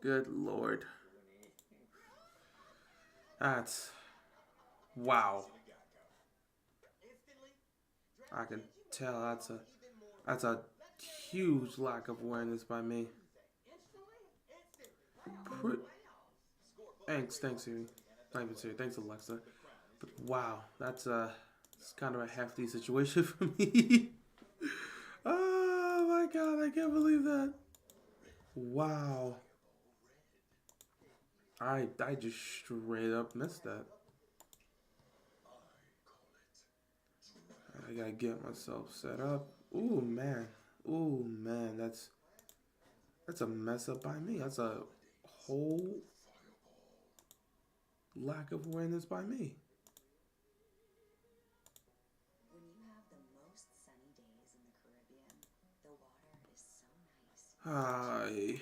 Good Lord. That's wow. I can tell that's a huge lack of awareness by me. Pre- thanks, Siri. Not even Siri. Thanks, Alexa. But wow, it's kind of a hefty situation for me. Oh my God, I can't believe that. Wow, I just straight up missed that. I gotta get myself set up. Ooh man, that's a mess up by me. That's a whole lack of awareness by me. I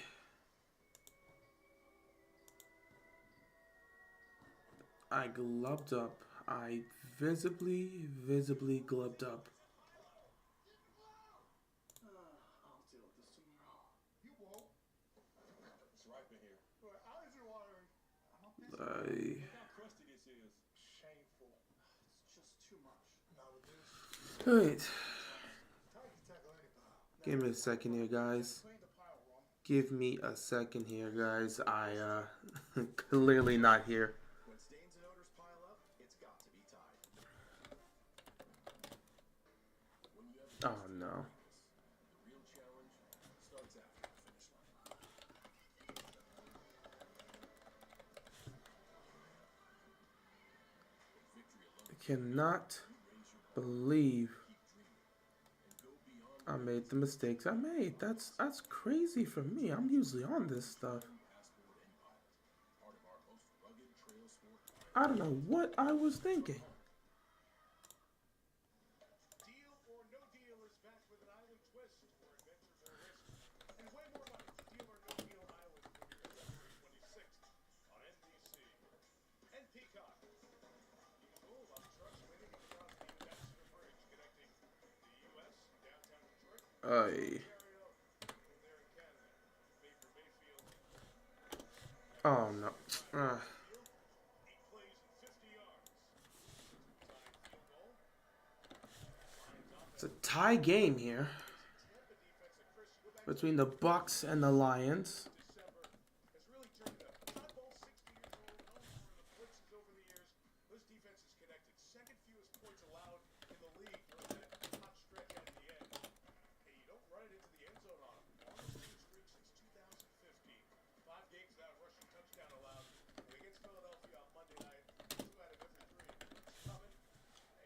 I glubbed up. I visibly glubbed up. I Alright. Give me a second here, guys. Give me a second here, guys. Clearly not here. Oh no. I cannot believe I made the mistakes I made. That's crazy for me. I'm usually on this stuff. I don't know what I was thinking. I Oh no. It's a tie game here between the Bucs and the Lions.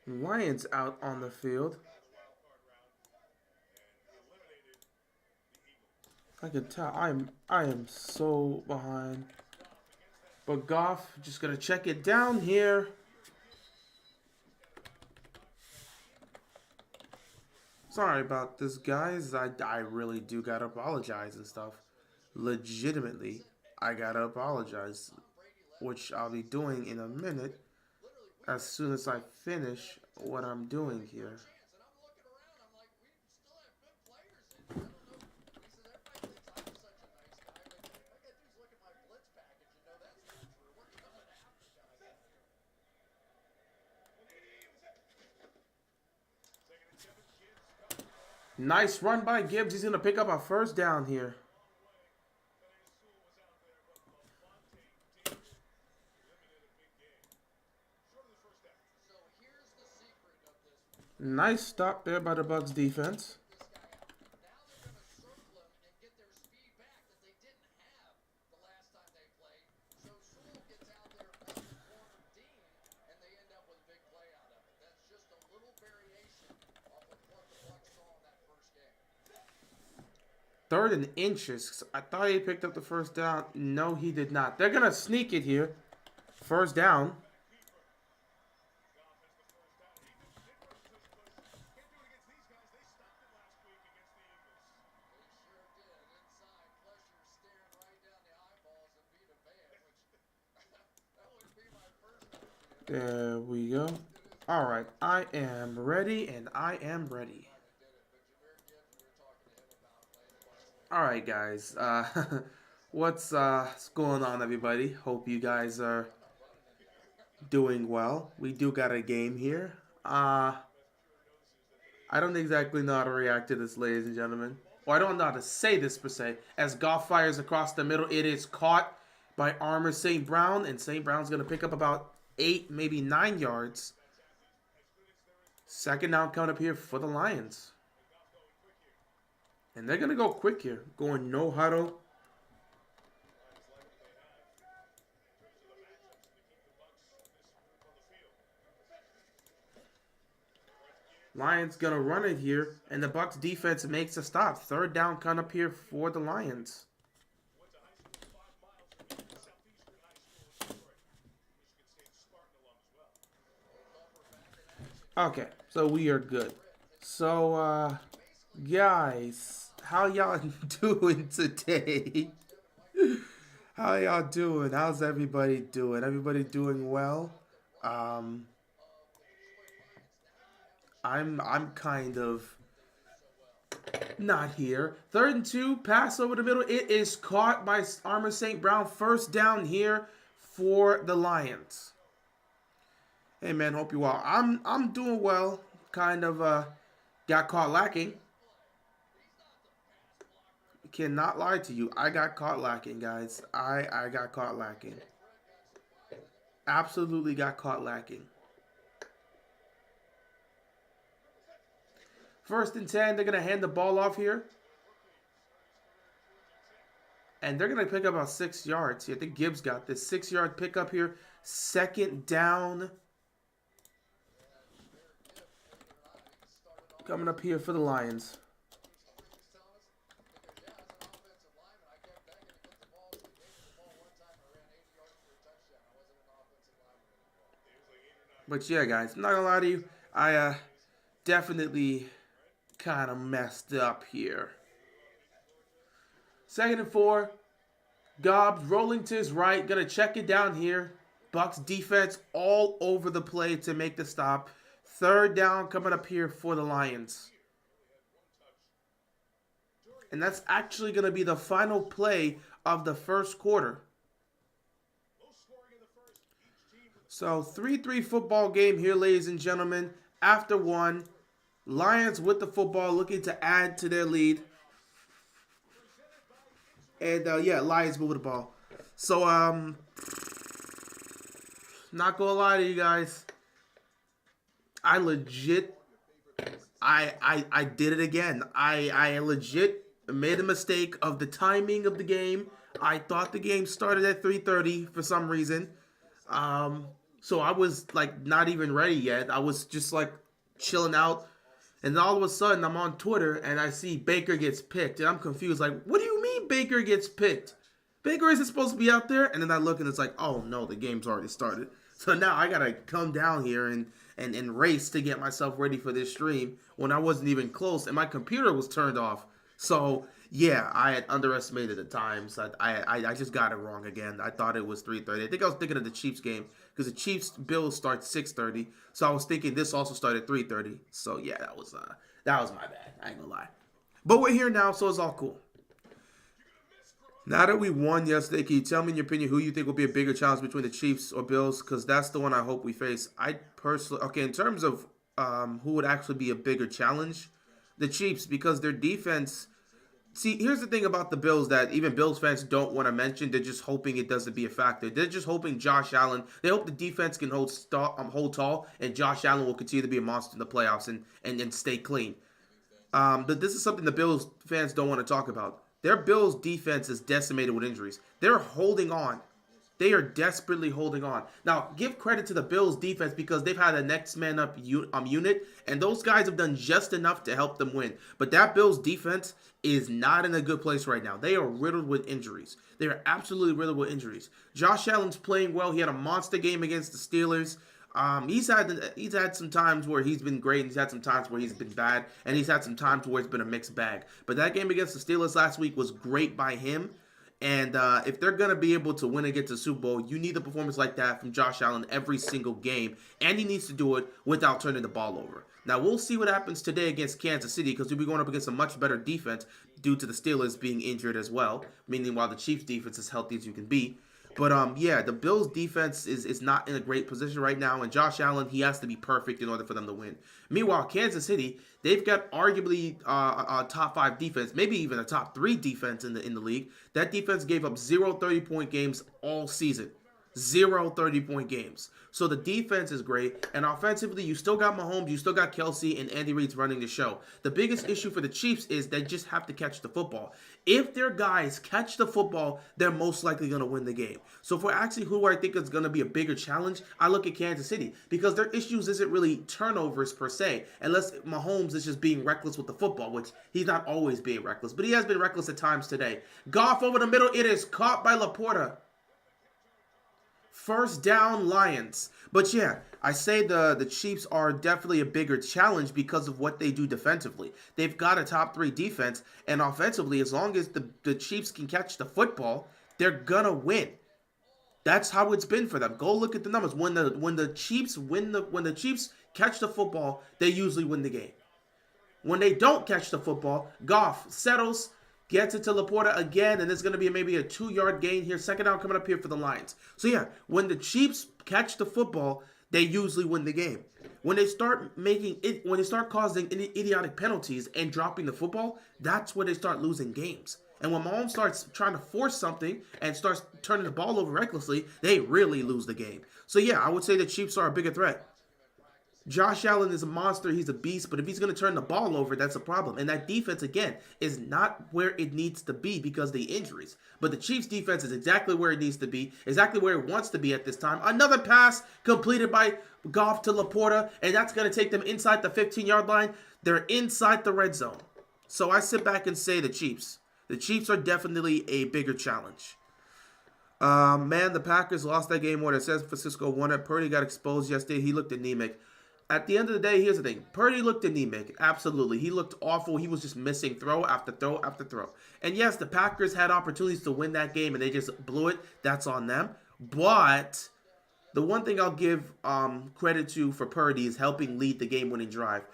Lions out on the field. I can tell I am so behind. But Goff just gonna check it down here. Sorry about this, guys. I really do gotta apologize and stuff. Legitimately, I gotta apologize, which I'll be doing in a minute as soon as I finish what I'm doing here. Nice run by Gibbs. He's going to pick up a first down here. Nice stop there by the Bucs defense. Third and inches. I thought he picked up the first down. No, he did not. They're going to sneak it here. First down. There we go. All right. I am ready, and I am ready. Alright, guys. What's going on, everybody? Hope you guys are doing well. We do got a game here. I don't exactly know how to react to this, ladies and gentlemen. Or I don't know how to say this, per se. As Goff fires across the middle, it is caught by Armor St. Brown. And St. Brown's going to pick up about 8, maybe 9 yards. Second down coming up here for the Lions. And they're going to go quick here. Going no huddle. Lions going to run it here. And the Bucs defense makes a stop. Third down coming up here for the Lions. Okay, so we are good. So, guys, how y'all doing today? How y'all doing? How's everybody doing? Everybody doing well? I'm kind of not here. 3rd and 2, pass over the middle. It is caught by Armor St. Brown. First down here for the Lions. Hey man, hope you well. I'm doing well. Kind of got caught lacking. Cannot lie to you. I got caught lacking, guys. I got caught lacking. Absolutely got caught lacking. 1st and 10, they're going to hand the ball off here. And they're going to pick up about 6 yards here. I think Gibbs got this 6-yard pickup here. 2nd down. Coming up here for the Lions. But yeah, guys, I'm not gonna lie to you. I definitely kind of messed up here. 2nd and 4. Goff rolling to his right. Gonna check it down here. Bucs defense all over the play to make the stop. 3rd down coming up here for the Lions. And that's actually going to be the final play of the first quarter. So 3-3 football game here, ladies and gentlemen. After 1, Lions with the football looking to add to their lead. And yeah, Lions move with the ball. So not going to lie to you guys. I legit, I did it again. I legit made a mistake of the timing of the game. I thought the game started at 3:30 for some reason. So I was like not even ready yet. I was just like chilling out. And then all of a sudden I'm on Twitter and I see Baker gets picked. And I'm confused. Like, what do you mean Baker gets picked? Baker isn't supposed to be out there. And then I look and it's like, oh no, the game's already started. So now I got to come down here and race to get myself ready for this stream when I wasn't even close and my computer was turned off. So, yeah, I had underestimated the times. I just got it wrong again. I thought it was 3:30. I think I was thinking of the Chiefs game because the Chiefs-Bills start 6:30. So I was thinking this also started 3:30. So, yeah, that was my bad. I ain't gonna lie. But we're here now, so it's all cool. Now that we won yesterday, can you tell me in your opinion who you think will be a bigger challenge between the Chiefs or Bills? Because that's the one I hope we face. I personally, okay, in terms of who would actually be a bigger challenge, the Chiefs, because their defense. See, here's the thing about the Bills that even Bills fans don't want to mention. They're just hoping it doesn't be a factor. They're just hoping Josh Allen. They hope the defense can hold tall, and Josh Allen will continue to be a monster in the playoffs and stay clean. But this is something the Bills fans don't want to talk about. Their Bills defense is decimated with injuries. They're holding on. They are desperately holding on. Now, give credit to the Bills defense because they've had a next man up unit, and those guys have done just enough to help them win. But that Bills defense is not in a good place right now. They are riddled with injuries. They are absolutely riddled with injuries. Josh Allen's playing well. He had a monster game against the Steelers. He's had some times where he's been great, and he's had some times where he's been bad, and he's had some times where it's been a mixed bag. But that game against the Steelers last week was great by him. And if they're going to be able to win and get to the Super Bowl, you need a performance like that from Josh Allen every single game. And he needs to do it without turning the ball over. Now, we'll see what happens today against Kansas City because we'll be going up against a much better defense due to the Steelers being injured as well, meaning while the Chiefs' defense is healthy as you can be. But yeah, the Bills' defense is not in a great position right now, and Josh Allen, he has to be perfect in order for them to win. Meanwhile, Kansas City, they've got arguably a top 5 defense, maybe even a top 3 defense in the league. That defense gave up 0 30-point games all season. 0 30-point games. So the defense is great, and offensively, you still got Mahomes, you still got Kelsey, and Andy Reid's running the show. The biggest issue for the Chiefs is they just have to catch the football. If their guys catch the football, they're most likely going to win the game. So for actually who I think is going to be a bigger challenge, I look at Kansas City, because their issues isn't really turnovers per se, unless Mahomes is just being reckless with the football, which he's not always being reckless, but he has been reckless at times today. Goff over the middle, it is caught by Laporta. First down, Lions. But yeah, I say the Chiefs are definitely a bigger challenge because of what they do defensively. They've got a top 3 defense, and offensively, as long as the Chiefs can catch the football, they're gonna win. That's how it's been for them. Go look at the numbers. When the Chiefs catch the football, they usually win the game. When they don't catch the football, Goff settles, gets it to Laporta again, and there's going to be maybe a 2-yard gain here. Second down coming up here for the Lions. So yeah, when the Chiefs catch the football, they usually win the game. When they start causing idiotic penalties and dropping the football, that's when they start losing games. And when Mahomes starts trying to force something and starts turning the ball over recklessly, they really lose the game. So yeah, I would say the Chiefs are a bigger threat. Josh Allen is a monster. He's a beast. But if he's going to turn the ball over, that's a problem. And that defense, again, is not where it needs to be because of the injuries. But the Chiefs' defense is exactly where it needs to be, exactly where it wants to be at this time. Another pass completed by Goff to Laporta, and that's going to take them inside the 15-yard line. They're inside the red zone. So I sit back and say the Chiefs. The Chiefs are definitely a bigger challenge. Man, the Packers lost that game more than San Francisco won it. Purdy got exposed yesterday. He looked anemic. At the end of the day, here's the thing. Purdy looked anemic. Absolutely. He looked awful. He was just missing throw after throw after throw. And yes, the Packers had opportunities to win that game, and they just blew it. That's on them. But the one thing I'll give credit to for Purdy is helping lead the game-winning drive.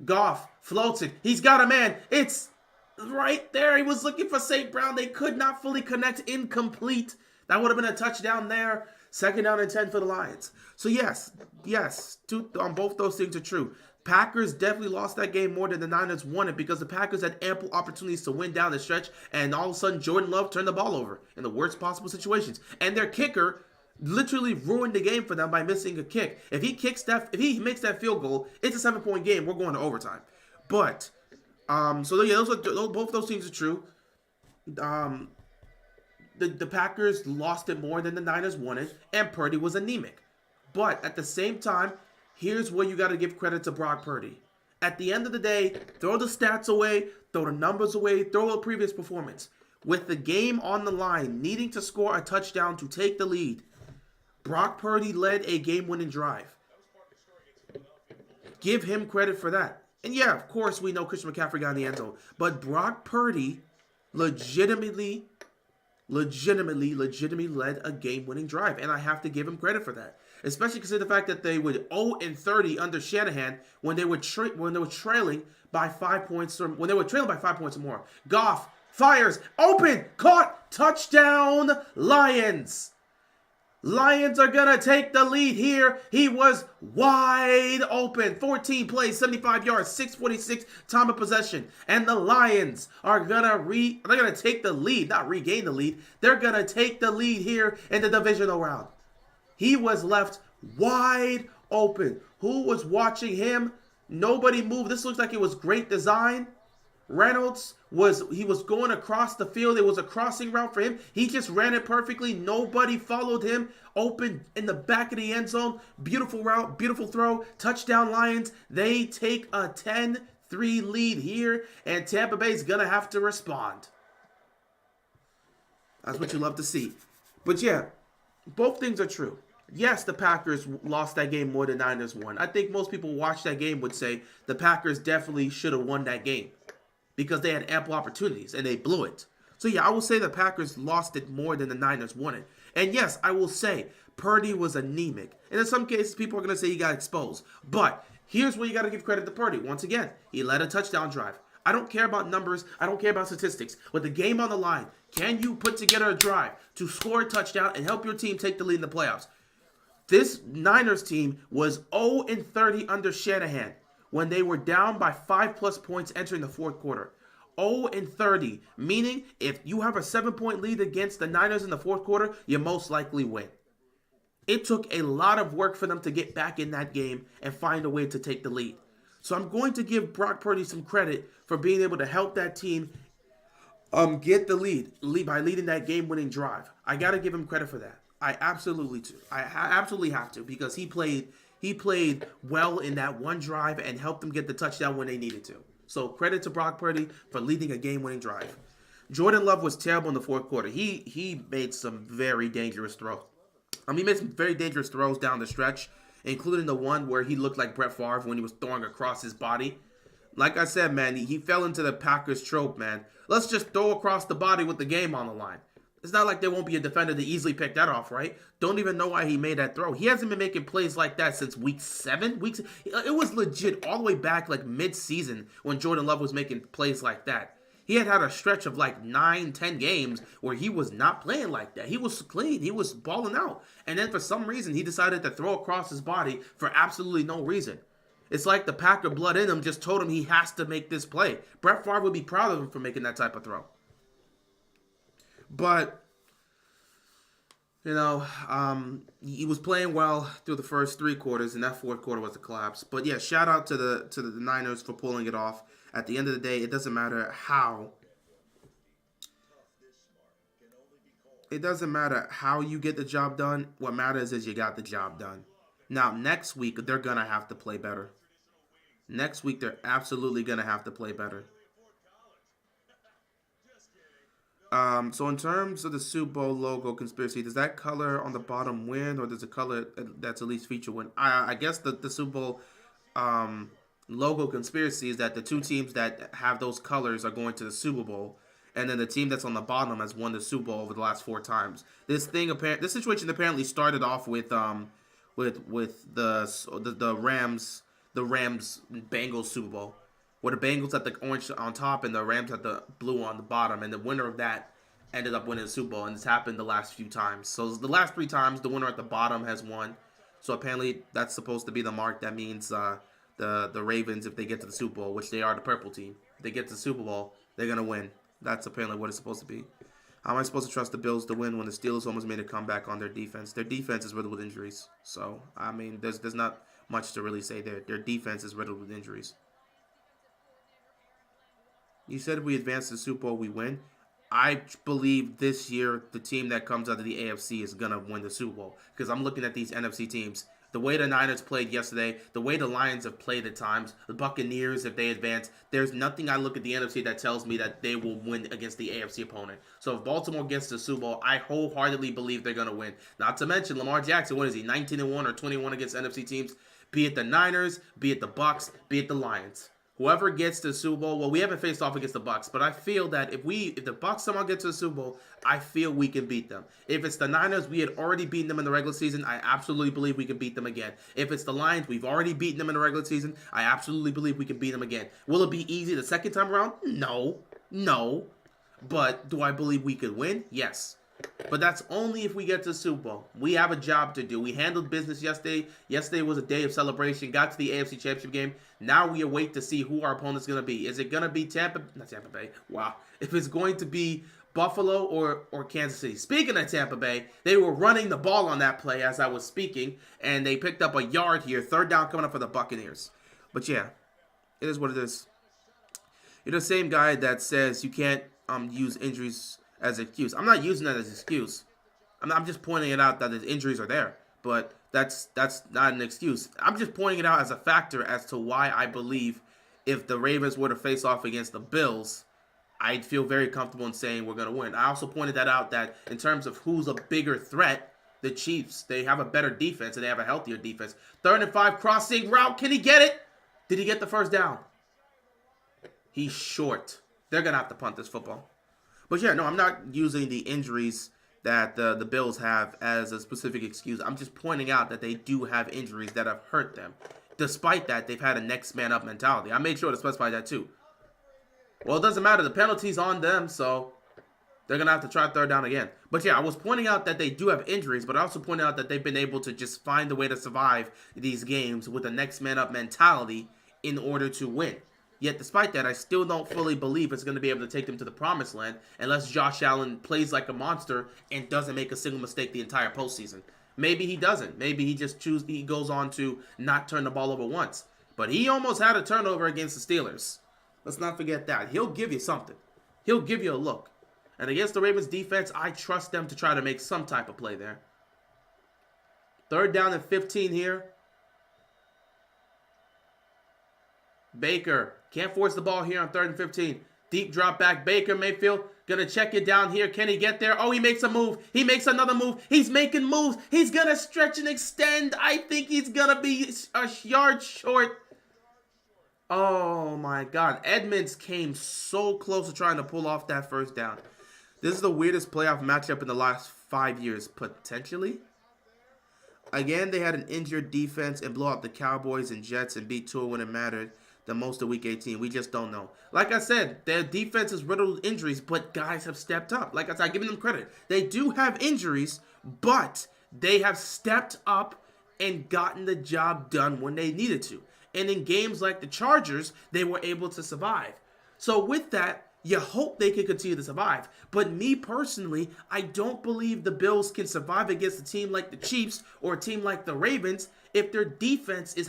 Goff floats it. He's got a man. It's right there. He was looking for St. Brown. They could not fully connect. Incomplete. That would have been a touchdown there. Second down and 10 for the Lions. So yes, both those things are true. Packers definitely lost that game more than the Niners won it because the Packers had ample opportunities to win down the stretch, and all of a sudden Jordan Love turned the ball over in the worst possible situations. And their kicker literally ruined the game for them by missing a kick. If he makes that field goal, it's a 7-point game. We're going to overtime. But so yeah, both those things are true. The Packers lost it more than the Niners won it, and Purdy was anemic. But at the same time, here's where you got to give credit to Brock Purdy. At the end of the day, throw the stats away, throw the numbers away, throw a previous performance. With the game on the line, needing to score a touchdown to take the lead, Brock Purdy led a game-winning drive. Give him credit for that. And yeah, of course, we know Christian McCaffrey got in the end zone. But Brock Purdy legitimately led a game-winning drive, and I have to give him credit for that. Especially considering the fact that they were 0-30 under Shanahan when they were trailing by 5 points or more. Goff fires, open, caught, touchdown, Lions. Lions are going to take the lead here. He was wide open. 14 plays, 75 yards, 6:46 time of possession. And the Lions are going to take the lead, not regain the lead. They're going to take the lead here in the divisional round. He was left wide open. Who was watching him? Nobody moved. This looks like it was great design. Reynolds was going across the field. It was a crossing route for him. He just ran it perfectly. Nobody followed him. Open in the back of the end zone. Beautiful route, beautiful throw. Touchdown Lions. They take a 10-3 lead here, and Tampa Bay's going to have to respond. That's what you love to see. But yeah, both things are true. Yes, the Packers lost that game more than Niners won. I think most people watch that game would say the Packers definitely should have won that game, because they had ample opportunities, and they blew it. So yeah, I will say the Packers lost it more than the Niners won it. And yes, I will say Purdy was anemic. And in some cases, people are going to say he got exposed. But Here's where you got to give credit to Purdy. Once again, he led a touchdown drive. I don't care about numbers. I don't care about statistics. With the game on the line, can you put together a drive to score a touchdown and help your team take the lead in the playoffs? This Niners team was 0-30 under Shanahan when they were down by 5+ points entering the fourth quarter. 0-30, meaning if you have a 7-point lead against the Niners in the fourth quarter, you most likely win. It took a lot of work for them to get back in that game and find a way to take the lead. So I'm going to give Brock Purdy some credit for being able to help that team get the lead by leading that game-winning drive. I got to give him credit for that. I absolutely do. I absolutely have to, because he played well in that one drive and helped them get the touchdown when they needed to. So credit to Brock Purdy for leading a game-winning drive. Jordan Love was terrible in the fourth quarter. He made some very dangerous throws. He made some very dangerous throws down the stretch, including the one where he looked like Brett Favre when he was throwing across his body. Like I said, man, he fell into the Packers trope, man. Let's just throw across the body with the game on the line. It's not like there won't be a defender to easily pick that off, right? Don't even know why he made that throw. He hasn't been making plays like that since week 7. It was legit all the way back like mid-season when Jordan Love was making plays like that. He had a stretch of like 9-10 games where he was not playing like that. He was clean. He was balling out. And then for some reason, he decided to throw across his body for absolutely no reason. It's like the Packer blood in him just told him he has to make this play. Brett Favre would be proud of him for making that type of throw. But, you know, he was playing well through the first 3 quarters, and that fourth quarter was a collapse. But yeah, shout out to the Niners for pulling it off. At the end of the day, it doesn't matter how. It doesn't matter how you get the job done. What matters is you got the job done. Now, next week, they're going to have to play better. Next week, they're absolutely going to have to play better. So in terms of the Super Bowl logo conspiracy, does that color on the bottom win, or does the color that's at least feature win? I guess the Super Bowl logo conspiracy is that the 2 teams that have those colors are going to the Super Bowl, and then the team that's on the bottom has won the Super Bowl over the last 4 times. This situation apparently started off with the Rams Bengals Super Bowl, where the Bengals had the orange on top and the Rams had the blue on the bottom, and the winner of that ended up winning the Super Bowl, and it's happened the last few times. So the last 3 times, the winner at the bottom has won. So apparently that's supposed to be the mark that means the Ravens, if they get to the Super Bowl, which they are the purple team, if they get to the Super Bowl, they're going to win. That's apparently what it's supposed to be. How am I supposed to trust the Bills to win when the Steelers almost made a comeback on their defense? Their defense is riddled with injuries. So, I mean, there's not much to really say there. Their defense is riddled with injuries. You said if we advance to the Super Bowl, we win. I believe this year the team that comes out of the AFC is going to win the Super Bowl, because I'm looking at these NFC teams. The way the Niners played yesterday, the way the Lions have played at times, the Buccaneers, if they advance, there's nothing I look at the NFC that tells me that they will win against the AFC opponent. So if Baltimore gets to the Super Bowl, I wholeheartedly believe they're going to win. Not to mention Lamar Jackson, what is he, 19-1 or 21 against NFC teams? Be it the Niners, be it the Bucs, be it the Lions. Whoever gets to the Super Bowl, well, we haven't faced off against the Bucs, but I feel that if the Bucs somehow get to the Super Bowl, I feel we can beat them. If it's the Niners, we had already beaten them in the regular season. I absolutely believe we can beat them again. If it's the Lions, we've already beaten them in the regular season. I absolutely believe we can beat them again. Will it be easy the second time around? No. But do I believe we could win? Yes. But that's only if we get to the Super Bowl. We have a job to do. We handled business yesterday. Yesterday was a day of celebration. Got to the AFC Championship game. Now we await to see who our opponent's going to be. Is it going to be not Tampa Bay. Wow. If it's going to be Buffalo or Kansas City. Speaking of Tampa Bay, they were running the ball on that play as I was speaking, and they picked up a yard here. 3rd down coming up for the Buccaneers. But yeah, it is what it is. You're the same guy that says you can't use injuries as an excuse. I'm not using that as an excuse. I'm just pointing it out that the injuries are there. But that's not an excuse. I'm just pointing it out as a factor as to why I believe if the Ravens were to face off against the Bills, I'd feel very comfortable in saying we're going to win. I also pointed that out that in terms of who's a bigger threat, the Chiefs, they have a better defense and they have a healthier defense. 3rd and 5 crossing route. Can he get it? Did he get the first down? He's short. They're going to have to punt this football. But yeah, no, I'm not using the injuries that the Bills have as a specific excuse. I'm just pointing out that they do have injuries that have hurt them. despite that, they've had a next man up mentality. I made sure to specify that too. Well, it doesn't matter. The penalty's on them, so they're going to have to try third down again. But yeah, I was pointing out that they do have injuries, but I also pointed out that they've been able to just find a way to survive these games with a next man up mentality in order to win. Yet, despite that, I still don't fully believe it's going to be able to take them to the promised land unless Josh Allen plays like a monster and doesn't make a single mistake the entire postseason. Maybe he doesn't. Maybe he goes on to not turn the ball over once. But he almost had a turnover against the Steelers. Let's not forget that. He'll give you something. He'll give you a look. And against the Ravens defense, I trust them to try to make some type of play there. Third down and 15 here. Baker can't force the ball here on 3rd and 15. Deep drop back. Baker Mayfield gonna check it down here. Can he get there? Oh, he makes a move. He makes another move. He's making moves. He's gonna stretch and extend. I think he's gonna be a yard short. Oh my God. Edmonds came so close to trying to pull off that first down. This is the weirdest playoff matchup in the last 5 years, potentially. Again, they had an injured defense and blew out the Cowboys and Jets and beat Tua when it mattered the most of Week 18. We just don't know. Like I said, their defense is riddled with injuries, but guys have stepped up. Like I said, I'm giving them credit. They do have injuries, but they have stepped up and gotten the job done when they needed to. And in games like the Chargers, they were able to survive. So with that, you hope they can continue to survive. But me personally, I don't believe the Bills can survive against a team like the Chiefs or a team like the Ravens if their defense is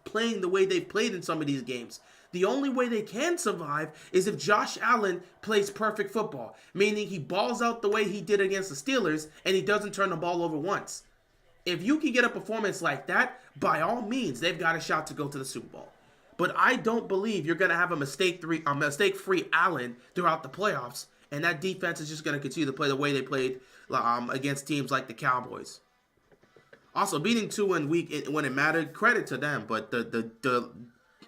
playing the way they've played in some of these games. The only way they can survive is if Josh Allen plays perfect football, meaning he balls out the way he did against the Steelers and he doesn't turn the ball over once. If you can get a performance like that, by all means, they've got a shot to go to the Super Bowl. But I don't believe you're going to have a mistake-free Allen throughout the playoffs, and that defense is just going to continue to play the way they played against teams like the Cowboys. Also, beating Tua when it mattered, credit to them, but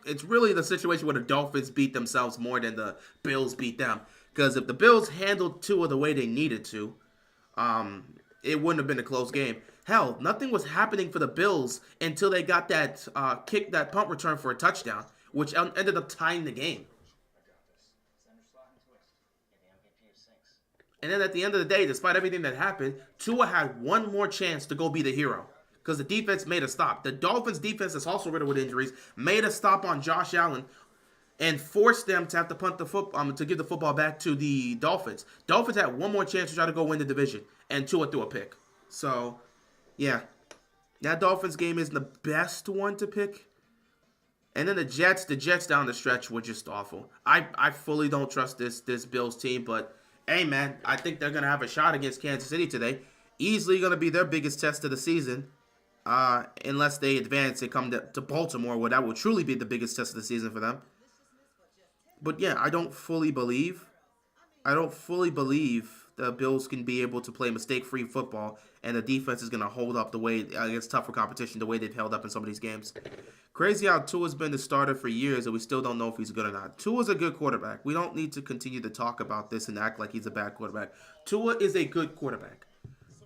it's really the situation where the Dolphins beat themselves more than the Bills beat them. Because if the Bills handled Tua the way they needed to, it wouldn't have been a close game. Hell, nothing was happening for the Bills until they got that that punt return for a touchdown, which ended up tying the game. And then at the end of the day, despite everything that happened, Tua had one more chance to go be the hero because the defense made a stop. The Dolphins' defense is also riddled with injuries, made a stop on Josh Allen and forced them to have to punt the football to give the football back to the Dolphins. Dolphins had one more chance to try to go win the division, and Tua threw a pick. So, yeah, that Dolphins game isn't the best one to pick. And then the Jets down the stretch were just awful. I fully don't trust this Bills team, but hey, man, I think they're going to have a shot against Kansas City today. Easily going to be their biggest test of the season, unless they advance and come to Baltimore, where that will truly be the biggest test of the season for them. But yeah, I don't fully believe the Bills can be able to play mistake-free football, and the defense is going to hold up the way against tougher competition, the way they've held up in some of these games. Crazy how Tua's been the starter for years, and we still don't know if he's good or not. Tua's a good quarterback. We don't need to continue to talk about this and act like he's a bad quarterback. Tua is a good quarterback.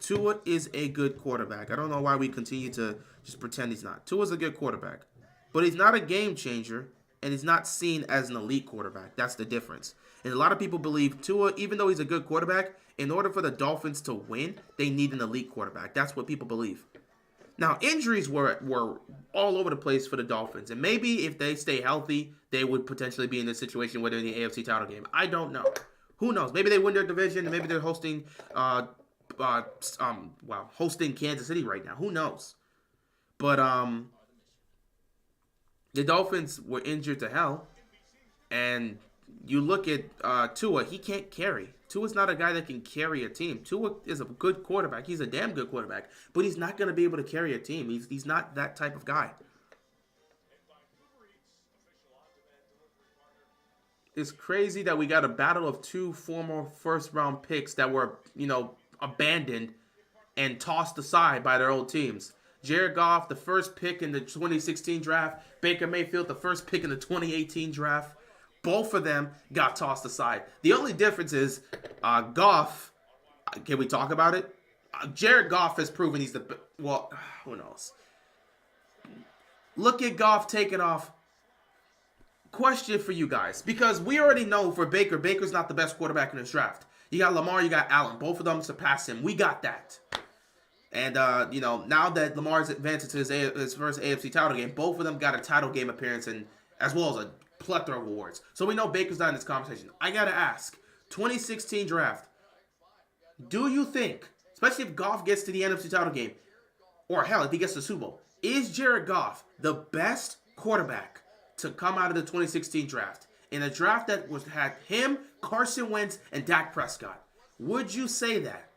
Tua is a good quarterback. I don't know why we continue to just pretend he's not. Tua's a good quarterback. But he's not a game changer, and he's not seen as an elite quarterback. That's the difference. And a lot of people believe Tua, even though he's a good quarterback, in order for the Dolphins to win, they need an elite quarterback. That's what people believe. Now, injuries were all over the place for the Dolphins. And maybe if they stay healthy, they would potentially be in this situation where they're in the AFC title game. I don't know. Who knows? Maybe they win their division, and maybe they're hosting hosting Kansas City right now. Who knows? But the Dolphins were injured to hell. And you look at Tua, he can't carry. Tua's not a guy that can carry a team. Tua is a good quarterback. He's a damn good quarterback. But he's not going to be able to carry a team. He's not that type of guy. It's crazy that we got a battle of two former first-round picks that were, abandoned and tossed aside by their old teams. Jared Goff, the first pick in the 2016 draft. Baker Mayfield, the first pick in the 2018 draft. Both of them got tossed aside. The only difference is Goff, can we talk about it? Jared Goff has proven he's who knows? Look at Goff taking off. Question for you guys, because we already know for Baker's not the best quarterback in this draft. You got Lamar, you got Allen. Both of them surpass him. We got that. And, now that Lamar's advanced to his first AFC title game, both of them got a title game appearance and as well as a plethora of awards. So we know Baker's not in this conversation. I got to ask, 2016 draft, do you think, especially if Goff gets to the NFC title game, or hell, if he gets to the Super Bowl, is Jared Goff the best quarterback to come out of the 2016 draft? In a draft that had him, Carson Wentz, and Dak Prescott. Would you say that?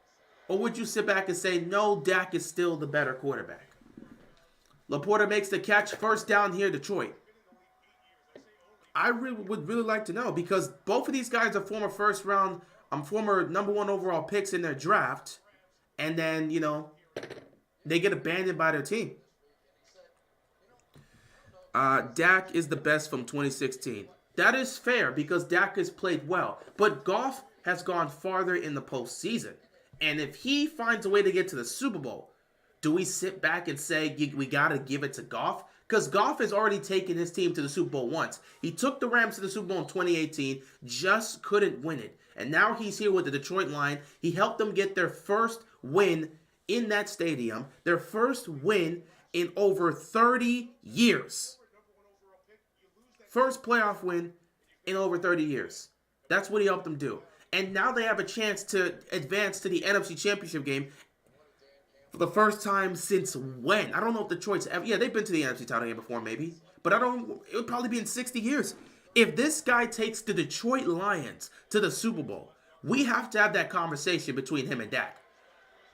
Or would you sit back and say, no, Dak is still the better quarterback? Laporta makes the catch. First down here, Detroit. I would really like to know, because both of these guys are former first round, former number 1 overall picks in their draft. And then, they get abandoned by their team. Dak is the best from 2016. That is fair, because Dak has played well. But Goff has gone farther in the postseason. And if he finds a way to get to the Super Bowl, do we sit back and say we got to give it to Goff? Because Goff has already taken his team to the Super Bowl once. He took the Rams to the Super Bowl in 2018, just couldn't win it. And now he's here with the Detroit Lions. He helped them get their first win in that stadium, their first win in over 30 years. First playoff win in over 30 years. That's what he helped them do. And now they have a chance to advance to the NFC Championship game for the first time since when? I don't know if Detroit's ever... Yeah, they've been to the NFC title game before, maybe. But it would probably be in 60 years. If this guy takes the Detroit Lions to the Super Bowl, we have to have that conversation between him and Dak.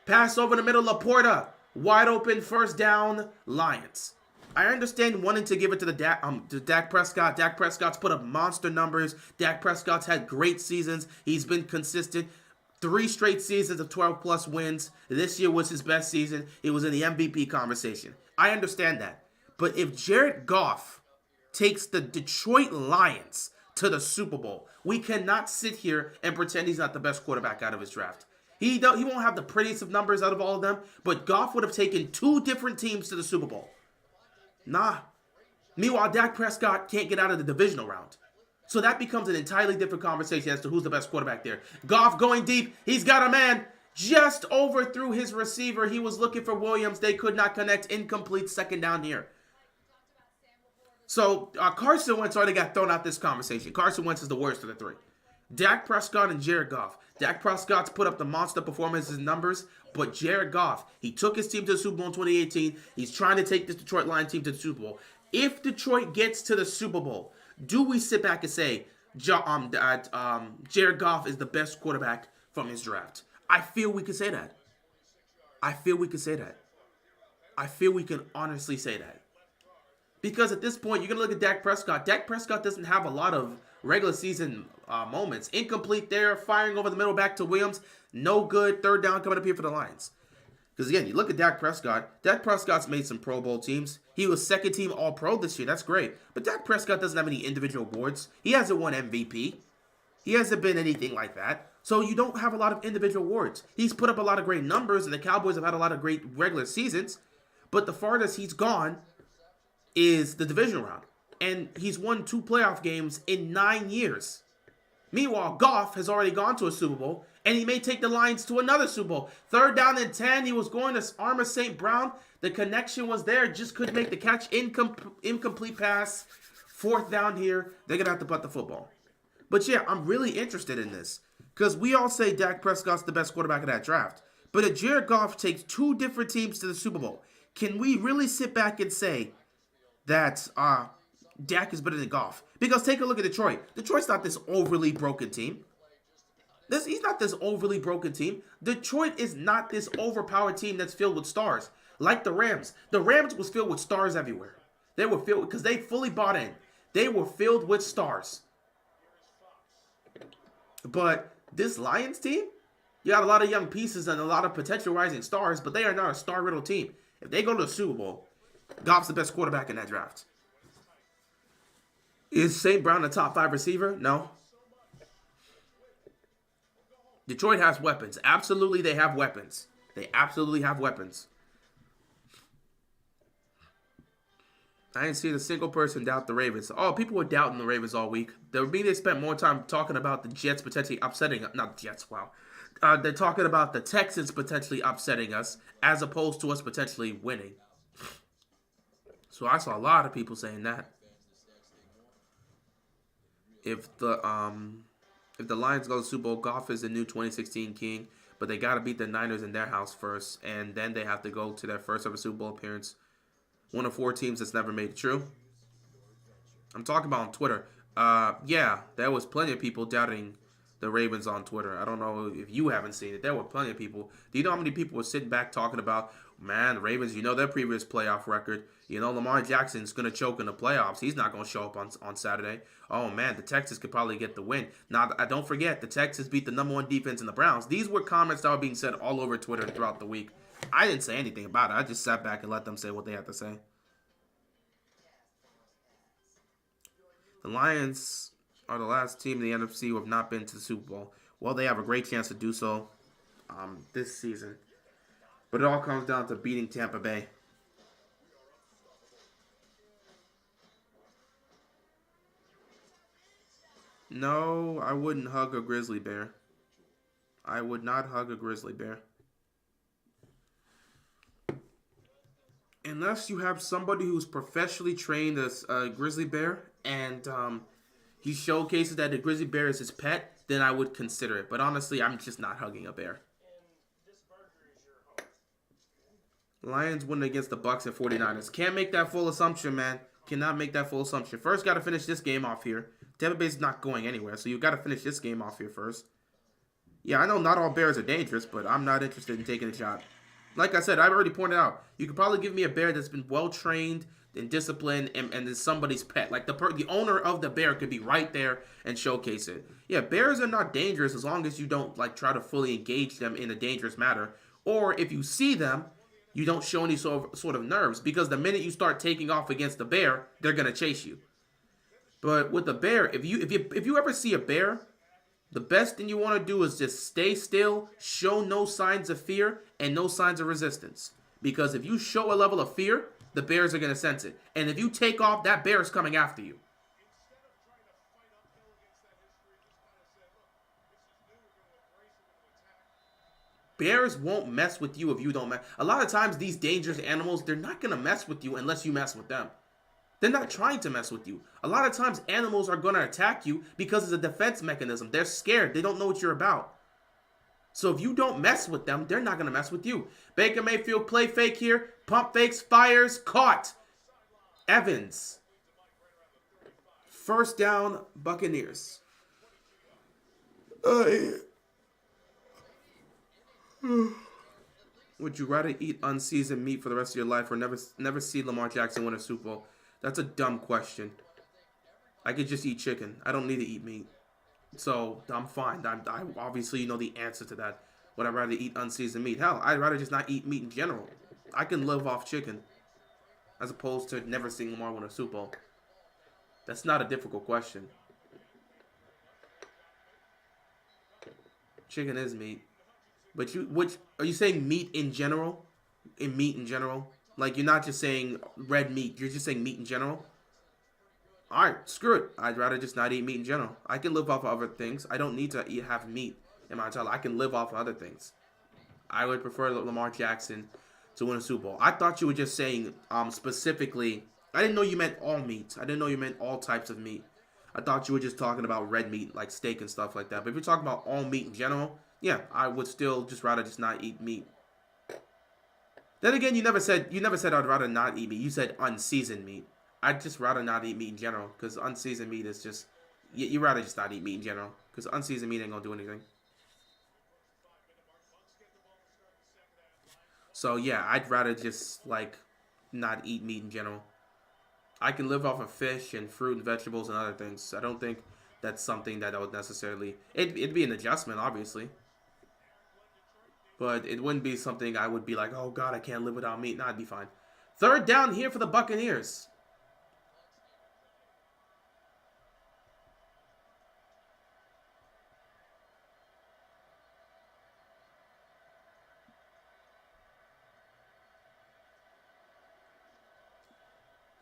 Pass over the middle, Laporta. Wide open, first down, Lions. I understand wanting to give it to Dak Prescott. Dak Prescott's put up monster numbers. Dak Prescott's had great seasons. He's been consistent. 3 straight seasons of 12-plus wins. This year was his best season. It was in the MVP conversation. I understand that. But if Jared Goff takes the Detroit Lions to the Super Bowl, we cannot sit here and pretend he's not the best quarterback out of his draft. He won't have the prettiest of numbers out of all of them, but Goff would have taken 2 different teams to the Super Bowl. Nah. Meanwhile, Dak Prescott can't get out of the divisional round. So that becomes an entirely different conversation as to who's the best quarterback there. Goff going deep. He's got a man. Just overthrew his receiver. He was looking for Williams. They could not connect. Incomplete, second down here. So Carson Wentz already got thrown out this conversation. Carson Wentz is the worst of the 3. Dak Prescott and Jared Goff. Dak Prescott's put up the monster performances and numbers, but Jared Goff, he took his team to the Super Bowl in 2018. He's trying to take this Detroit Lions team to the Super Bowl. If Detroit gets to the Super Bowl, do we sit back and say Jared Goff is the best quarterback from his draft? I feel we could say that. I feel we can honestly say that. Because at this point, you're going to look at Dak Prescott. Dak Prescott doesn't have a lot of regular season moments. Incomplete there, firing over the middle back to Williams. No good. Third down coming up here for the Lions. Because again, you look at Dak Prescott. Dak Prescott's made some Pro Bowl teams. He was second team All-Pro this year. That's great. But Dak Prescott doesn't have any individual awards. He hasn't won MVP. He hasn't been anything like that. So you don't have a lot of individual awards. He's put up a lot of great numbers, and the Cowboys have had a lot of great regular seasons. But the farthest he's gone is the divisional round. And he's won 2 playoff games in 9 years. Meanwhile, Goff has already gone to a Super Bowl, and he may take the Lions to another Super Bowl. Third down and 10, he was going to Armour St. Brown. The connection was there, just couldn't make the catch. Incomplete pass. Fourth down here, they're going to have to punt the football. But yeah, I'm really interested in this, because we all say Dak Prescott's the best quarterback of that draft. But if Jared Goff takes 2 different teams to the Super Bowl, can we really sit back and say that Dak is better than Goff? Because take a look at Detroit. Detroit's not this overly broken team. He's not this overly broken team. Detroit is not this overpowered team that's filled with stars. Like the Rams. The Rams was filled with stars everywhere. They were filled because they fully bought in. They were filled with stars. But this Lions team, you got a lot of young pieces and a lot of potential rising stars, but they are not a star-riddled team. If they go to the Super Bowl, Goff's the best quarterback in that draft. Is St. Brown a top 5 receiver? No. Detroit has weapons. Absolutely, they have weapons. They absolutely have weapons. I ain't seen a single person doubt the Ravens. Oh, people were doubting the Ravens all week. They spent more time talking about the Jets potentially upsetting, not the Jets, wow. They're talking about the Texans potentially upsetting us as opposed to us potentially winning. So I saw a lot of people saying that. If the um if the Lions go to the Super Bowl, Goff is the new 2016 king, but they got to beat the Niners in their house first, and then they have to go to their first ever Super Bowl appearance. One of four teams that's never made it. True. I'm talking about on Twitter. Yeah, there was plenty of people doubting the Ravens on Twitter. I don't know if you haven't seen it. There were plenty of people. Do you know how many people were sitting back talking about, man, the Ravens, you know their previous playoff record. You know Lamar Jackson's going to choke in the playoffs. He's not going to show up on Saturday. Oh, man, the Texans could probably get the win. Now, don't forget, the Texans beat the number one defense in the Browns. These were comments that were being said all over Twitter throughout the week. I didn't say anything about it. I just sat back and let them say what they had to say. The Lions are the last team in the NFC who have not been to the Super Bowl. Well, they have a great chance to do so this season. But it all comes down to beating Tampa Bay. No, I wouldn't hug a grizzly bear. I would not hug a grizzly bear. Unless you have somebody who's professionally trained as a grizzly bear and he showcases that the grizzly bear is his pet, then I would consider it. But honestly, I'm just not hugging a bear. Lions win against the Bucs and 49ers. Can't make that full assumption, man. Cannot make that full assumption. First, got to finish this game off here. Tampa Bay's not going anywhere, so you got to finish this game off here first. Yeah, I know not all bears are dangerous, but I'm not interested in taking a shot. Like I said, I've already pointed out, you could probably give me a bear that's been well trained and disciplined and is somebody's pet. Like the owner of the bear could be right there and showcase it. Yeah, bears are not dangerous as long as you don't like try to fully engage them in a dangerous manner. Or if you see them, you don't show any sort of nerves because the minute you start taking off against the bear, they're gonna chase you. But with the bear, if you ever see a bear, the best thing you want to do is just stay still, show no signs of fear, and no signs of resistance. Because if you show a level of fear, the bears are going to sense it. And if you take off, that bear is coming after you. Bears won't mess with you if you don't mess. A lot of times, these dangerous animals, they're not going to mess with you unless you mess with them. They're not trying to mess with you. A lot of times, animals are going to attack you because it's a defense mechanism. They're scared. They don't know what you're about. So if you don't mess with them, they're not going to mess with you. Baker Mayfield play fake here. Pump fakes, fires, caught. Evans. First down, Buccaneers. Would you rather eat unseasoned meat for the rest of your life or never see Lamar Jackson win a Super Bowl? That's a dumb question. I could just eat chicken. I don't need to eat meat. So I'm fine. I obviously know the answer to that. Would I rather eat unseasoned meat? Hell, I'd rather just not eat meat in general. I can live off chicken as opposed to never seeing Lamar win a Super Bowl. That's not a difficult question. Chicken is meat. But which are you saying meat in general? In meat in general? Like you're not just saying red meat, you're just saying meat in general? Alright, screw it. I'd rather just not eat meat in general. I can live off of other things. I don't need to have meat in my entire life. I can live off of other things. I would prefer Lamar Jackson to win a Super Bowl. I thought you were just saying specifically. I didn't know you meant all meat. I didn't know you meant all types of meat. I thought you were just talking about red meat, like steak and stuff like that. But if you're talking about all meat in general, yeah, I would still just rather just not eat meat. Then again, you never said I'd rather not eat meat. You said unseasoned meat. I'd just rather not eat meat in general because unseasoned meat is just you rather just not eat meat in general because unseasoned meat ain't gonna do anything. So yeah, I'd rather just like not eat meat in general. I can live off of fish and fruit and vegetables and other things. I don't think that's something that I would necessarily. It'd be an adjustment, obviously, but it wouldn't be something I would be like, oh God, I can't live without meat. Nah, I'd be fine. Third down here for the Buccaneers.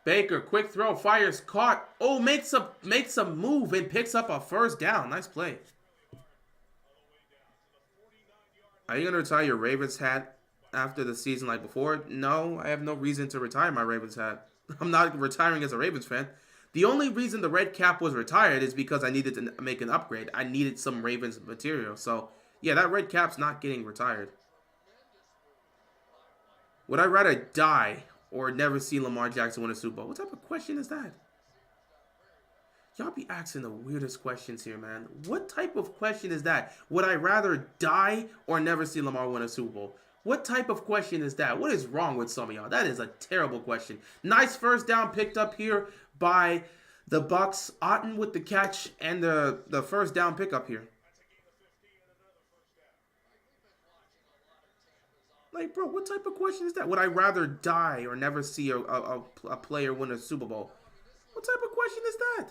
Baker, quick throw, fires, caught. Oh, makes a move and picks up a first down. Nice play. Are you gonna retire your Ravens hat after the season like before? No, I have no reason to retire my Ravens hat. I'm not retiring as a Ravens fan. The only reason the red cap was retired is because I needed to make an upgrade. I needed some Ravens material. So, yeah, that red cap's not getting retired. Would I rather die or never see Lamar Jackson win a Super Bowl? What type of question is that? Y'all be asking the weirdest questions here, man. What type of question is that? Would I rather die or never see Lamar win a Super Bowl? What type of question is that? What is wrong with some of y'all? That is a terrible question. Nice first down picked up here by the Bucs. Otten with the catch and the first down pickup here. Like, bro, what type of question is that? Would I rather die or never see a player win a Super Bowl? What type of question is that?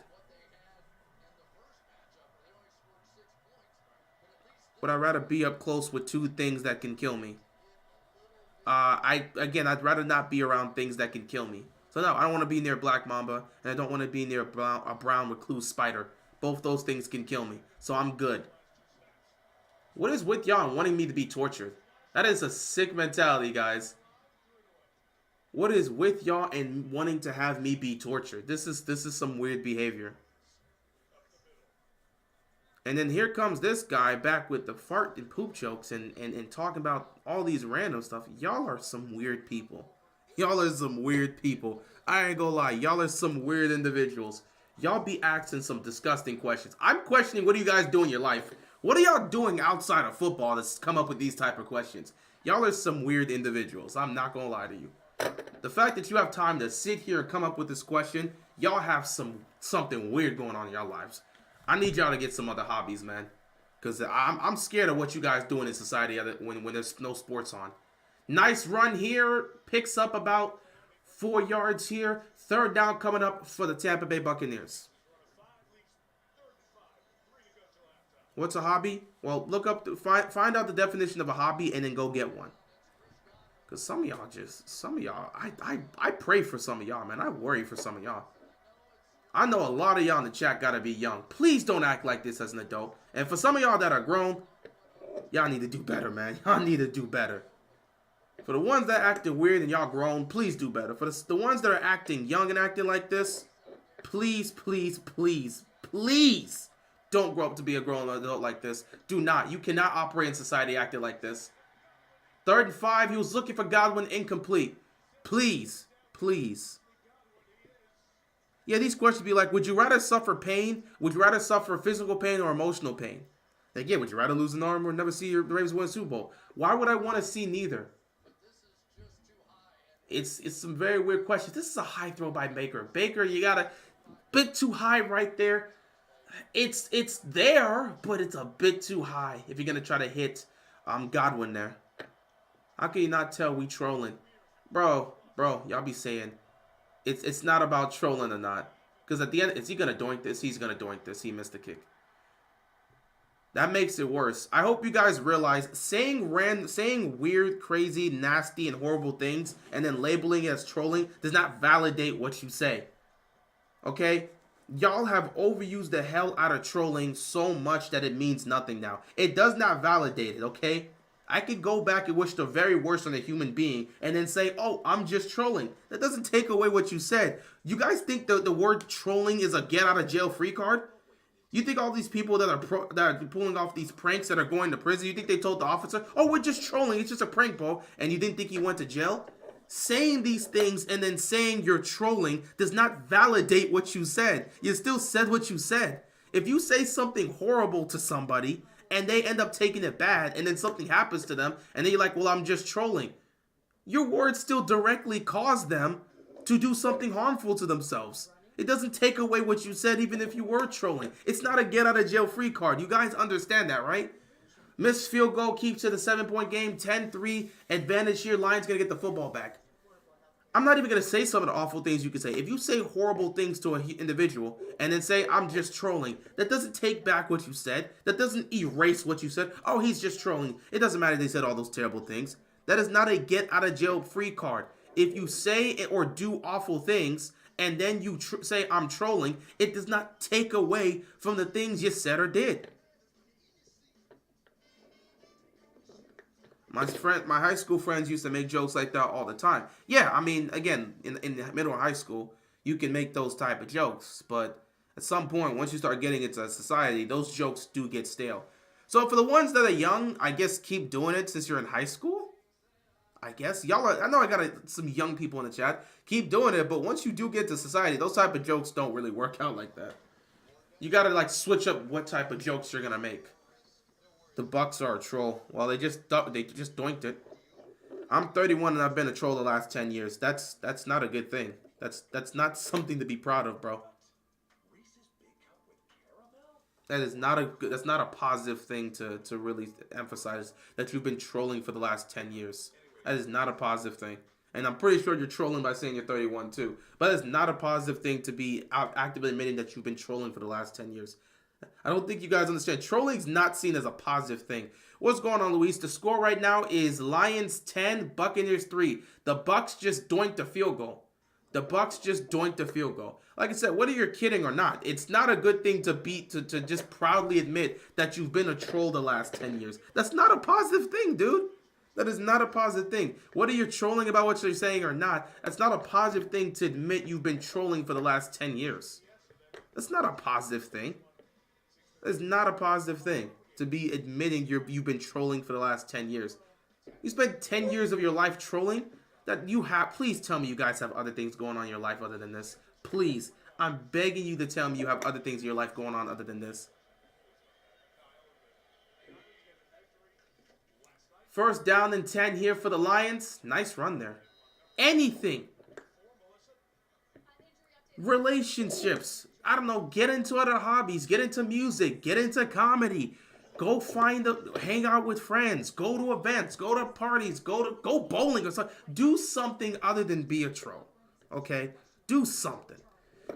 Would I rather be up close with two things that can kill me? I'd rather not be around things that can kill me. So no, I don't want to be near Black Mamba, and I don't want to be near a brown recluse spider. Both those things can kill me, so I'm good. What is with y'all wanting me to be tortured? That is a sick mentality, guys. What is with y'all and wanting to have me be tortured? This is some weird behavior. And then here comes this guy back with the fart and poop jokes and talking about all these random stuff. Y'all are some weird people. Y'all are some weird people. I ain't gonna lie. Y'all are some weird individuals. Y'all be asking some disgusting questions. I'm questioning, what do you guys do in your life? What are y'all doing outside of football to come up with these type of questions? Y'all are some weird individuals. I'm not gonna lie to you. The fact that you have time to sit here and come up with this question, y'all have something weird going on in your lives. I need y'all to get some other hobbies, man. Because I'm scared of what you guys doing in society when there's no sports on. Nice run here. Picks up about 4 yards here. Third down coming up for the Tampa Bay Buccaneers. What's a hobby? Well, look up, find out the definition of a hobby and then go get one. Because some of y'all, I pray for some of y'all, man. I worry for some of y'all. I know a lot of y'all in the chat gotta be young. Please don't act like this as an adult. And for some of y'all that are grown, y'all need to do better, man. Y'all need to do better. For the ones that acting weird and y'all grown, please do better. For the ones that are acting young and acting like this, please, please, please, please don't grow up to be a grown adult like this. Do not. You cannot operate in society acting like this. 3rd and 5, he was looking for Godwin, incomplete. Please, please. Yeah, these questions be like, would you rather suffer pain? Would you rather suffer physical pain or emotional pain? Like, yeah, would you rather lose an arm or never see your Ravens win a Super Bowl? Why would I want to see neither? It's some very weird questions. This is a high throw by Baker. Baker, you got a bit too high right there. It's there, but it's a bit too high if you're going to try to hit Godwin there. How can you not tell we trolling? Bro, y'all be saying it's not about trolling or not. Because at the end, is he going to doink this? He's going to doink this. He missed the kick. That makes it worse. I hope you guys realize saying weird, crazy, nasty, and horrible things and then labeling it as trolling does not validate what you say. Okay? Y'all have overused the hell out of trolling so much that it means nothing now. It does not validate it, okay? I could go back and wish the very worst on a human being and then say, oh, I'm just trolling. That doesn't take away what you said. You guys think the word trolling is a get out of jail free card? You think all these people that are pulling off these pranks that are going to prison, you think they told the officer, oh, we're just trolling, it's just a prank, bro, and you didn't think he went to jail? Saying these things and then saying you're trolling does not validate what you said. You still said what you said. If you say something horrible to somebody and they end up taking it bad and then something happens to them and then you're like, well, I'm just trolling, your words still directly cause them to do something harmful to themselves. It doesn't take away what you said even if you were trolling. It's not a get out of jail free card. You guys understand that, right? Missed field goal keeps to the 7-point game. 10-3 advantage here. Lions going to get the football back. I'm not even going to say some of the awful things you could say. If you say horrible things to an individual and then say, I'm just trolling, that doesn't take back what you said. That doesn't erase what you said. Oh, he's just trolling. It doesn't matter if they said all those terrible things. That is not a get out of jail free card. If you say or do awful things and then you say I'm trolling, it does not take away from the things you said or did. My high school friends used to make jokes like that all the time. Yeah, I mean, again, in the middle of high school, you can make those type of jokes, but at some point, once you start getting into society, those jokes do get stale. So for the ones that are young, I guess keep doing it since you're in high school. I guess I know I got some young people in the chat. Keep doing it, but once you do get to society, those type of jokes don't really work out like that. You gotta like switch up what type of jokes you're gonna make. The Bucs are a troll. Well, they just doinked it. I'm 31 and I've been a troll the last 10 years. That's not a good thing. That's not something to be proud of, bro. That's not a positive thing to really emphasize that you've been trolling for the last 10 years. That is not a positive thing. And I'm pretty sure you're trolling by saying you're 31 too. But it's not a positive thing to be actively admitting that you've been trolling for the last 10 years. I don't think you guys understand. Trolling's not seen as a positive thing. What's going on, Luis? The score right now is Lions 10, Buccaneers 3. The Bucs just doinked a field goal. Like I said, whether you're kidding or not, it's not a good thing to just proudly admit that you've been a troll the last 10 years. That's not a positive thing, dude. That is not a positive thing. Whether you're trolling about what you're saying or not, that's not a positive thing to admit you've been trolling for the last 10 years. That's not a positive thing. That's not a positive thing to be admitting you've been trolling for the last 10 years. You spent 10 years of your life trolling. Please tell me you guys have other things going on in your life other than this. Please. I'm begging you to tell me you have other things in your life going on other than this. First down and 10 here for the Lions. Nice run there. Anything. Relationships. I don't know. Get into other hobbies. Get into music. Get into comedy. Go hang out with friends. Go to events. Go to parties. Go bowling or something. Do something other than be a troll. Okay? Do something.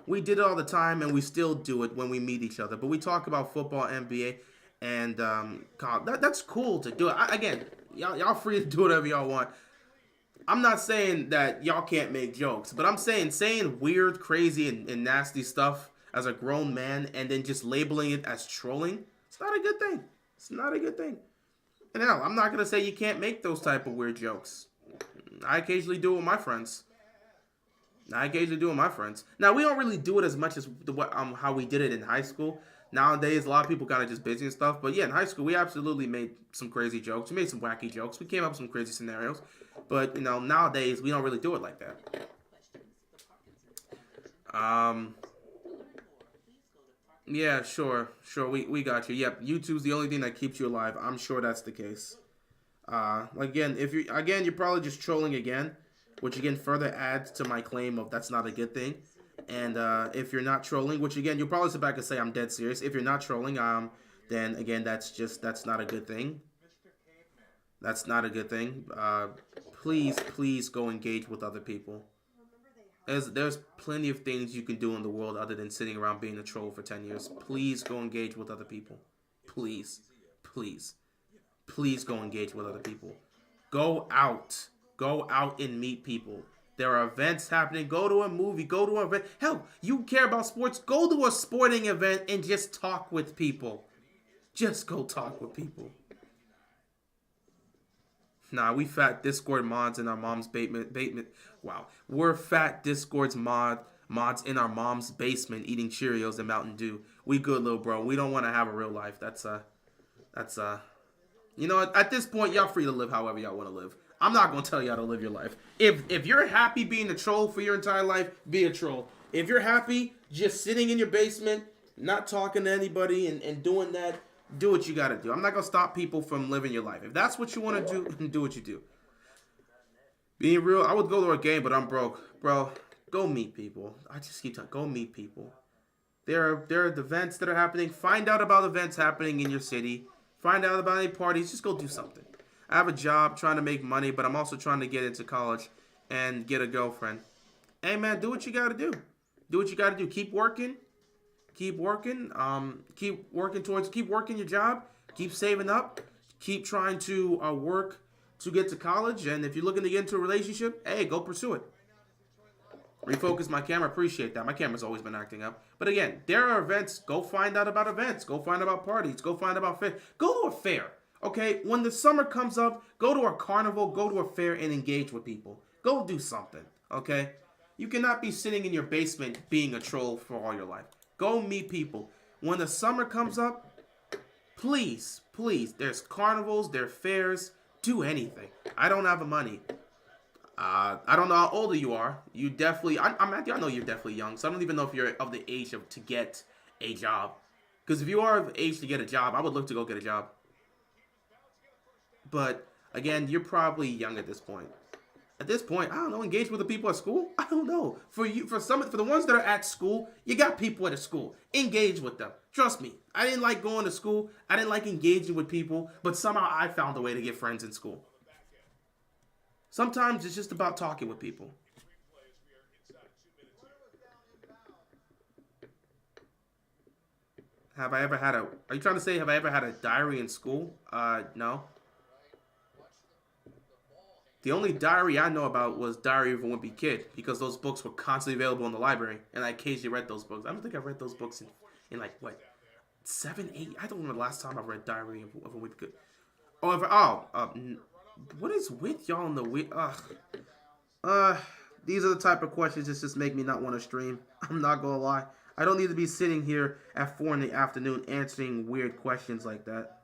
We did it all the time, and we still do it when we meet each other. But we talk about football, NBA, and that's cool to do it. Again, y'all free to do whatever y'all want. I'm not saying that y'all can't make jokes, but I'm saying weird, crazy, and nasty stuff as a grown man and then just labeling it as trolling, it's not a good thing. It's not a good thing. And hell, I'm not going to say you can't make those type of weird jokes. I occasionally do it with my friends. Now, we don't really do it as much as how we did it in high school. Nowadays, a lot of people kind of just busy and stuff. But yeah, in high school, we absolutely made some crazy jokes. We made some wacky jokes. We came up with some crazy scenarios. But, nowadays, we don't really do it like that. Yeah, sure. We got you. Yep, YouTube's the only thing that keeps you alive. I'm sure that's the case. Again, you're probably just trolling again, which again further adds to my claim of that's not a good thing. And if you're not trolling, which again you'll probably sit back and say I'm dead serious. If you're not trolling, then again that's not a good thing. That's not a good thing. Please go engage with other people. There's plenty of things you can do in the world other than sitting around being a troll for 10 years. Please go engage with other people. Please go engage with other people. Go out and meet people. There are events happening. Go to a movie. Go to an event. Hell, you care about sports. Go to a sporting event and just talk with people. Just go talk with people. Nah, we fat Discord mods in our mom's basement. Wow. We're fat Discord's mods in our mom's basement eating Cheerios and Mountain Dew. We good, little bro. We don't want to have a real life. That's you know, at this point, y'all free to live however y'all want to live. I'm not going to tell y'all to live your life. If you're happy being a troll for your entire life, be a troll. If you're happy just sitting in your basement, not talking to anybody and doing that, do what you got to do. I'm not going to stop people from living your life. If that's what you want to do, do what you do. Being real, I would go to a game, but I'm broke. Bro, go meet people. I just keep telling go meet people. There are events that are happening. Find out about events happening in your city. Find out about any parties. Just go do something. I have a job trying to make money, but I'm also trying to get into college and get a girlfriend. Hey, man, do what you got to do. Do what you got to do. Keep working. Keep working. Keep working your job. Keep saving up. Keep trying to work to get to college. And if you're looking to get into a relationship, hey, go pursue it. Refocus my camera. Appreciate that. My camera's always been acting up. But again, there are events. Go find out about events. Go find out about parties. Go find out about fair. Go to a fair. Okay? When the summer comes up, go to a carnival. Go to a fair and engage with people. Go do something. Okay? You cannot be sitting in your basement being a troll for all your life. Go meet people. When the summer comes up, please, please, there's carnivals, there's fairs. Do anything. I don't have the money. I don't know how old you are. You definitely, I'm Matthew. I know you're definitely young, so I don't even know if you're of the age to get a job. Because if you are of age to get a job, I would look to go get a job. But again, you're probably young at this point. At this point, I don't know. Engage with the people at school. I don't know. For the ones that are at school, you got people at a school. Engage with them. Trust me. I didn't like going to school. I didn't like engaging with people, but somehow I found a way to get friends in school. Sometimes it's just about talking with people. Have I ever had a... Are you trying to say, have I ever had a diary in school? No. The only diary I know about was Diary of a Wimpy Kid, because those books were constantly available in the library, and I occasionally read those books. I don't think I read those books in like, what, 7, 8? I don't remember the last time I read Diary of a Wimpy Kid. What is with y'all in the week? These are the type of questions that just make me not want to stream. I'm not gonna lie. I don't need to be sitting here at 4 in the afternoon answering weird questions like that.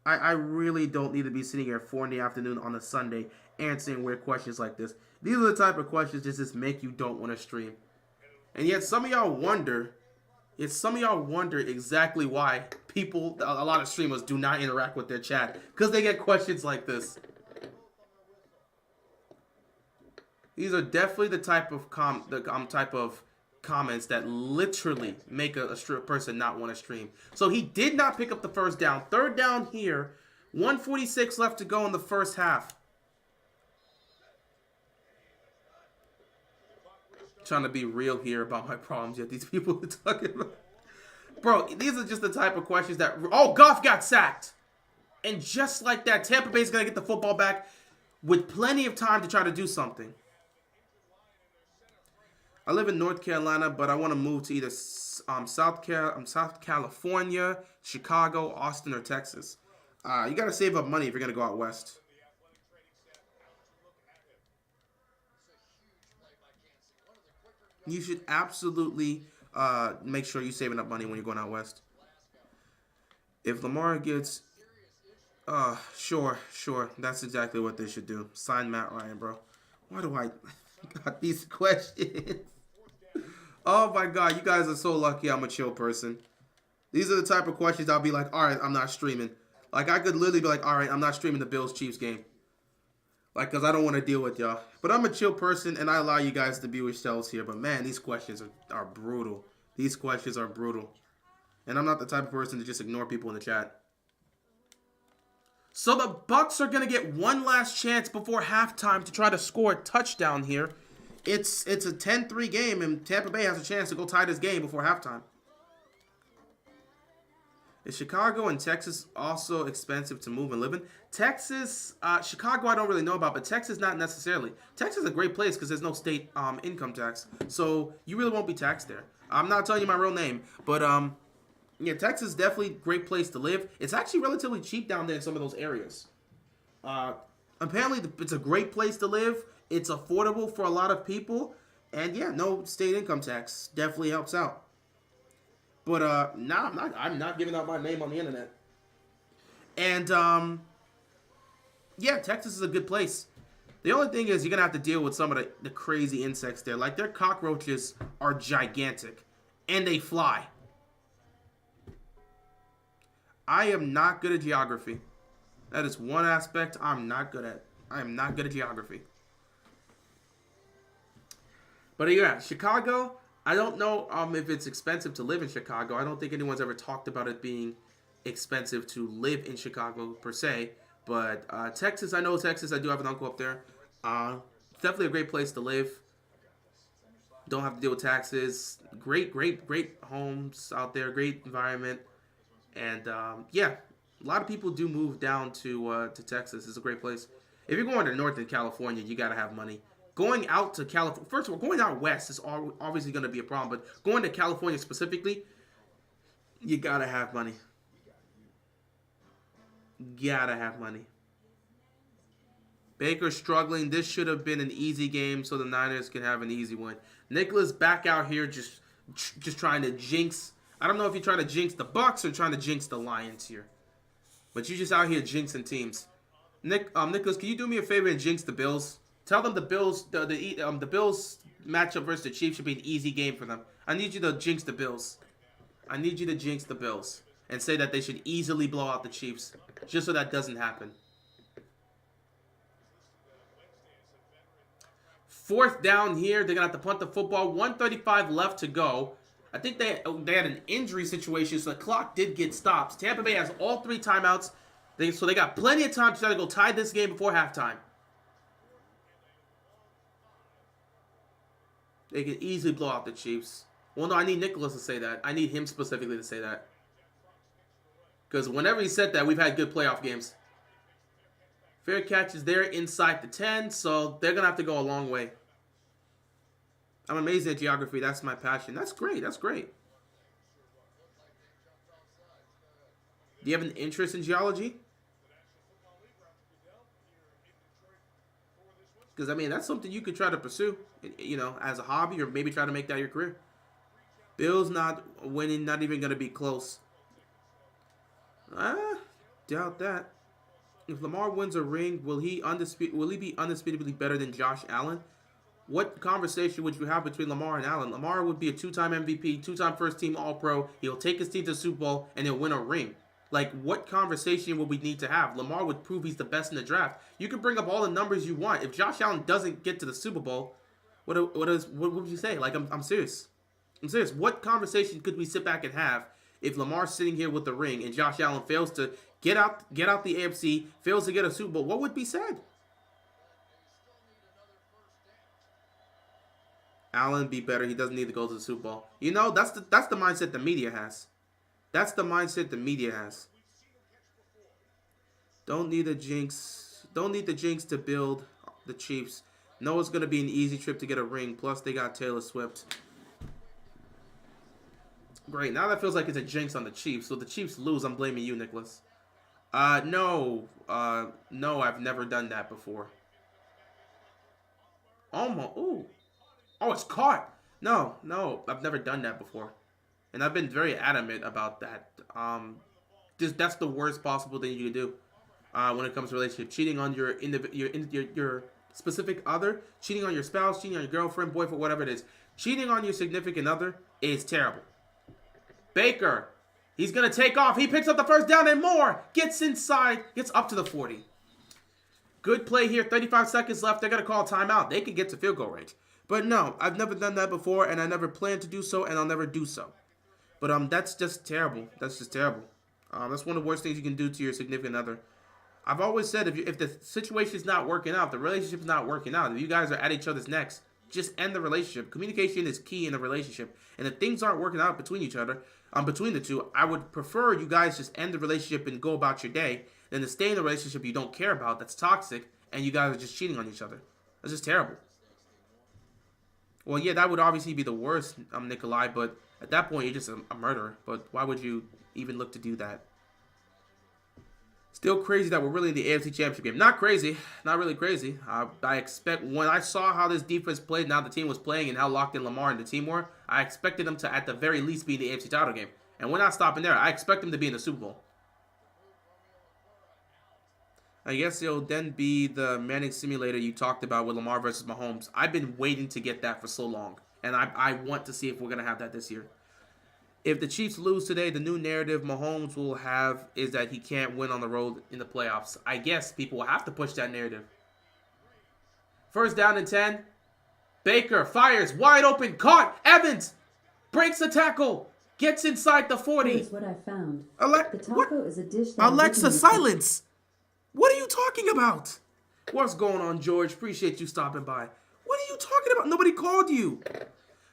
I really don't need to be sitting here at 4 in the afternoon on a Sunday answering weird questions like this. These are the type of questions that just make you don't want to stream. And yet some of y'all wonder exactly why a lot of streamers do not interact with their chat. Because they get questions like this. These are definitely the type of comments that literally make a person not want to stream. So he did not pick up the first down. Third down here. 1:46 left to go in the first half. Trying to be real here about my problems, yet these people are talking about... Bro, these are just the type of questions that... Oh, Goff got sacked. And just like that, Tampa Bay's going to get the football back with plenty of time to try to do something. I live in North Carolina, but I want to move to either South California, Chicago, Austin, or Texas. You got to save up money if you're going to go out west. You should absolutely make sure you're saving up money when you're going out west. If Lamar gets... Sure. That's exactly what they should do. Sign Matt Ryan, bro. Why do I... got these questions? Oh my god, you guys are so lucky I'm a chill person. These are the type of questions I'll be like, alright, I'm not streaming. Like, I could literally be like, alright, I'm not streaming the Bills-Chiefs game. Like, because I don't want to deal with y'all. But I'm a chill person, and I allow you guys to be yourselves here. But man, these questions are brutal. These questions are brutal. And I'm not the type of person to just ignore people in the chat. So the Bucs are going to get one last chance before halftime to try to score a touchdown here. It's a 10-3 game, and Tampa Bay has a chance to go tie this game before halftime. Is Chicago and Texas also expensive to move and live in? Texas, Chicago I don't really know about, but Texas not necessarily. Texas is a great place because there's no state income tax. So you really won't be taxed there. I'm not telling you my real name, but yeah, Texas is definitely a great place to live. It's actually relatively cheap down there in some of those areas. Apparently, it's a great place to live. It's affordable for a lot of people. And yeah, no state income tax. Definitely helps out. But I'm not giving out my name on the internet. And yeah, Texas is a good place. The only thing is you're gonna have to deal with some of the crazy insects there. Like, their cockroaches are gigantic. And they fly. I am not good at geography. That is one aspect I'm not good at. I am not good at geography. But yeah, Chicago, I don't know if it's expensive to live in Chicago. I don't think anyone's ever talked about it being expensive to live in Chicago per se. But Texas, I know Texas. I do have an uncle up there. It's definitely a great place to live. Don't have to deal with taxes. Great homes out there. Great environment. And yeah, a lot of people do move down to Texas. It's a great place. If you're going to Northern California, you got to have money. going out to California, first of all, going out west is obviously going to be a problem, but going to California specifically, you gotta have money. Gotta have money. Baker struggling. This should have been an easy game so the Niners can have an easy win. Nicholas back out here just trying to jinx. I don't know if you're trying to jinx the Bucs or trying to jinx the Lions here. But you're just out here jinxing teams. Nicholas, can you do me a favor and jinx the Bills? Tell them the Bills the Bills matchup versus the Chiefs should be an easy game for them. I need you to jinx the Bills. I need you to jinx the Bills and say that they should easily blow out the Chiefs, just so that doesn't happen. 4th down here. They're going to have to punt the football. 1:35 left to go. I think they had an injury situation, so the clock did get stopped. Tampa Bay has all 3 timeouts, so they got plenty of time to try to go tie this game before halftime. They could easily blow out the Chiefs. Well, no, I need Nicholas to say that. I need him specifically to say that. Because whenever he said that, we've had good playoff games. Fair catch is there inside the 10, so they're going to have to go a long way. I'm amazing at geography. That's my passion. That's great. That's great. Do you have an interest in geology? Because, I mean, that's something you could try to pursue, you know, as a hobby or maybe try to make that your career. Bills not winning, not even going to be close. Doubt that. If Lamar wins a ring, will he be undisputably better than Josh Allen? What conversation would you have between Lamar and Allen? Lamar would be a 2-time MVP, 2-time first-team All-Pro. He'll take his team to the Super Bowl, and he'll win a ring. Like, what conversation would we need to have? Lamar would prove he's the best in the draft. You can bring up all the numbers you want. If Josh Allen doesn't get to the Super Bowl, what would you say? Like, I'm serious. I'm serious. What conversation could we sit back and have if Lamar's sitting here with the ring and Josh Allen fails to get out the AFC, fails to get a Super Bowl? What would be said? Allen be better. He doesn't need to go to the Super Bowl. You know, that's the mindset the media has. That's the mindset the media has. Don't need a jinx. Don't need the jinx to build the Chiefs. No, it's going to be an easy trip to get a ring. Plus, they got Taylor Swift. Great. Now that feels like it's a jinx on the Chiefs. So if the Chiefs lose, I'm blaming you, Nicholas. No. No, I've never done that before. Almost. Ooh. Oh, it's caught. No, I've never done that before. And I've been very adamant about that. That's the worst possible thing you can do when it comes to relationship. Cheating on your specific other, cheating on your spouse, cheating on your girlfriend, boyfriend, whatever it is. Cheating on your significant other is terrible. Baker, he's going to take off. He picks up the 1st down and more. Gets inside, gets up to the 40. Good play here. 35 seconds left. They're going to call a timeout. They can get to field goal range. But no, I've never done that before, and I never plan to do so, and I'll never do so. But that's just terrible. That's just terrible. That's one of the worst things you can do to your significant other. I've always said if the situation's not working out, the relationship's not working out, if you guys are at each other's necks, just end the relationship. Communication is key in a relationship. And if things aren't working out between each other, between the two, I would prefer you guys just end the relationship and go about your day than to stay in a relationship you don't care about that's toxic and you guys are just cheating on each other. That's just terrible. Well, yeah, that would obviously be the worst, Nikolai, but at that point, you're just a murderer. But why would you even look to do that? Still crazy that we're really in the AFC Championship game. Not crazy. Not really crazy. I expect, when I saw how this defense played and how the team was playing and how locked in Lamar and the team were, I expected them to, at the very least, be in the AFC title game. And we're not stopping there. I expect them to be in the Super Bowl. I guess it'll then be the Manning simulator you talked about with Lamar versus Mahomes. I've been waiting to get that for so long. And I want to see if we're going to have that this year. If the Chiefs lose today, the new narrative Mahomes will have is that he can't win on the road in the playoffs. I guess people will have to push that narrative. 1st down and 10. Baker fires, wide open, caught. Evans breaks the tackle, gets inside the 40. Here's what I found. The taco is a dish that Alexa, silence. What are you talking about? What's going on, George? Appreciate you stopping by. What are you talking about? Nobody called you.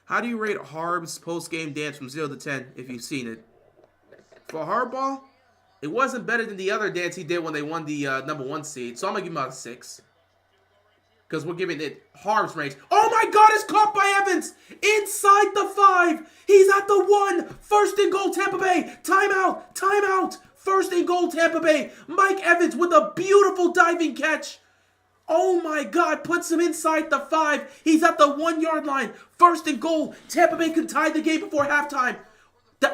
How do you rate Harb's post-game dance from 0 to 10 if you've seen it? For Harbaugh, it wasn't better than the other dance he did when they won the number 1 seed, so I'm going to give him about a 6. because we're giving it harv's range. Oh my God, it's caught by Evans inside the 5. He's at the 1. First and goal, Tampa Bay. Timeout, timeout. First and goal, Tampa Bay. Mike Evans with a beautiful diving catch. Oh my God, puts him inside the 5. He's at the 1-yard line. First and goal. Tampa Bay can tie the game before halftime.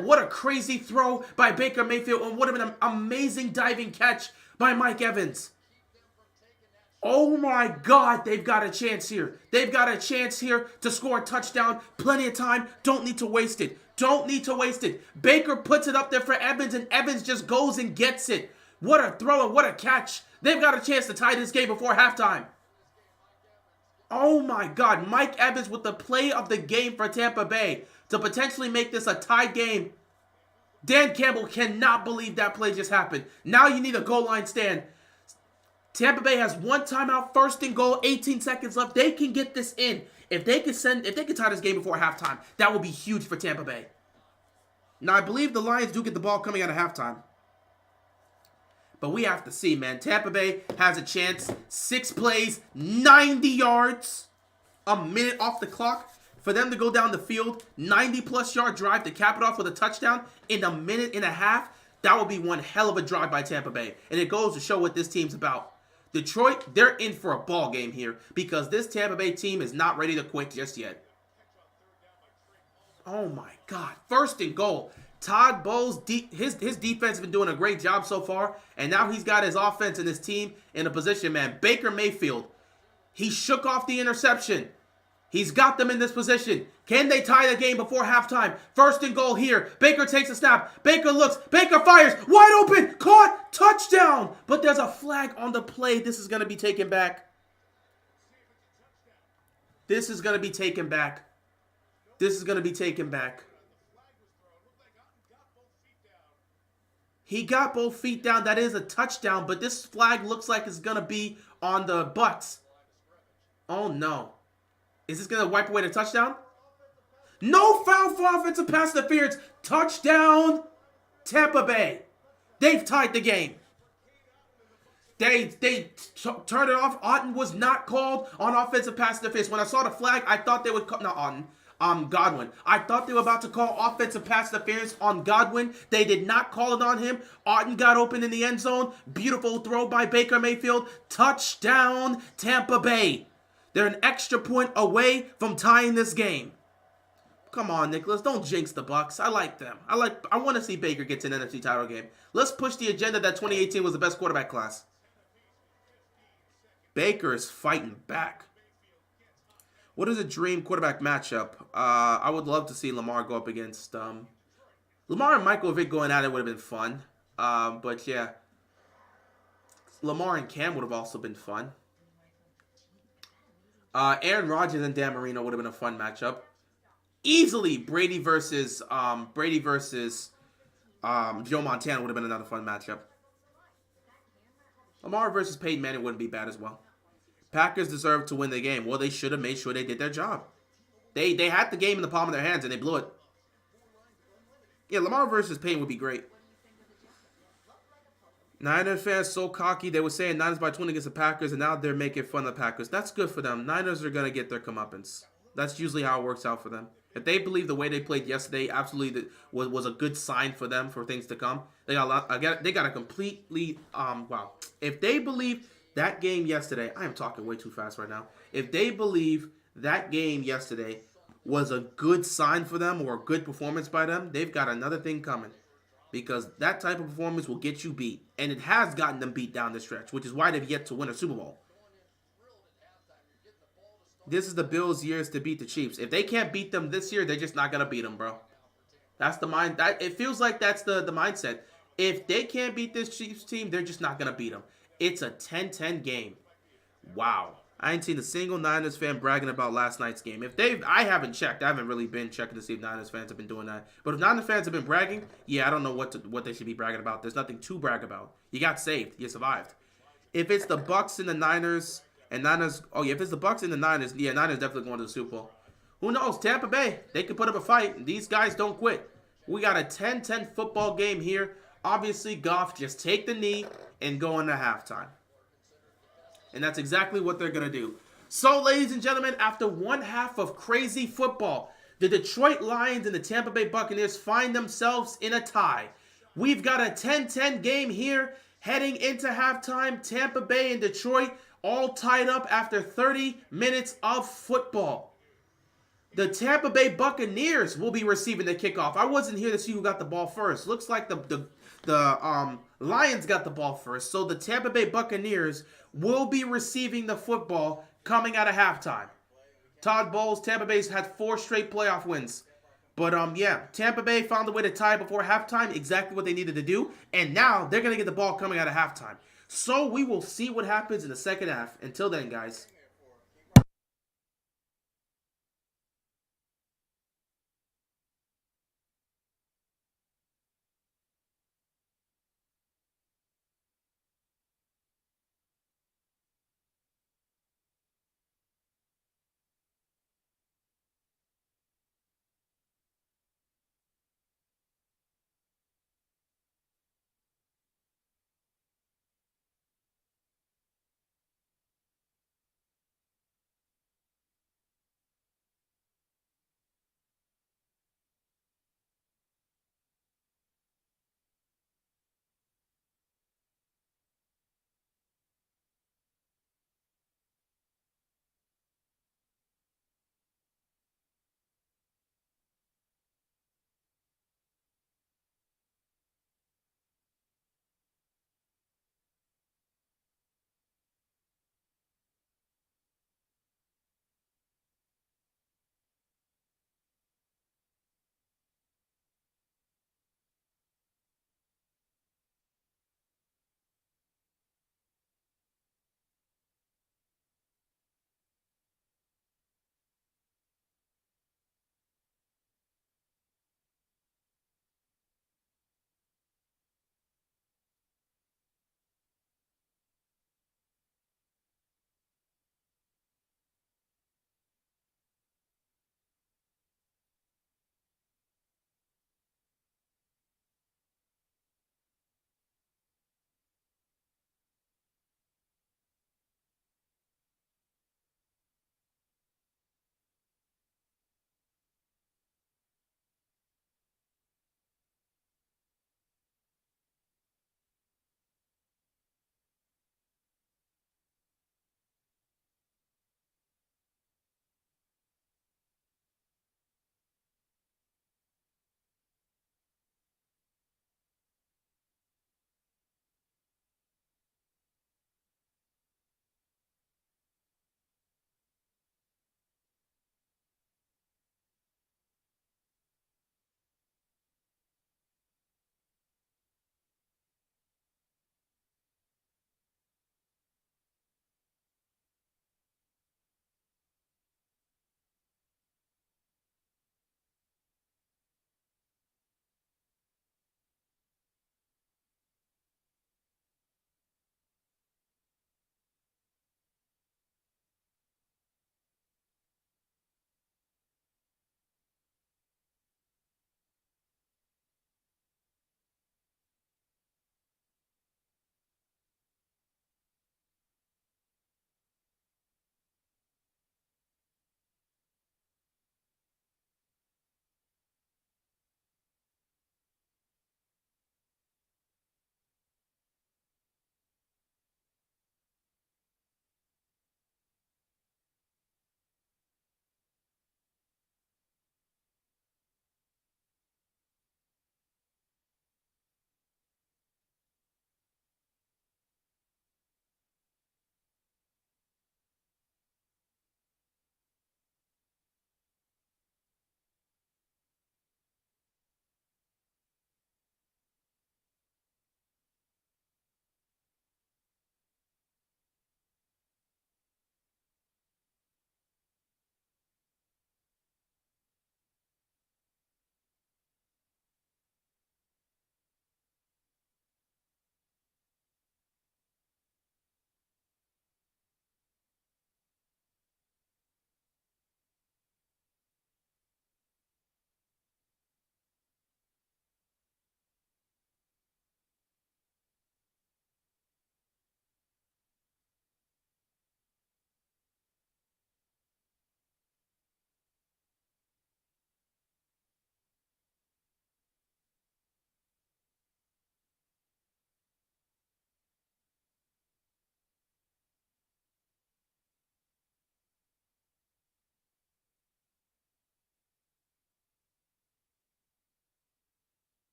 What a crazy throw by Baker Mayfield, and what an amazing diving catch by Mike Evans. Oh my God, they've got a chance here. They've got a chance here to score a touchdown. Plenty of time. Don't need to waste it. Don't need to waste it. Baker puts it up there for Evans, and Evans just goes and gets it. What a throw and what a catch. They've got a chance to tie this game before halftime. Oh my God, Mike Evans with the play of the game for Tampa Bay to potentially make this a tie game. Dan Campbell cannot believe that play just happened. Now you need a goal line stand. Tampa Bay has 1 timeout, first and goal, 18 seconds left. They can get this in. If they can tie this game before halftime, that will be huge for Tampa Bay. Now I believe the Lions do get the ball coming out of halftime. But we have to see, man. Tampa Bay has a chance. 6 plays, 90 yards, a minute off the clock. For them to go down the field, 90-plus yard drive to cap it off with a touchdown in a minute and a half, that would be one hell of a drive by Tampa Bay. And it goes to show what this team's about. Detroit, they're in for a ball game here because this Tampa Bay team is not ready to quit just yet. Oh my God. First and goal. Todd Bowles, his defense has been doing a great job so far, and now he's got his offense and his team in a position, man. Baker Mayfield, he shook off the interception. He's got them in this position. Can they tie the game before halftime? First and goal here. Baker takes a snap. Baker looks. Baker fires. Wide open. Caught. Touchdown. But there's a flag on the play. This is going to be taken back. This is going to be taken back. This is going to be taken back. He got both feet down. That is a touchdown, but this flag looks like it's going to be on the Bucs. Oh, no. Is this going to wipe away the touchdown? No foul for offensive pass interference. Touchdown, Tampa Bay. They've tied the game. They turned it off. Otten was not called on offensive pass interference. When I saw the flag, I thought they would call, not Otten, Godwin. I thought they were about to call offensive pass interference on Godwin. They did not call it on him. Otten got open in the end zone. Beautiful throw by Baker Mayfield. Touchdown, Tampa Bay. They're an extra point away from tying this game. Come on, Nicholas. Don't jinx the Bucs. I like them. I want to see Baker get to an NFC title game. Let's push the agenda that 2018 was the best quarterback class. Baker is fighting back. What is a dream quarterback matchup? I would love to see Lamar go up against... Lamar and Michael Vick going at it would have been fun. But yeah. Lamar and Cam would have also been fun. Aaron Rodgers and Dan Marino would have been a fun matchup. Easily, Brady versus Joe Montana would have been another fun matchup. Lamar versus Peyton Manning wouldn't be bad as well. Packers deserve to win the game. Well, they should have made sure they did their job. They had the game in the palm of their hands and they blew it. Yeah, Lamar versus Peyton would be great. Niners fans so cocky. They were saying Niners by 20 against the Packers, and now they're making fun of the Packers. That's good for them. Niners are going to get their comeuppance. That's usually how it works out for them. If they believe the way they played yesterday absolutely was a good sign for them for things to come, they got a completely, wow. If they believe that game yesterday, I am talking way too fast right now. If they believe that game yesterday was a good sign for them or a good performance by them, they've got another thing coming. Because that type of performance will get you beat. And it has gotten them beat down the stretch, which is why they've yet to win a Super Bowl. This is the Bills' years to beat the Chiefs. If they can't beat them this year, they're just not going to beat them, bro. That's the mind. It feels like that's the mindset. If they can't beat this Chiefs team, they're just not going to beat them. It's a 10-10 game. Wow. I ain't seen a single Niners fan bragging about last night's game. I haven't checked. I haven't really been checking to see if Niners fans have been doing that. But if Niners fans have been bragging, yeah, I don't know what they should be bragging about. There's nothing to brag about. You got saved. You survived. If it's the Bucs and the Niners, if it's the Bucs and the Niners, yeah, Niners definitely going to the Super Bowl. Who knows? Tampa Bay, they can put up a fight. These guys don't quit. We got a 10-10 football game here. Obviously, Goff just take the knee and go into halftime. And that's exactly what they're going to do. So, ladies and gentlemen, after one half of crazy football, the Detroit Lions and the Tampa Bay Buccaneers find themselves in a tie. We've got a 10-10 game here heading into halftime. Tampa Bay and Detroit all tied up after 30 minutes of football. The Tampa Bay Buccaneers will be receiving the kickoff. I wasn't here to see who got the ball first. Looks like the Lions got the ball first. So the Tampa Bay Buccaneers will be receiving the football coming out of halftime. Todd Bowles, Tampa Bay's had 4 straight playoff wins. But yeah, Tampa Bay found a way to tie before halftime, exactly what they needed to do, and now they're gonna get the ball coming out of halftime. So we will see what happens in the second half. Until then, guys.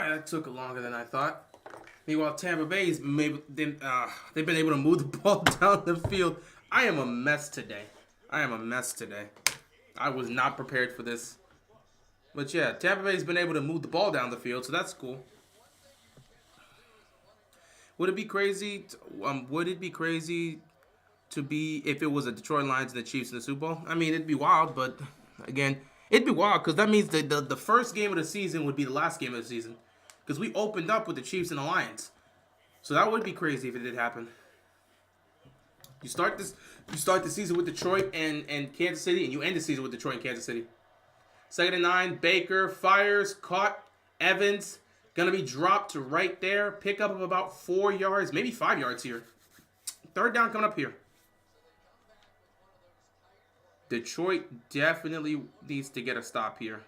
right, that took longer than I thought. Meanwhile, Tampa Bay's maybe they've been able to move the ball down the field. I am a mess today. I was not prepared for this. But yeah, Tampa Bay's been able to move the ball down the field, so that's cool. Would it be crazy? Would it be crazy to be if it was a Detroit Lions and the Chiefs in the Super Bowl? I mean, it'd be wild, but again, it'd be wild because that means the first game of the season would be the last game of the season because we opened up with the Chiefs and the Lions, so that would be crazy if it did happen. You start the season with Detroit and Kansas City, and you end the season with Detroit and Kansas City. 2nd and 9, Baker fires, caught, Evans. Going to be dropped to right there. Pickup of about 4 yards, maybe 5 yards here. 3rd down coming up here. Detroit definitely needs to get a stop here.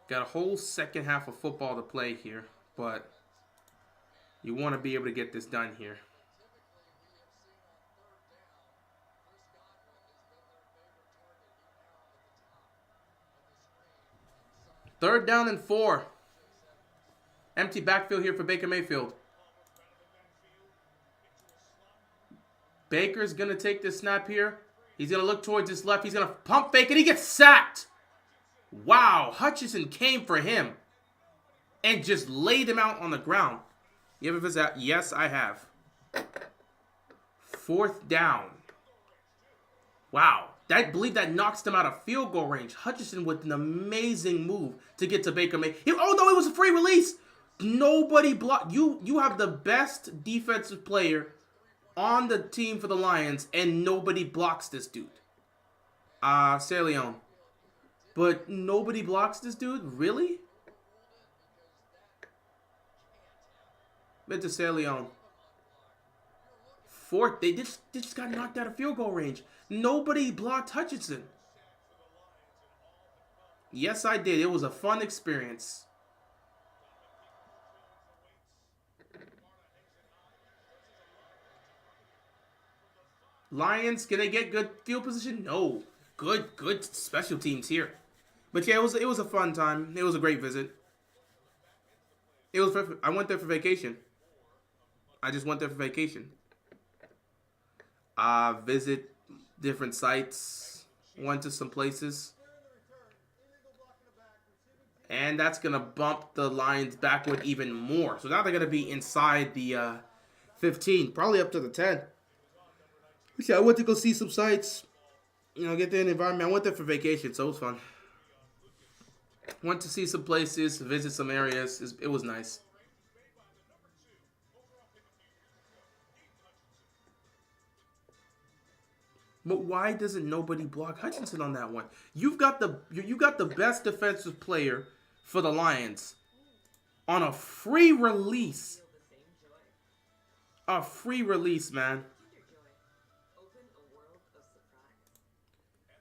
Got a whole second half of football to play here, but you want to be able to get this done here. Third down and 4. Empty backfield here for Baker Mayfield. Baker's going to take this snap here. He's going to look towards his left. He's going to pump fake, and he gets sacked. Wow, Hutchinson came for him and just laid him out on the ground. You ever visit that? Yes, I have. 4th down. Wow. I believe that knocks them out of field goal range. Hutchinson with an amazing move to get to Baker Mayfield. Oh, no, it was a free release. Nobody blocked. You have the best defensive player on the team for the Lions, and nobody blocks this dude. Leon. But nobody blocks this dude? Really? Mr. Leon. 4th. They just got knocked out of field goal range. Nobody blocked Hutchinson. Yes, I did. It was a fun experience. Lions, can they get good field position? No. Good special teams here. But yeah, it was a fun time. It was a great visit. I went there for vacation. I just went there for vacation. Visit different sites, went to some places, and that's gonna bump the Lions backward even more. So now they're gonna be inside the 15, probably up to the 10. Yeah, I went to go see some sites, get there in the environment. I went there for vacation, so it was fun. Went to see some places, visit some areas. It was nice. But why doesn't nobody block Hutchinson on that one? You got the best defensive player for the Lions on a free release. A free release, man.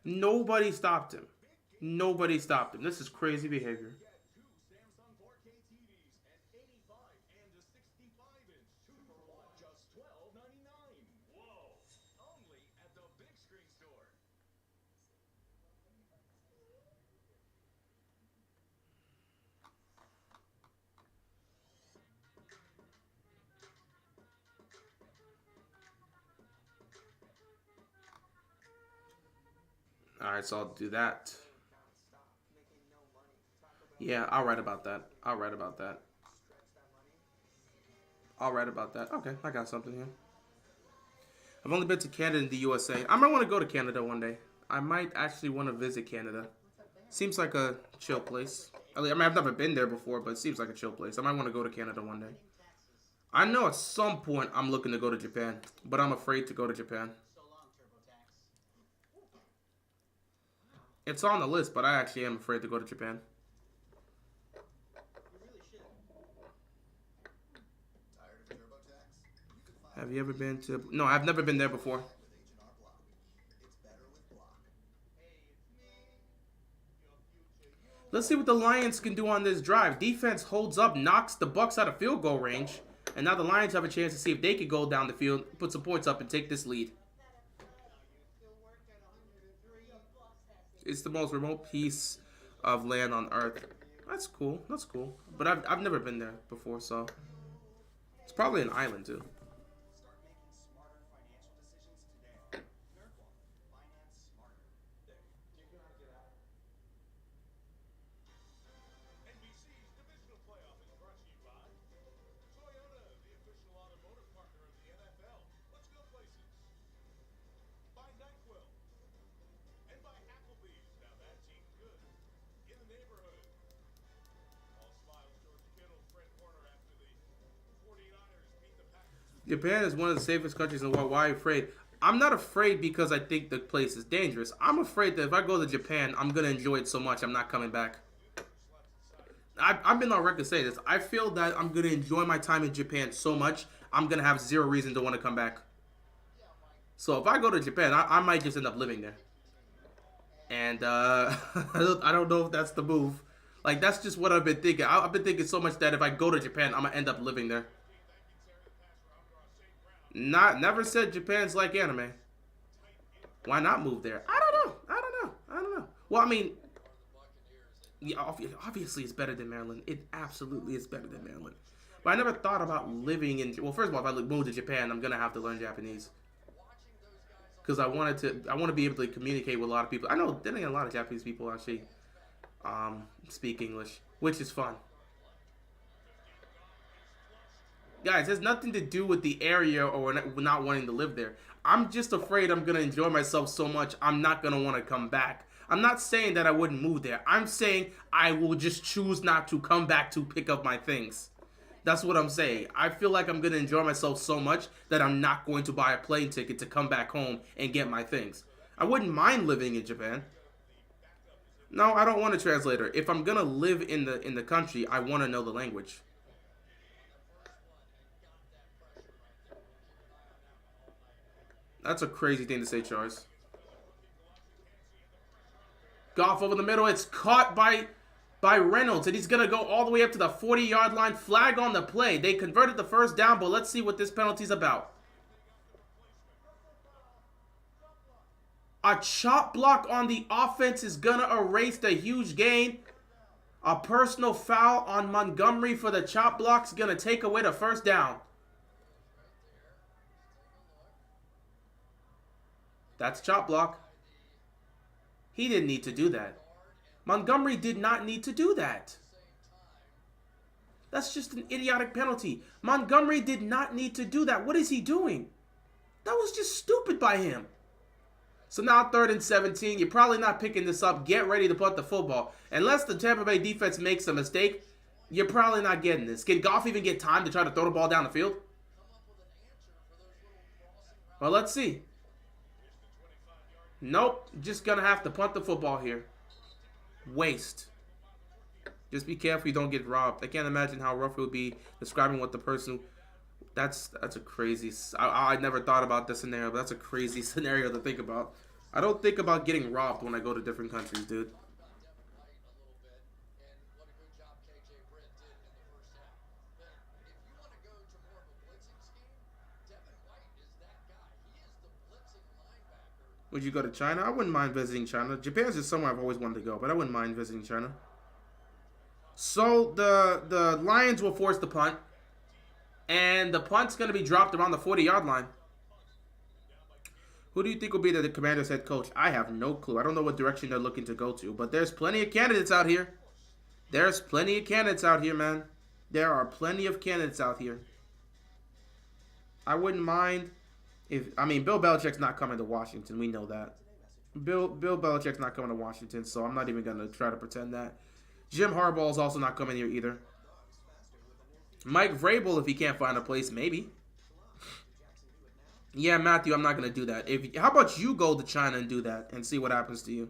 Nobody stopped him. Nobody stopped him. This is crazy behavior. Alright, so I'll do that. Yeah, I'll write about that. Okay, I got something here. I've only been to Canada and the USA. I might want to go to Canada one day. I might actually want to visit Canada. Seems like a chill place. I mean, I've never been there before, but it seems like a chill place. I might want to go to Canada one day. I know at some point I'm looking to go to Japan, but I'm afraid to go to Japan. It's on the list, but I actually am afraid to go to Japan. Have you ever been to... No, I've never been there before. Let's see what the Lions can do on this drive. Defense holds up, knocks the Bucs out of field goal range. And now the Lions have a chance to see if they can go down the field, put some points up, and take this lead. It's the most remote piece of land on Earth. That's cool. That's cool. But I've never been there before, so it's probably an island too. NBC's Divisional Playoff is brought to you by Toyota, the official automotive partner of the NFL. Let's go places. By NyQuil. And by Applebee's. Now that's eating good. In the neighborhood. All smiles, George Kittle, Fred Warner after the 49ers beat the Packers. Japan is one of the safest countries in the world. Why are you afraid? I'm not afraid because I think the place is dangerous. I'm afraid that if I go to Japan, I'm gonna enjoy it so much I'm not coming back. I've been on record saying this. I feel that I'm gonna enjoy my time in Japan so much I'm gonna have zero reason to want to come back. So if I go to Japan, I might just end up living there. And I don't know if that's the move. Like that's just what I've been thinking. I've been thinking so much that if I go to Japan, I'm gonna end up living there. Never said Japan's like anime. Why not move there? I don't know. I don't know. Well, I mean, yeah, obviously it's better than Maryland. It absolutely is better than Maryland. But I never thought about living in. Well, first of all, if I move to Japan, I'm gonna have to learn Japanese because I want to be able to communicate with a lot of people. I know there ain't a lot of Japanese people actually speak English, which is fun. Guys, it has nothing to do with the area or not wanting to live there. I'm just afraid I'm going to enjoy myself so much I'm not going to want to come back. I'm not saying that I wouldn't move there. I'm saying I will just choose not to come back to pick up my things. That's what I'm saying. I feel like I'm going to enjoy myself so much that I'm not going to buy a plane ticket to come back home and get my things. I wouldn't mind living in Japan. No, I don't want a translator. If I'm going to live in the country, I want to know the language. That's a crazy thing to say, Charles. Goff over the middle. It's caught by Reynolds, and he's going to go all the way up to the 40-yard line. Flag on the play. They converted the first down, but let's see what this penalty's about. A chop block on the offense is going to erase the huge gain. A personal foul on Montgomery for the chop block is going to take away the first down. That's chop block. He didn't need to do that. Montgomery did not need to do that. That's just an idiotic penalty. Montgomery did not need to do that. What is he doing? That was just stupid by him. So now 3rd and 17. You're probably not picking this up. Get ready to punt the football. Unless the Tampa Bay defense makes a mistake, you're probably not getting this. Can Goff even get time to try to throw the ball down the field? Well, let's see. Nope, just gonna have to punt the football here. Waste. Just be careful you don't get robbed. I can't imagine how rough it would be describing what the person. That's a crazy. I never thought about this scenario, but that's a crazy scenario to think about. I don't think about getting robbed when I go to different countries, dude. Would you go to China? I wouldn't mind visiting China. Japan's just somewhere I've always wanted to go, but I wouldn't mind visiting China. So the Lions will force the punt, and the punt's going to be dropped around the 40-yard line. Who do you think will be the Commanders' head coach? I have no clue. I don't know what direction they're looking to go to, but there's plenty of candidates out here. There's plenty of candidates out here, man. There are plenty of candidates out here. I wouldn't mind. Bill Belichick's not coming to Washington. We know that. Bill Belichick's not coming to Washington, so I'm not even going to try to pretend that. Jim Harbaugh's also not coming here either. Mike Vrabel, if he can't find a place, maybe. Yeah, Matthew, I'm not going to do that. How about you go to China and do that and see what happens to you?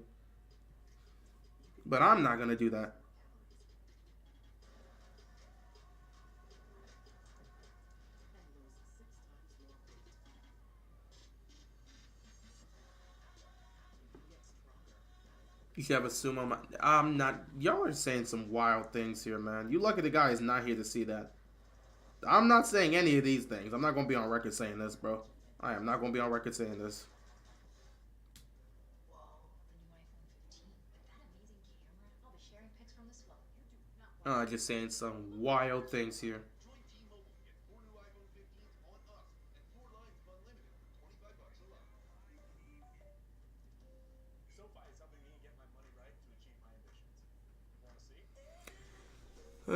But I'm not going to do that. You should have a sumo. I'm not. Y'all are saying some wild things here, man. You lucky the guy is not here to see that. I'm not saying any of these things. I'm not going to be on record saying this, bro. I am not going to be on record saying this. Just saying some wild things here. Join T-Mobile and get 4 new iPhone 15s on us and 4 lines of unlimited for $25 a month. SoFi is helping me get my money right to achieve my ambitions. Want to see?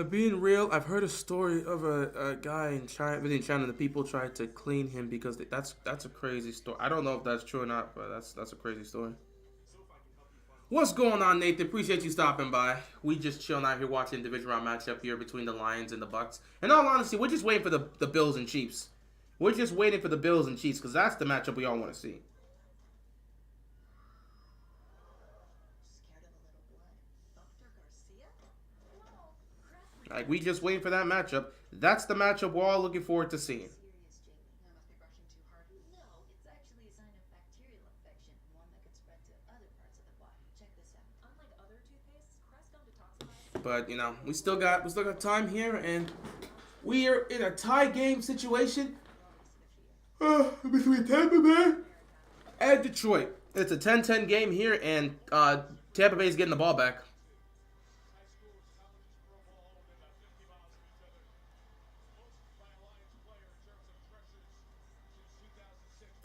Being real, I've heard a story of a guy in China, within China, the people tried to clean him because that's a crazy story. I don't know if that's true or not, but that's a crazy story. SoFi can help you fund. What's going on, Nathan? Appreciate you stopping by. We just chilling out here watching the division round matchup here between the Lions and the Bucs. In all honesty, we're just waiting for the Bills and Chiefs. We're just waiting for the Bills and Chiefs because that's the matchup we all want to see. Like, we just waiting for that matchup. That's the matchup we're all looking forward to seeing. I must be brushing too hard. No, it's actually a sign of bacterial infection, one that could spread to other parts of the body. Check this out. Unlike other toothpastes, Prescott detoxifies. But we still got time here, and we are in a tie game situation between Tampa Bay and Detroit. It's a 10-10 game here, and Tampa Bay is getting the ball back.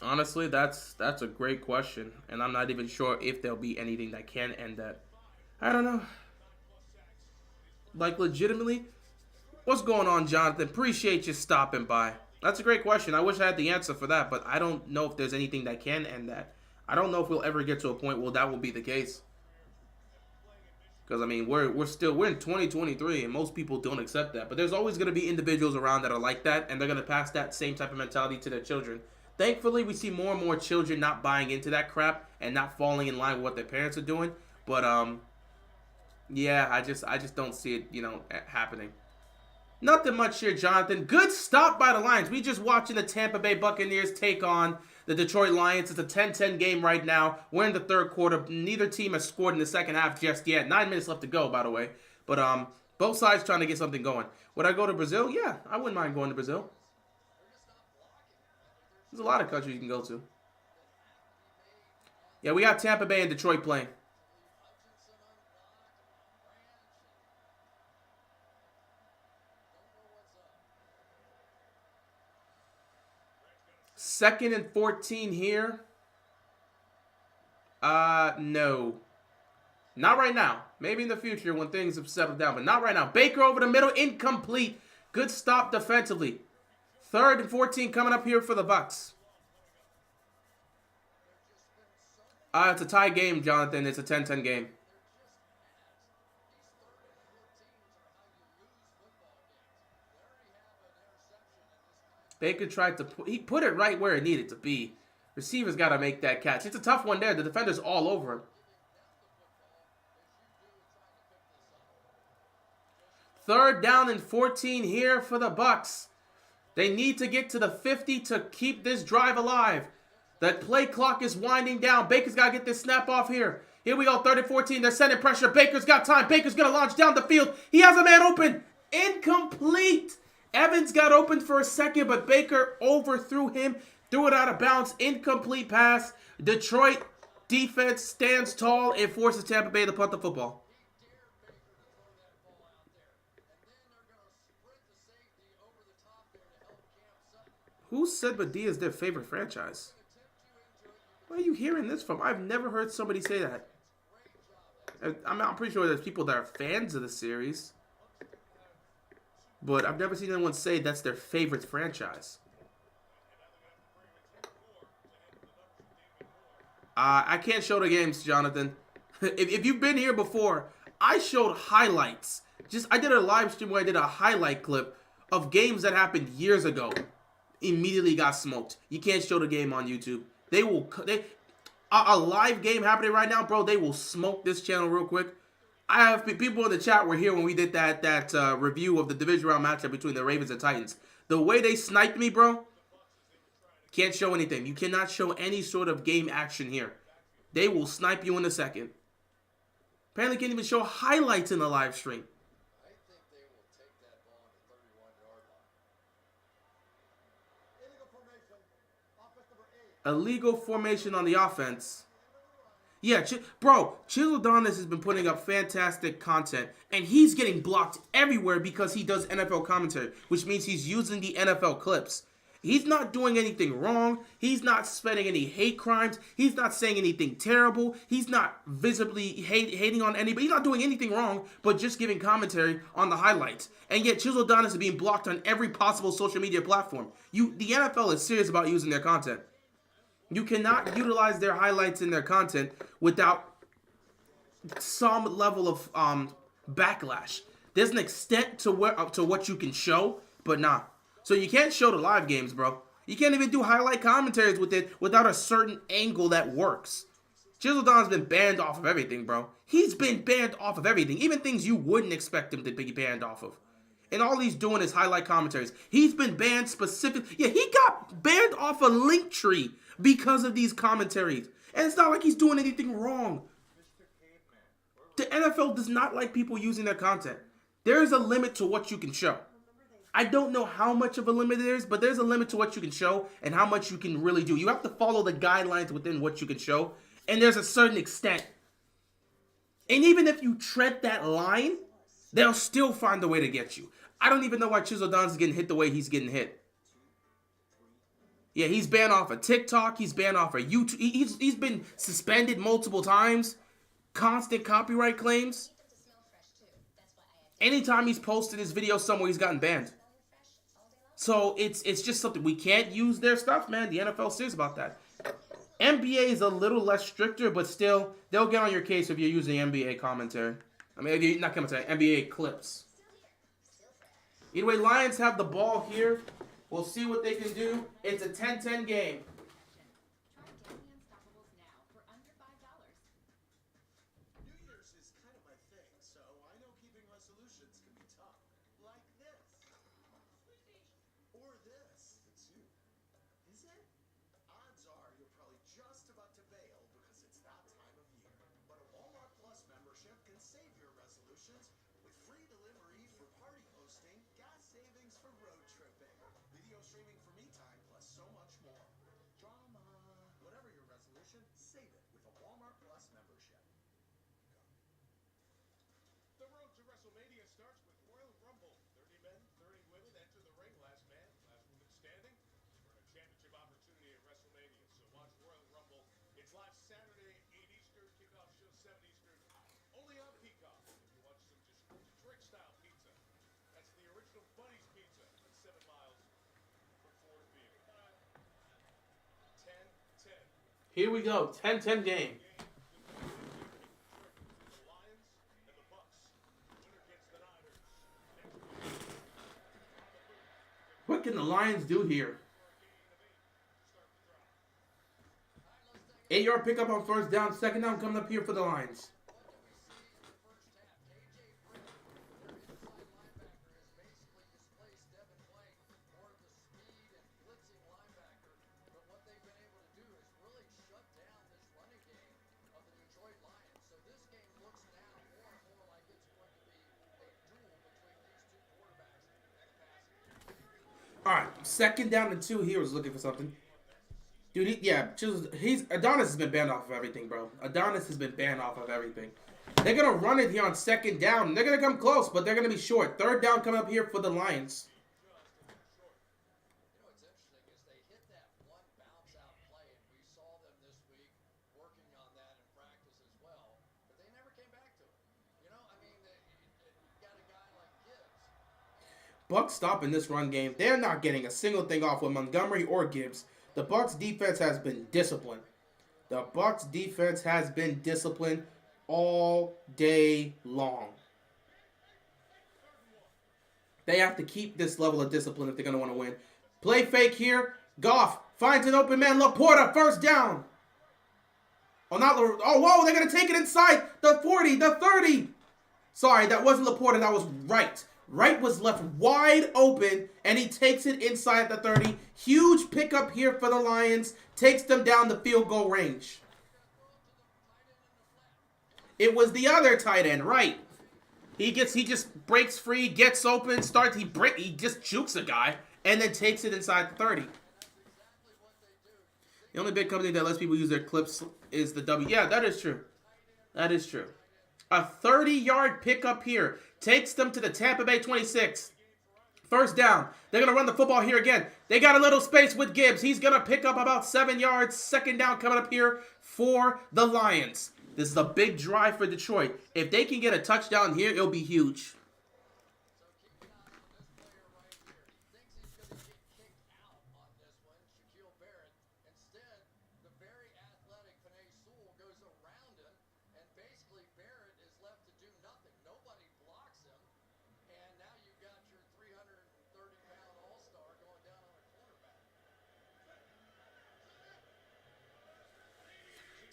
Honestly, that's a great question, and I'm not even sure if there'll be anything that can end that. I don't know. Like, legitimately, what's going on, Jonathan? Appreciate you stopping by. That's a great question. I wish I had the answer for that, but I don't know if there's anything that can end that. I don't know if we'll ever get to a point where that will be the case. Because, I mean, we're in 2023, and most people don't accept that. But there's always going to be individuals around that are like that, and they're going to pass that same type of mentality to their children. Thankfully, we see more and more children not buying into that crap and not falling in line with what their parents are doing. But yeah, I just don't see it, happening. Nothing much here, Jonathan. Good stop by the Lions. We just watching the Tampa Bay Buccaneers take on the Detroit Lions. It's a 10-10 game right now. We're in the third quarter. Neither team has scored in the second half just yet. 9 minutes left to go, by the way. But both sides trying to get something going. Would I go to Brazil? Yeah, I wouldn't mind going to Brazil. There's a lot of countries you can go to. Yeah, we got Tampa Bay and Detroit playing. Second and 14 here. No. Not right now. Maybe in the future when things have settled down, but not right now. Baker over the middle, incomplete. Good stop defensively. Third and 14 coming up here for the Bucs. It's a tie game, Jonathan. It's a 10-10 game. Baker tried to he put it right where it needed to be. Receiver's got to make that catch. It's a tough one there. The defender's all over him. Third down and 14 here for the Bucs. They need to get to the 50 to keep this drive alive. The play clock is winding down. Baker's got to get this snap off here. Here we go, 3rd and 14. They're sending pressure. Baker's got time. Baker's going to launch down the field. He has a man open. Incomplete. Evans got open for a second, but Baker overthrew him. Threw it out of bounds. Incomplete pass. Detroit defense stands tall and forces Tampa Bay to punt the football. Who said Medea is their favorite franchise? Where are you hearing this from? I've never heard somebody say that. I'm pretty sure there's people that are fans of the series. But I've never seen anyone say that's their favorite franchise. I can't show the games, Jonathan. If you've been here before, I showed highlights. I did a live stream where I did a highlight clip of games that happened years ago. Immediately got smoked. You can't show the game on YouTube. A live game happening right now, bro. They will smoke this channel real quick. I have people in the chat were here when we did that review of the division round matchup between the Ravens and Titans. The way they sniped me, bro. Can't show anything. You cannot show any sort of game action here. They will snipe you in a second. Apparently can't even show highlights in the live stream. Illegal formation on the offense. Yeah, bro, Chisel Adonis has been putting up fantastic content, and he's getting blocked everywhere because he does NFL commentary, which means he's using the NFL clips. He's not doing anything wrong. He's not spending any hate crimes. He's not saying anything terrible. He's not visibly hating on anybody. He's not doing anything wrong, but just giving commentary on the highlights. And yet, Chisel Adonis is being blocked on every possible social media platform. The NFL is serious about using their content. You cannot utilize their highlights in their content without some level of backlash. There's an extent to what you can show, but nah. So you can't show the live games, bro. You can't even do highlight commentaries with it without a certain angle that works. Chisel-Don's been banned off of everything, bro. He's been banned off of everything, even things you wouldn't expect him to be banned off of. And all he's doing is highlight commentaries. He's been banned specifically. Yeah, he got banned off a Linktree because of these commentaries. And it's not like he's doing anything wrong. The NFL does not like people using their content. There is a limit to what you can show. I don't know how much of a limit there is, but there's a limit to what you can show and how much you can really do. You have to follow the guidelines within what you can show, and there's a certain extent. And even if you tread that line, they'll still find a way to get you. I don't even know why Chisel Don's is getting hit the way he's getting hit. Yeah, he's banned off of TikTok. He's banned off of YouTube. He's been suspended multiple times. Constant copyright claims. Anytime he's posted his video somewhere, he's gotten banned. So it's just something. We can't use their stuff, man. The NFL's serious about that. NBA is a little less stricter, but still, they'll get on your case if you're using NBA commentary. I mean, if you're not commentary, NBA clips. Either way, Lions have the ball here. We'll see what they can do. It's a 10-10 game. New Year's is kind of my thing, so I know keeping resolutions can be tough. Like this. Or this. It's you. Is it? Odds are you're probably just about to bail because it's that time of year. But a Walmart Plus membership can save your resolutions with free delivery for party hosting, gas savings for road tripping, video streaming for me time, plus so much more. Drama. Whatever your resolution, save it with a Walmart Plus membership. The road to WrestleMania starts with Royal Rumble. 30 men, 30 women enter the ring. Last man, last woman standing. For a championship opportunity at WrestleMania. So watch Royal Rumble. It's live Saturday, 8 Eastern, kickoff show 7 Eastern. Only on Peacock. If you want some Detroit-style pizza. That's the original Buddy's Pizza. That's 7 miles from Ford Field. 10-10. Here we go. 10-10 game. The Lions and the Bucs. Winner gets the Niners. What can the Lions do here? 8-yard pickup on first down. Second down coming up here for the Lions. All right, second down and 2 here. Was looking for something. Dude, Adonis has been banned off of everything, bro. Adonis has been banned off of everything. They're going to run it here on second down. They're going to come close, but they're going to be short. Third down coming up here for the Lions. You know what's interesting is they hit that one bounce out play, and we saw them this week working on that in practice as well, but they never came back to it. You know, I mean, you got a guy like Gibbs. Bucs stopping this run game. They're not getting a single thing off with Montgomery or Gibbs. The Bucs defense has been disciplined. The Bucs defense has been disciplined all day long. They have to keep this level of discipline if they're going to want to win. Play fake here. Goff finds an open man. Laporta, first down. Oh, not Laporta. Oh, whoa, they're going to take it inside the 40, the 30. Sorry, that wasn't Laporta. That was Wright. Wright was left wide open, and he takes it inside the 30. Huge pickup here for the Lions. Takes them down the field goal range. It was the other tight end, right? He just breaks free, gets open, he just jukes a guy, and then takes it inside the 30. The only big company that lets people use their clips is the W. Yeah, that is true. That is true. A 30-yard pickup here takes them to the Tampa Bay 26. First down. They're going to run the football here again. They got a little space with Gibbs. He's going to pick up about 7 yards. Second down coming up here for the Lions. This is a big drive for Detroit. If they can get a touchdown here, it'll be huge.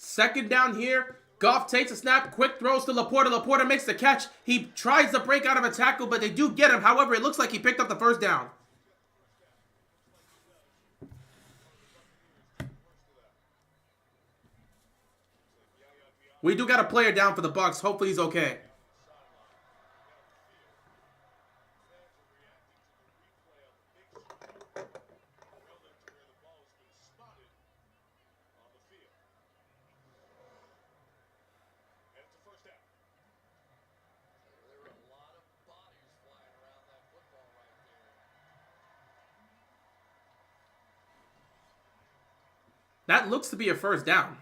Second down here. Goff takes a snap. Quick throws to Laporta. Laporta makes the catch. He tries to break out of a tackle, but they do get him. However, it looks like he picked up the first down. We do got a player down for the Bucs. Hopefully he's okay. That looks to be a first down.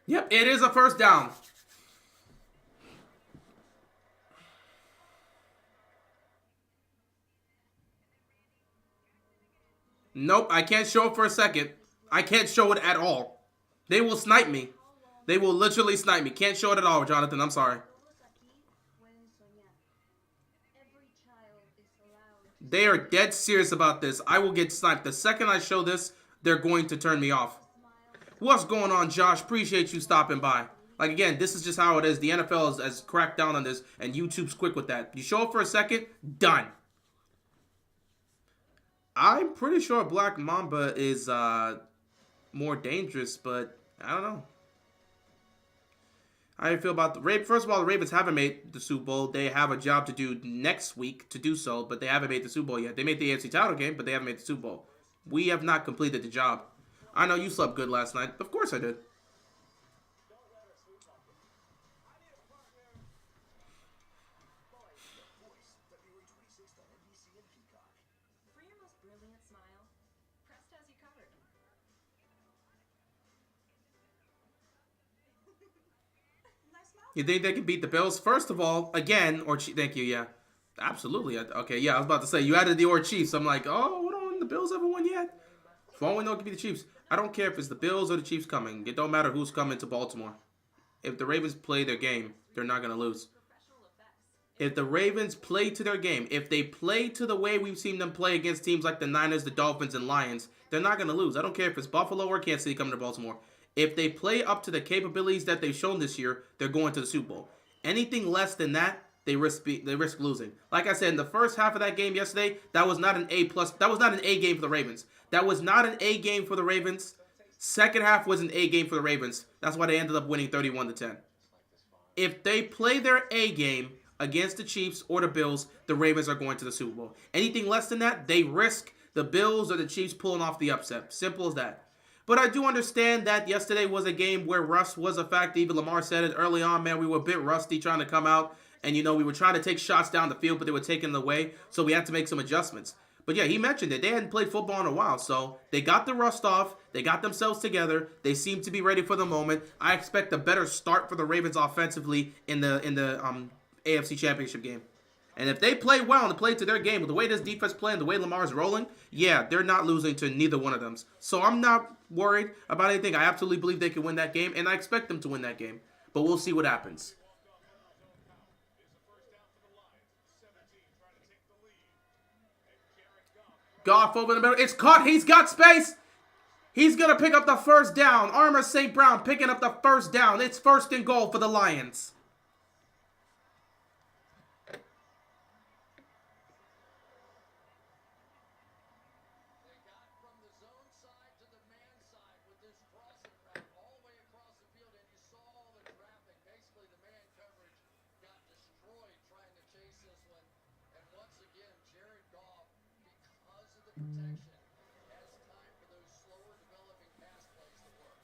Yep, it is a first down. Nope, I can't show it for a second. I can't show it at all. They will snipe me. They will literally snipe me. Can't show it at all, Jonathan. I'm sorry. They are dead serious about this. I will get sniped. The second I show this, they're going to turn me off. What's going on, Josh? Appreciate you stopping by. Like, again, this is just how it is. The NFL has cracked down on this, and YouTube's quick with that. You show it for a second, done. I'm pretty sure Black Mamba is more dangerous, but I don't know. How do you feel about the Ravens? First of all, the Ravens haven't made the Super Bowl. They have a job to do next week to do so, but they haven't made the Super Bowl yet. They made the AFC title game, but they haven't made the Super Bowl. We have not completed the job. I know you slept good last night. Of course I did. For your most brilliant smile, Crest has you covered. Nice smile. You think they can beat the Bills? First of all, again, thank you, yeah. Absolutely. Okay, yeah, I was about to say, you added the or Chiefs. I'm like, oh, hold on, the Bills ever won yet? For all we know, it could be the Chiefs. I don't care if it's the Bills or the Chiefs coming. It don't matter who's coming to Baltimore. If the Ravens play their game, they're not going to lose. If the Ravens play to their game, if they play to the way we've seen them play against teams like the Niners, the Dolphins, and Lions, they're not going to lose. I don't care if it's Buffalo or Kansas City coming to Baltimore. If they play up to the capabilities that they've shown this year, they're going to the Super Bowl. Anything less than that, they risk losing. Like I said, in the first half of that game yesterday, that was not an A+. That was not an A game for the Ravens. That was not an A game for the Ravens. Second half was an A game for the Ravens. That's why they ended up winning 31-10. If they play their A game against the Chiefs or the Bills, the Ravens are going to the Super Bowl. Anything less than that, they risk the Bills or the Chiefs pulling off the upset. Simple as that. But I do understand that yesterday was a game where rust was a factor. Even Lamar said it early on, man, we were a bit rusty trying to come out. And, we were trying to take shots down the field, but they were taking it away. So we had to make some adjustments. But, yeah, he mentioned it. They hadn't played football in a while. So they got the rust off. They got themselves together. They seem to be ready for the moment. I expect a better start for the Ravens offensively in the AFC Championship game. And if they play well and play to their game, with the way this defense playing, the way Lamar's rolling, yeah, they're not losing to neither one of them. So I'm not worried about anything. I absolutely believe they can win that game, and I expect them to win that game. But we'll see what happens. Goff over the middle. It's caught. He's got space. He's going to pick up the first down. Armour St. Brown picking up the first down. It's first and goal for the Lions.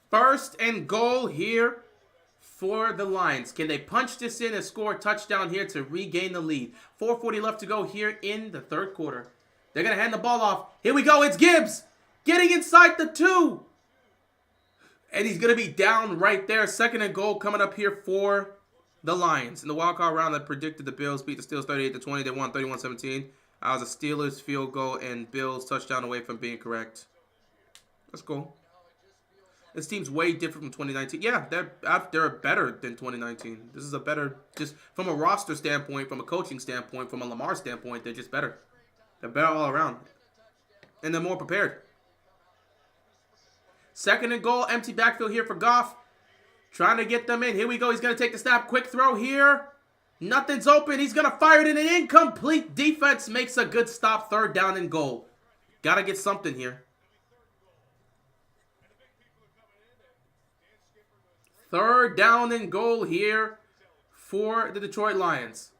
First and goal here for the Lions. Can they punch this in and score a touchdown here to regain the lead? 4:40 left to go here in the third quarter. They're going to hand the ball off. Here we go. It's Gibbs getting inside the 2. And he's going to be down right there. Second and goal coming up here for the Lions. In the wildcard round, I predicted the Bills beat the Steelers 38-20. They won 31-17. I was a Steelers field goal and Bills touchdown away from being correct. That's cool. This team's way different from 2019. Yeah, they're better than 2019. This is a better, just from a roster standpoint, from a coaching standpoint, from a Lamar standpoint, they're just better. They're better all around. And they're more prepared. Second and goal, empty backfield here for Goff. Trying to get them in. Here we go. He's going to take the snap. Quick throw here. Nothing's open. He's going to fire it in an incomplete. Defense makes a good stop. Third down and goal. Got to get something here. Third down and goal here for the Detroit Lions.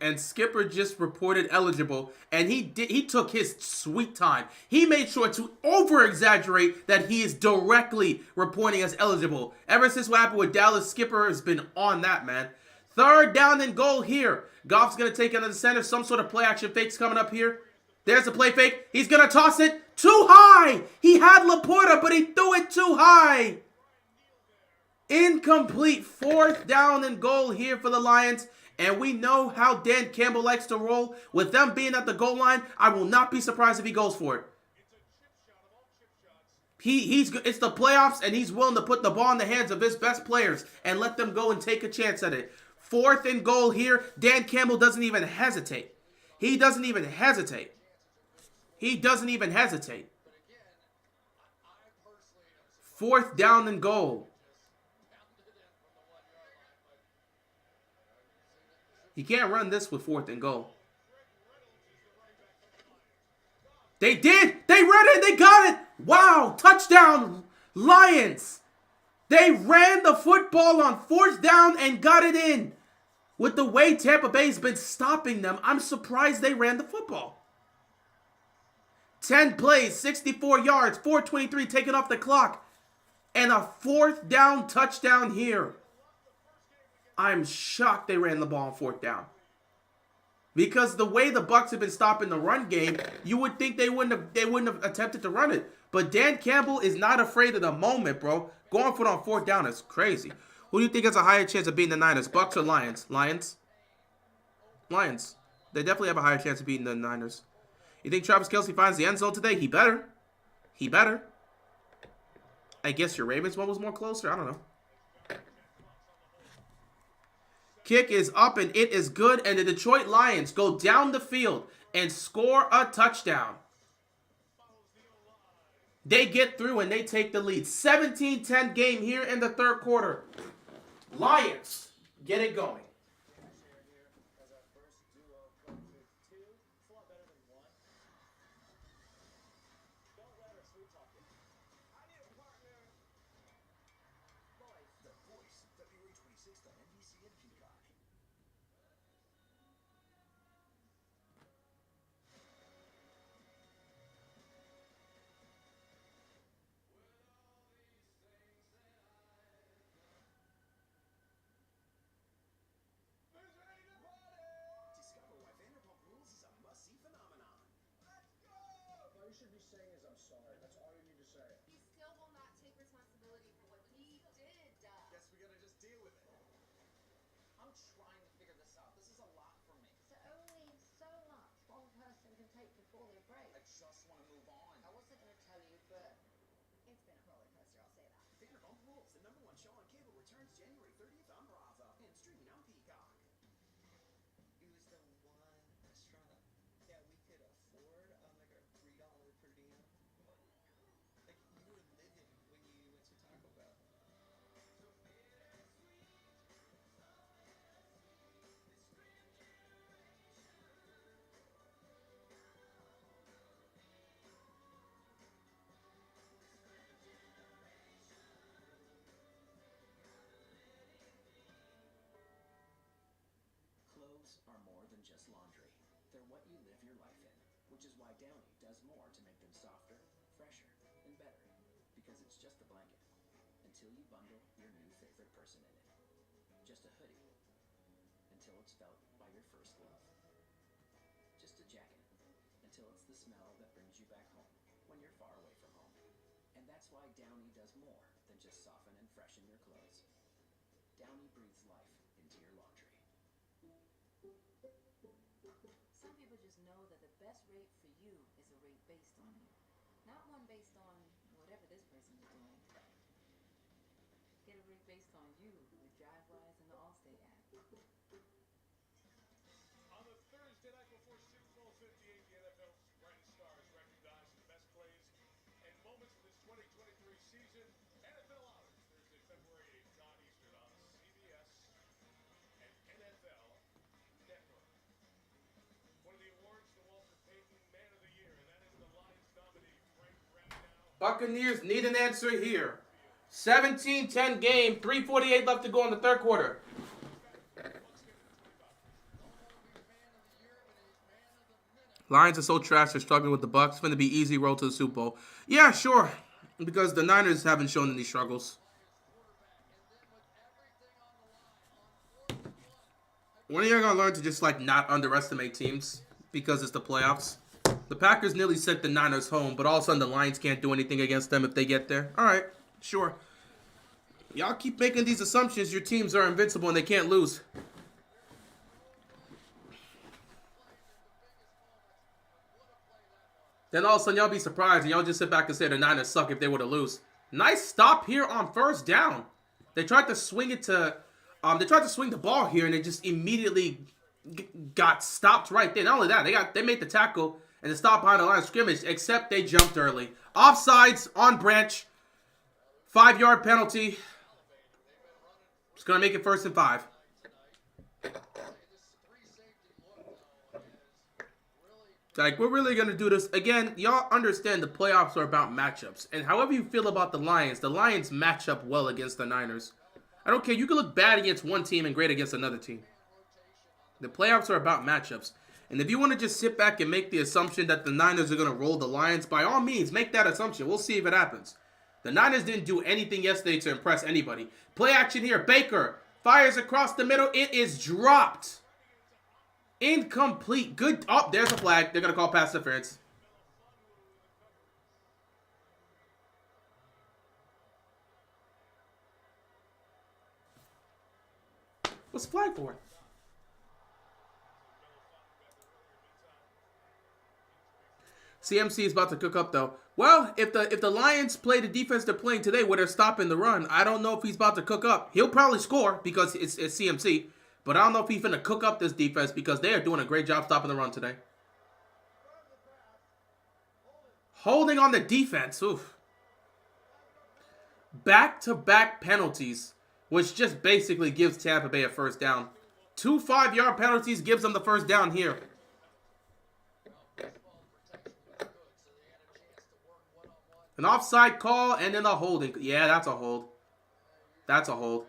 And Skipper just reported eligible, and he took his sweet time. He made sure to over-exaggerate that he is directly reporting as eligible. Ever since what happened with Dallas, Skipper has been on that, man. Third down and goal here. Goff's going to take it under the center. Some sort of play action fake's coming up here. There's the play fake. He's going to toss it too high. He had Laporta, but he threw it too high. Incomplete. Fourth down and goal here for the Lions. And we know how Dan Campbell likes to roll. With them being at the goal line, I will not be surprised if he goes for it. It's the playoffs, and he's willing to put the ball in the hands of his best players and let them go and take a chance at it. Fourth and goal here. Dan Campbell doesn't even hesitate. He doesn't even hesitate. He doesn't even hesitate. Fourth down and goal. You can't run this with fourth and goal. They did. They ran it. They got it. Wow. Touchdown, Lions. They ran the football on fourth down and got it in. With the way Tampa Bay's been stopping them, I'm surprised they ran the football. 10 plays, 64 yards, 4:23 taken off the clock. And a fourth down touchdown here. I'm shocked they ran the ball on fourth down. Because the way the Bucs have been stopping the run game, you would think they wouldn't have attempted to run it. But Dan Campbell is not afraid of the moment, bro. Going for it on fourth down is crazy. Who do you think has a higher chance of beating the Niners, Bucs or Lions? Lions. Lions. They definitely have a higher chance of beating the Niners. You think Travis Kelce finds the end zone today? He better. He better. I guess your Ravens one was more closer. I don't know. Kick is up and it is good. And the Detroit Lions go down the field and score a touchdown. They get through and they take the lead. 17-10 game here in the third quarter. Lions get it going. He still will not take responsibility for what he did. Guess we gotta just deal with it. I'm trying to figure this out. This is a lot for me. So only so much one person can take before they break. I just want to move on. I wasn't going to tell you, but it's been a roller coaster, I'll say that. Vanderpump Rules, the #1 show on cable, returns January 30th on Bravo and streaming on Peacock. It was the one restaurant that we could afford on like our $3 per diem. Like you were living when you went to Taco Bell. what you live your life in, which is why Downy does more to make them softer, fresher, and better. Because it's just a blanket, until you bundle your new favorite person in it. Just a hoodie, until it's felt by your first love. Just a jacket, until it's the smell that brings you back home when you're far away from home. And that's why Downy does more than just soften and freshen your clothes. Downy breathes life into your laundry. Some people just know that the best rate for you is a rate based on you, not one based on whatever this person is doing. Get a rate based on you with DriveWise and the Allstate app. On the Thursday night before Super Bowl 58, the NFL's brightest stars recognized the best plays and moments of this 2023 season. NFL Honors, Thursday, February 8th, 9 Eastern on CBS and NFL Network. One of the awards, the Walter Payton Man of the Year, and that is the Lions nominee, Frank Ragnow. Buccaneers need an answer here. 17-10 game, 3:48 left to go in the third quarter. Lions are so trash, they're struggling with the Bucs. It's going to be easy road to the Super Bowl. Yeah, sure, because the Niners haven't shown any struggles. When are you going to learn to just, like, not underestimate teams because it's the playoffs? The Packers nearly sent the Niners home, but all of a sudden the Lions can't do anything against them if they get there. All right, sure. Y'all keep making these assumptions. Your teams are invincible and they can't lose. Then all of a sudden y'all be surprised and y'all just sit back and say the Niners suck if they were to lose. Nice stop here on first down. They tried to swing it to, they tried to swing the ball here and it just immediately got stopped right there. Not only that, they made the tackle and the stop behind the line of scrimmage, except they jumped early. Offsides on Branch. 5-yard penalty. It's going to make it 1st and 5. Like, we're really going to do this. Again, y'all understand the playoffs are about matchups. And however you feel about the Lions match up well against the Niners. I don't care. You can look bad against one team and great against another team. The playoffs are about matchups. And if you want to just sit back and make the assumption that the Niners are going to roll the Lions, by all means, make that assumption. We'll see if it happens. The Niners didn't do anything yesterday to impress anybody. Play action here. Baker fires across the middle. It is dropped. Incomplete. Good. Oh, there's a flag. They're going to call pass interference. What's the flag for? CMC is about to cook up, though. Well, if the Lions play the defense they're playing today where they're stopping the run, I don't know if he's about to cook up. He'll probably score because it's CMC. But I don't know if he's going to cook up this defense because they are doing a great job stopping the run today. Holding on the defense. Oof. Back-to-back penalties, which just basically gives Tampa Bay a first down. 2 5-yard penalties gives them the first down here. An offside call and then a holding. Yeah, that's a hold. That's a hold.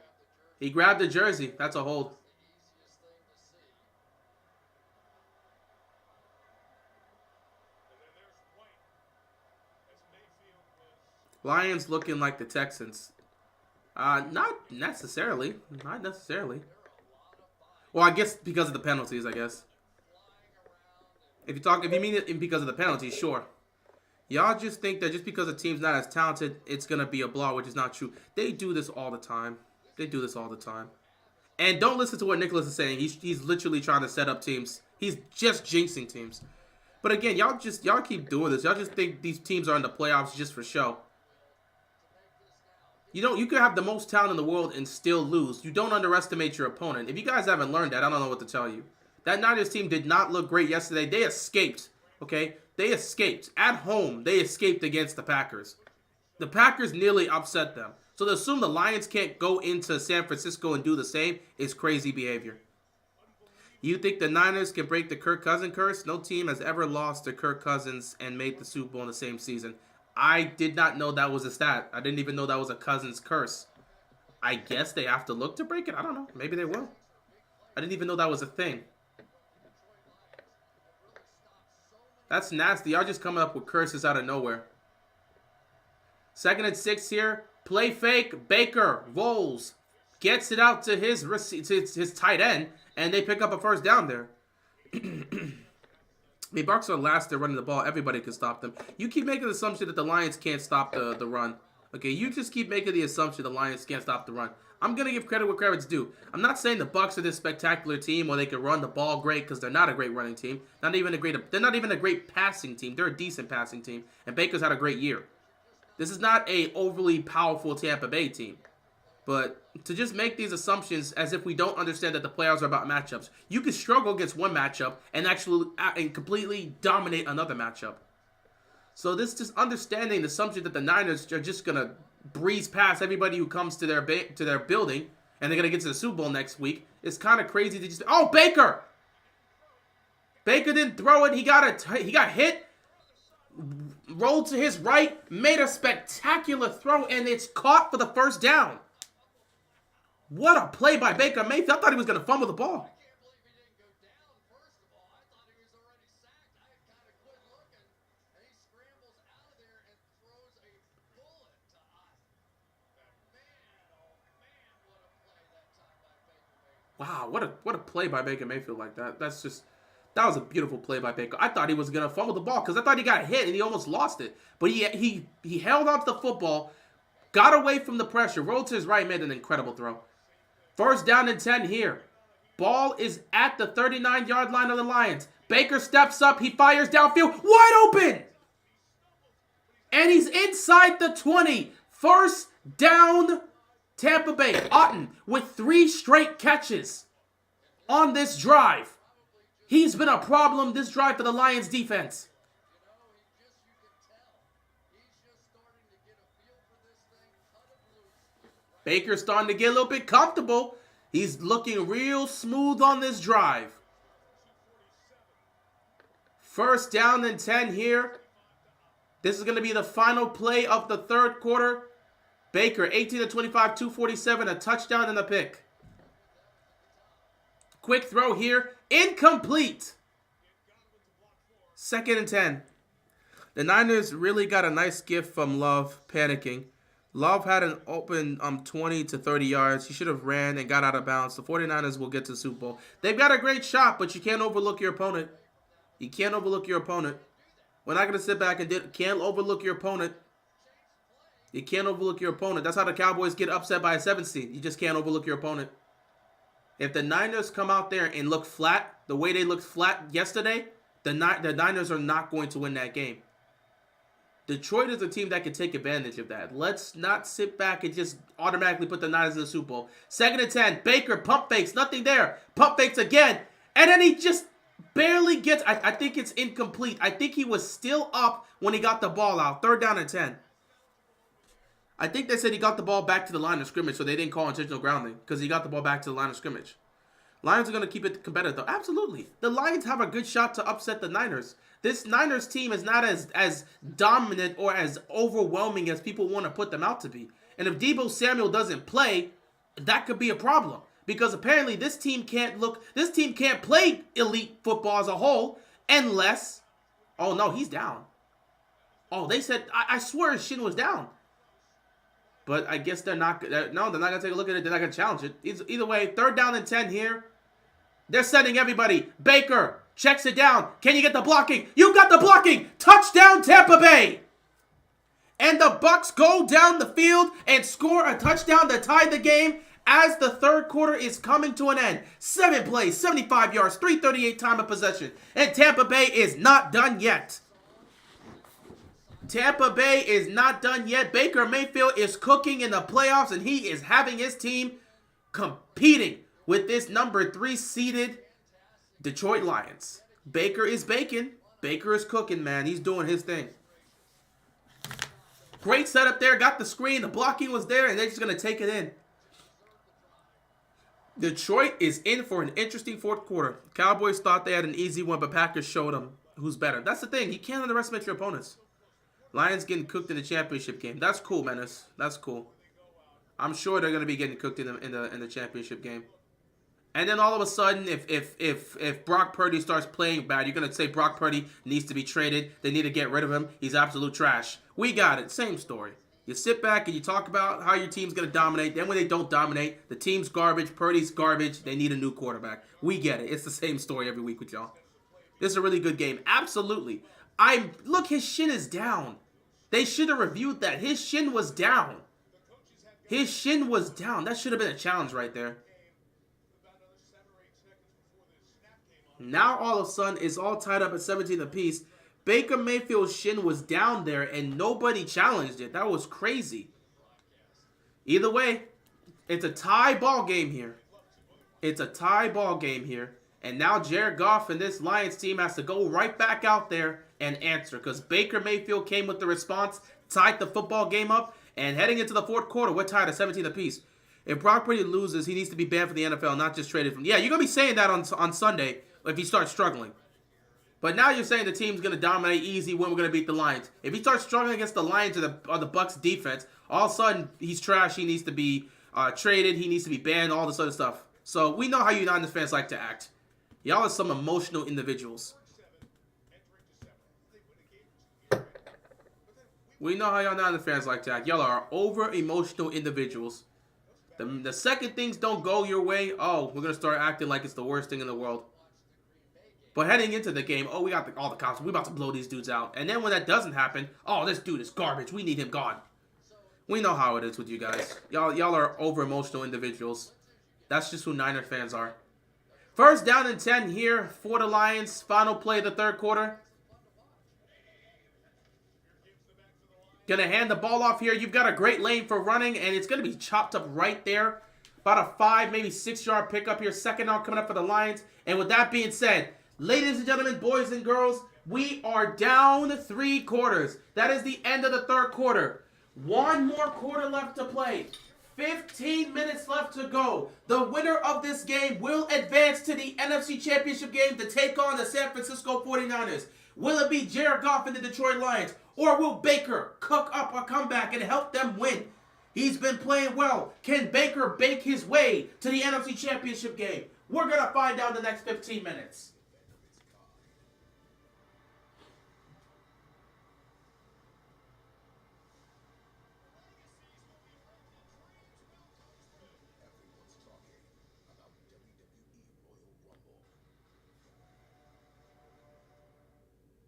He grabbed the jersey. That's a hold. Lions looking like the Texans. Not necessarily. Not necessarily. Well, I guess because of the penalties, I guess. If you mean it because of the penalties, sure. Y'all just think that just because a team's not as talented, it's going to be a blowout, which is not true. They do this all the time. They do this all the time. And don't listen to what Nicholas is saying. He's literally trying to set up teams. He's just jinxing teams. But again, y'all keep doing this. Y'all just think these teams are in the playoffs just for show. You could have the most talent in the world and still lose. You don't underestimate your opponent. If you guys haven't learned that, I don't know what to tell you. That Niners team did not look great yesterday. They escaped, okay? They escaped. At home, they escaped against the Packers. The Packers nearly upset them. So to assume the Lions can't go into San Francisco and do the same is crazy behavior. You think the Niners can break the Kirk Cousins curse? No team has ever lost to Kirk Cousins and made the Super Bowl in the same season. I did not know that was a stat. I didn't even know that was a Cousins curse. I guess they have to look to break it. I don't know. Maybe they will. I didn't even know that was a thing. That's nasty. Y'all just coming up with curses out of nowhere. 2nd and 6 here. Play fake. Baker rolls. Gets it out to his tight end. And they pick up a first down there. The Bucs are last. They're running the ball. Everybody can stop them. You keep making the assumption that the Lions can't stop the run. Okay, you just keep making the assumption the Lions can't stop the run. I'm going to give credit where credit's due. I'm not saying the Bucs are this spectacular team or they can run the ball great because they're not a great running team. They're not even a great passing team. They're a decent passing team. And Baker's had a great year. This is not a overly powerful Tampa Bay team. But to just make these assumptions as if we don't understand that the playoffs are about matchups. You can struggle against one matchup and actually completely dominate another matchup. So this just understanding the assumption that the Niners are just going to breeze past everybody who comes to their building and they're going to get to the Super Bowl next week is kind of crazy to just... Oh, Baker! Baker didn't throw it. He got hit. Rolled to his right. Made a spectacular throw and it's caught for the first down. What a play by Baker Mayfield. I thought he was going to fumble the ball. I can't believe he didn't go down, first of all. I thought he was already sacked. I kind of quit looking. And he scrambles out of there and throws a bullet to us. Man, oh man, what a play that time by Baker Mayfield. Wow, what a play by Baker Mayfield like that. That was a beautiful play by Baker. I thought he was going to fumble the ball because I thought he got hit and he almost lost it. But he held on to the football, got away from the pressure, rolled to his right, made an incredible throw. First down and 10 here. Ball is at the 39-yard line of the Lions. Baker steps up. He fires downfield. Wide open! And he's inside the 20. First down, Tampa Bay. Otten with 3 straight catches on this drive. He's been a problem this drive for the Lions defense. You can tell. He's just starting to get a feel for this thing, cut him loose. Baker's starting to get a little bit comfortable. He's looking real smooth on this drive. First down and 10 here. This is going to be the final play of the third quarter. Baker, 18-25, 247, a touchdown and a pick. Quick throw here. Incomplete. 2nd and 10. The Niners really got a nice gift from Love panicking. Love had an open 20 to 30 yards. He should have ran and got out of bounds. The 49ers will get to the Super Bowl. They've got a great shot, but you can't overlook your opponent. You can't overlook your opponent. We're not going to sit back and can't overlook your opponent. You can't overlook your opponent. That's how the Cowboys get upset by a 7th seed. You just can't overlook your opponent. If the Niners come out there and look flat, the way they looked flat yesterday, the Niners are not going to win that game. Detroit is a team that can take advantage of that. Let's not sit back and just automatically put the Niners in the Super Bowl. 2nd and 10. Baker pump fakes. Nothing there. Pump fakes again. And then he just barely gets... I think it's incomplete. I think he was still up when he got the ball out. 3rd down and 10. I think they said he got the ball back to the line of scrimmage, so they didn't call intentional grounding because he got the ball back to the line of scrimmage. Lions are going to keep it competitive, though. Absolutely. The Lions have a good shot to upset the Niners. This Niners team is not as dominant or as overwhelming as people want to put them out to be. And if Deebo Samuel doesn't play, that could be a problem. Because apparently this team can't play elite football as a whole unless... Oh, no, he's down. Oh, they said... I swear his shin was down. But I guess they're not... they're not going to take a look at it. They're not going to challenge it. Either way, 3rd down and 10 here. They're sending everybody. Baker checks it down. Can you get the blocking? You got the blocking. Touchdown, Tampa Bay. And the Bucs go down the field and score a touchdown to tie the game as the third quarter is coming to an end. 7 plays, 75 yards, 3:38 time of possession. And Tampa Bay is not done yet. Tampa Bay is not done yet. Baker Mayfield is cooking in the playoffs, and he is having his team competing with this number 3 seeded Detroit Lions. Baker is baking. Baker is cooking, man. He's doing his thing. Great setup there. Got the screen. The blocking was there, and they're just going to take it in. Detroit is in for an interesting fourth quarter. Cowboys thought they had an easy one, but Packers showed them who's better. That's the thing. You can't underestimate your opponents. Lions getting cooked in the championship game. That's cool, Menace. That's cool. I'm sure they're going to be getting cooked in the championship game. And then all of a sudden, if Brock Purdy starts playing bad, you're gonna say Brock Purdy needs to be traded. They need to get rid of him. He's absolute trash. We got it. Same story. You sit back and you talk about how your team's gonna dominate. Then when they don't dominate, the team's garbage. Purdy's garbage. They need a new quarterback. We get it. It's the same story every week with y'all. This is a really good game. Absolutely. Look. His shin is down. They should have reviewed that. His shin was down. His shin was down. That should have been a challenge right there. Now all of a sudden it's all tied up at 17 apiece. Baker Mayfield's shin was down there and nobody challenged it. That was crazy. Either way, it's a tie ball game here. It's a tie ball game here. And now Jared Goff and this Lions team has to go right back out there and answer. Because Baker Mayfield came with the response, tied the football game up, and heading into the fourth quarter, we're tied at 17 apiece. If Brock Purdy loses, he needs to be banned from the NFL, not just traded from... Yeah, you're going to be saying that on Sunday if he starts struggling. But now you're saying the team's going to dominate easy when we're going to beat the Lions. If he starts struggling against the Lions or the Bucs defense, all of a sudden he's trash. He needs to be traded. He needs to be banned, all this other stuff. So we know how United fans like to act. Y'all are some emotional individuals. We know how y'all United fans like to act. Y'all are over-emotional individuals. The second things don't go your way, oh, we're going to start acting like it's the worst thing in the world. But heading into the game, oh, we got all the cops. We're about to blow these dudes out. And then when that doesn't happen, oh, this dude is garbage. We need him gone. We know how it is with you guys. Y'all are over-emotional individuals. That's just who Niner fans are. First down and 10 here for the Lions. Final play of the third quarter. Gonna hand the ball off here. You've got a great lane for running, and it's gonna be chopped up right there. About a 5, maybe 6-yard pickup here. Second down coming up for the Lions. And with that being said, ladies and gentlemen, boys and girls, we are down 3 quarters. That is the end of the third quarter. One more quarter left to play. 15 minutes left to go. The winner of this game will advance to the NFC Championship game to take on the San Francisco 49ers. Will it be Jared Goff and the Detroit Lions? Or will Baker cook up a comeback and help them win? He's been playing well. Can Baker bake his way to the NFC Championship game? We're going to find out in the next 15 minutes.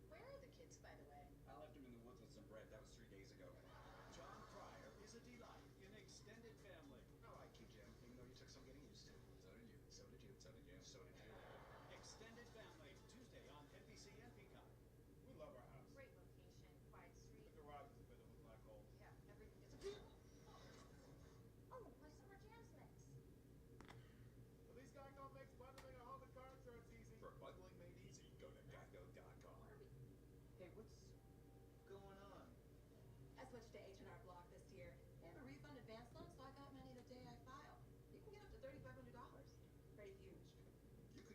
Where are the kids, by the way? I left him in the woods with some bread. That was 3 days ago. John Pryor is a delight in extended family. I like you, Jim, even though you took some getting used to. So did you. So did you. So did you. So did you. Extended family, Tuesday on NBC and Peacock. We love our house. Great location, quiet street. The garage is a bit of a black hole. Yeah, everything is a Oh, my summer jams mix. At least Geico makes bundling a home and car insurance easy. For bundling made easy, go to geico.com. Hey, what's going on? I switched to H&R Block this year. They have a refund advance loan, so I got money the day I filed. You can get up to $3,500. Pretty huge. You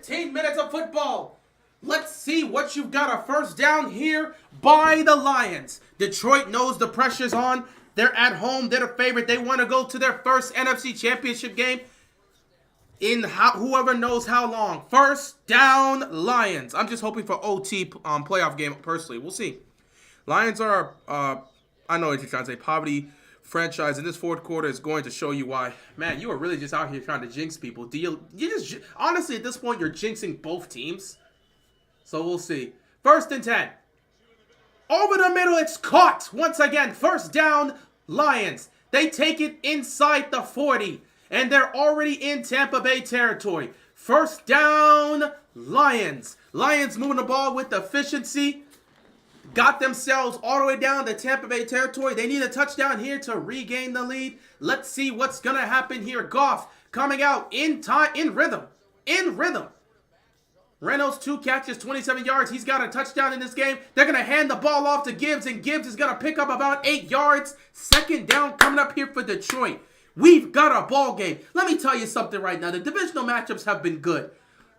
15 minutes of football. Let's see what you've got. A first down here by the Lions. Detroit knows the pressure's on. They're at home. They're the favorite. They want to go to their first NFC Championship game in whoever knows how long. First down, Lions. I'm just hoping for OT playoff game personally. We'll see. Lions are, I know what you're trying to say, poverty franchise, and this fourth quarter is going to show you why. Man, you are really just out here trying to jinx people. Honestly, at this point, you're jinxing both teams. So we'll see. First and 10. Over the middle, it's caught. Once again, first down, Lions. They take it inside the 40, and they're already in Tampa Bay territory. First down, Lions. Lions moving the ball with efficiency. Got themselves all the way down to Tampa Bay territory. They need a touchdown here to regain the lead. Let's see what's going to happen here. Goff coming out in time, in rhythm. Reynolds, 2 catches, 27 yards. He's got a touchdown in this game. They're going to hand the ball off to Gibbs, and Gibbs is going to pick up about 8 yards. Second down coming up here for Detroit. We've got a ball game. Let me tell you something right now. The divisional matchups have been good.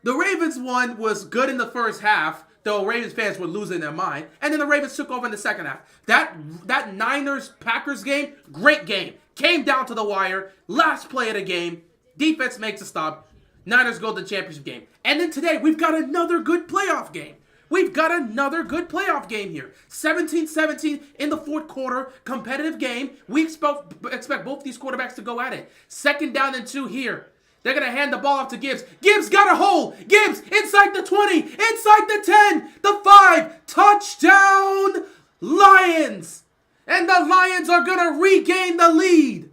The Ravens one was good in the first half, though Ravens fans were losing their mind. And then the Ravens took over in the second half. That Niners-Packers game, great game. Came down to the wire. Last play of the game. Defense makes a stop. Niners go to the championship game. And then today, we've got another good playoff game. We've got another good playoff game here. 17-17 in the fourth quarter. Competitive game. We expect both these quarterbacks to go at it. Second down and 2 here. They're going to hand the ball off to Gibbs. Gibbs got a hole. Gibbs inside the 20. Inside the 10. The 5. Touchdown, Lions. And the Lions are going to regain the lead.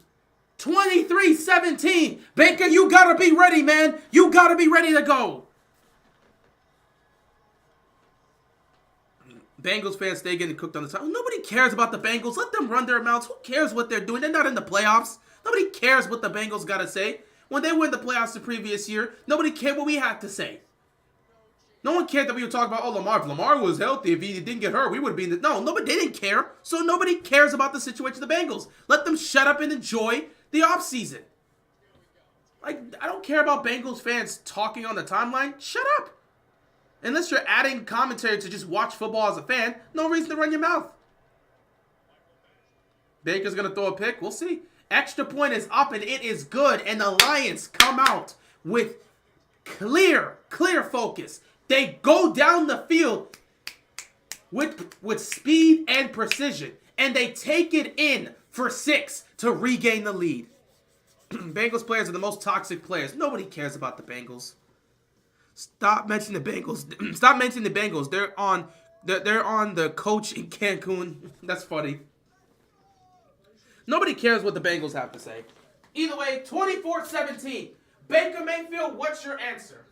23-17. Baker, you got to be ready, man. You got to be ready to go. Bengals fans stay getting cooked on the time. Nobody cares about the Bengals. Let them run their mouths. Who cares what they're doing? They're not in the playoffs. Nobody cares what the Bengals got to say. When they win the playoffs the previous year, nobody cared what we had to say. No one cared that we were talking about, Lamar. If Lamar was healthy, if he didn't get hurt, we would be in the... No, they didn't care. So nobody cares about the situation of the Bengals. Let them shut up and enjoy the offseason. Like, I don't care about Bengals fans talking on the timeline. Shut up. Unless you're adding commentary to just watch football as a fan, no reason to run your mouth. Baker's going to throw a pick. We'll see. Extra point is up, and it is good. And the Lions come out with clear focus. They go down the field with speed and precision. And they take it in for 6 to regain the lead. Bengals players are the most toxic players. Nobody cares about the Bengals. Stop mentioning the Bengals. Stop mentioning the Bengals. They're on the coach in Cancun. That's funny. Nobody cares what the Bengals have to say. Either way, 24-17. Baker Mayfield, what's your answer?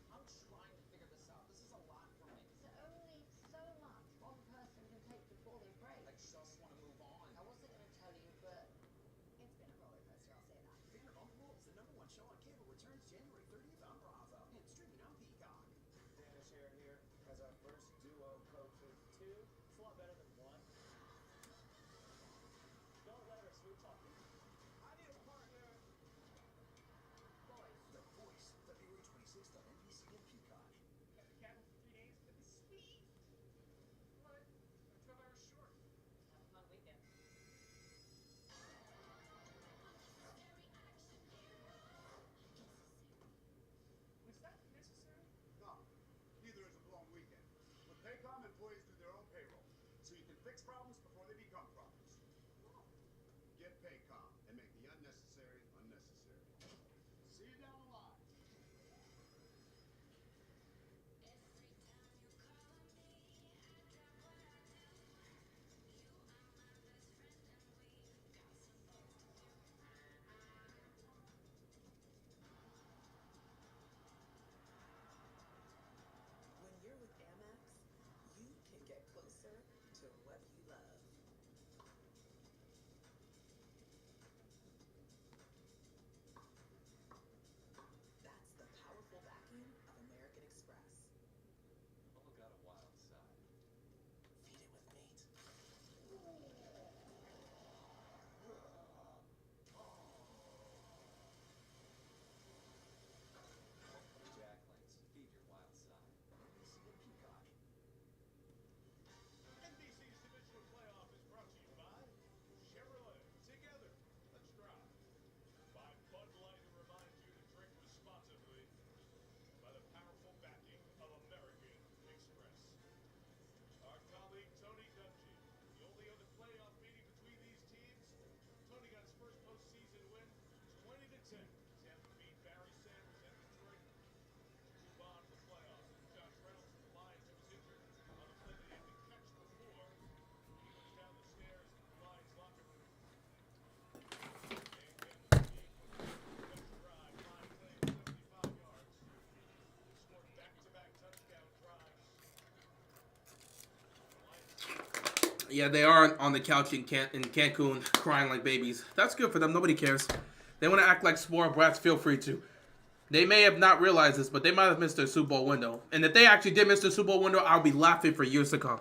I'm trying to figure this out. This is a lot for me. There's only so much one person can take before they break. I just want to move on. I wasn't going to tell you, but it's been a roller coaster, I'll say that. Fear of Uncle is the #1 show on cable. Returns January 30th on Bravo and streaming on Peacock. Danish here as our first duo coaches. 2, it's a lot better than 1. Don't let her sweet talk you. I need a partner. Boys. The Voice, February 26th on NBC and Peacock. Got the cabin for 3 days. Sweet. What? I'm 12 hours short. Have a fun weekend. Was that necessary? No. Neither is a blown weekend. With Paycom, employees do their own payroll, so you can fix problems before they become problems. Get Paycom and make the unnecessary unnecessary. See you down the line. When you're with Amex, you can Tampa beat Barry Sanders and Detroit. Move on to the playoffs. Josh Reynolds of the Lions, who was injured on the play that he had to catch before. He was down the stairs in the Lions locker room. And again, next drive, line play, 75 yards. Scored back-to-back touchdown drives. Yeah, they are on the couch in Cancun crying like babies. That's good for them. Nobody cares. They want to act like spoiled brats. Feel free to. They may have not realized this, but they might have missed their Super Bowl window. And if they actually did miss their Super Bowl window, I'll be laughing for years to come.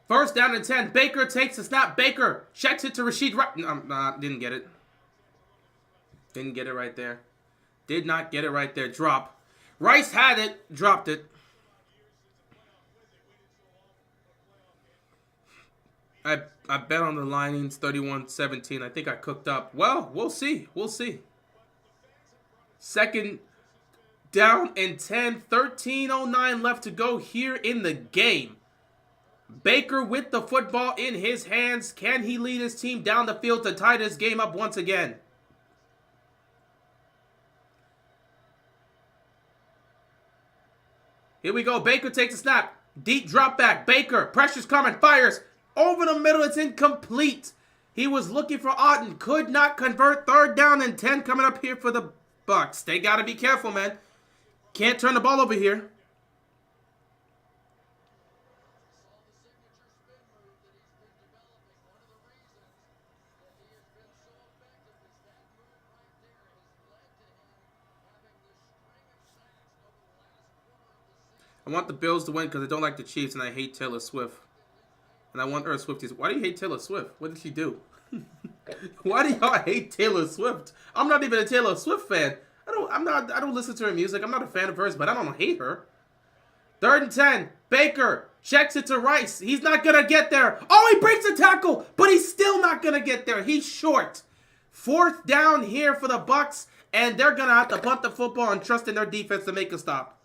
First down and 10. Baker takes the snap. Baker checks it to Rashid. Didn't get it. Didn't get it right there. Did not get it right there. Drop. Rice had it. Dropped it. I bet on the Lions 31-17. I think I cooked up. Well, we'll see. We'll see. Second down and 10. 13:09 left to go here in the game. Baker with the football in his hands. Can he lead his team down the field to tie this game up once again? Here we go. Baker takes a snap. Deep drop back. Baker. Pressure's coming. Fires. Over the middle. It's incomplete. He was looking for Otten. Could not convert. Third down and 10 coming up here for the Bucs. They got to be careful, man. Can't turn the ball over here. I want the Bills to win because I don't like the Chiefs and I hate Taylor Swift. And I want Swifties. Why do you hate Taylor Swift? What did she do? Why do y'all hate Taylor Swift? I'm not even a Taylor Swift fan. I don't listen to her music. I'm not a fan of hers, but I don't hate her. Third and 10. Baker checks it to Rice. He's not going to get there. Oh, he breaks a tackle, but he's still not going to get there. He's short. Fourth down here for the Bucs, and they're going to have to punt the football and trust in their defense to make a stop.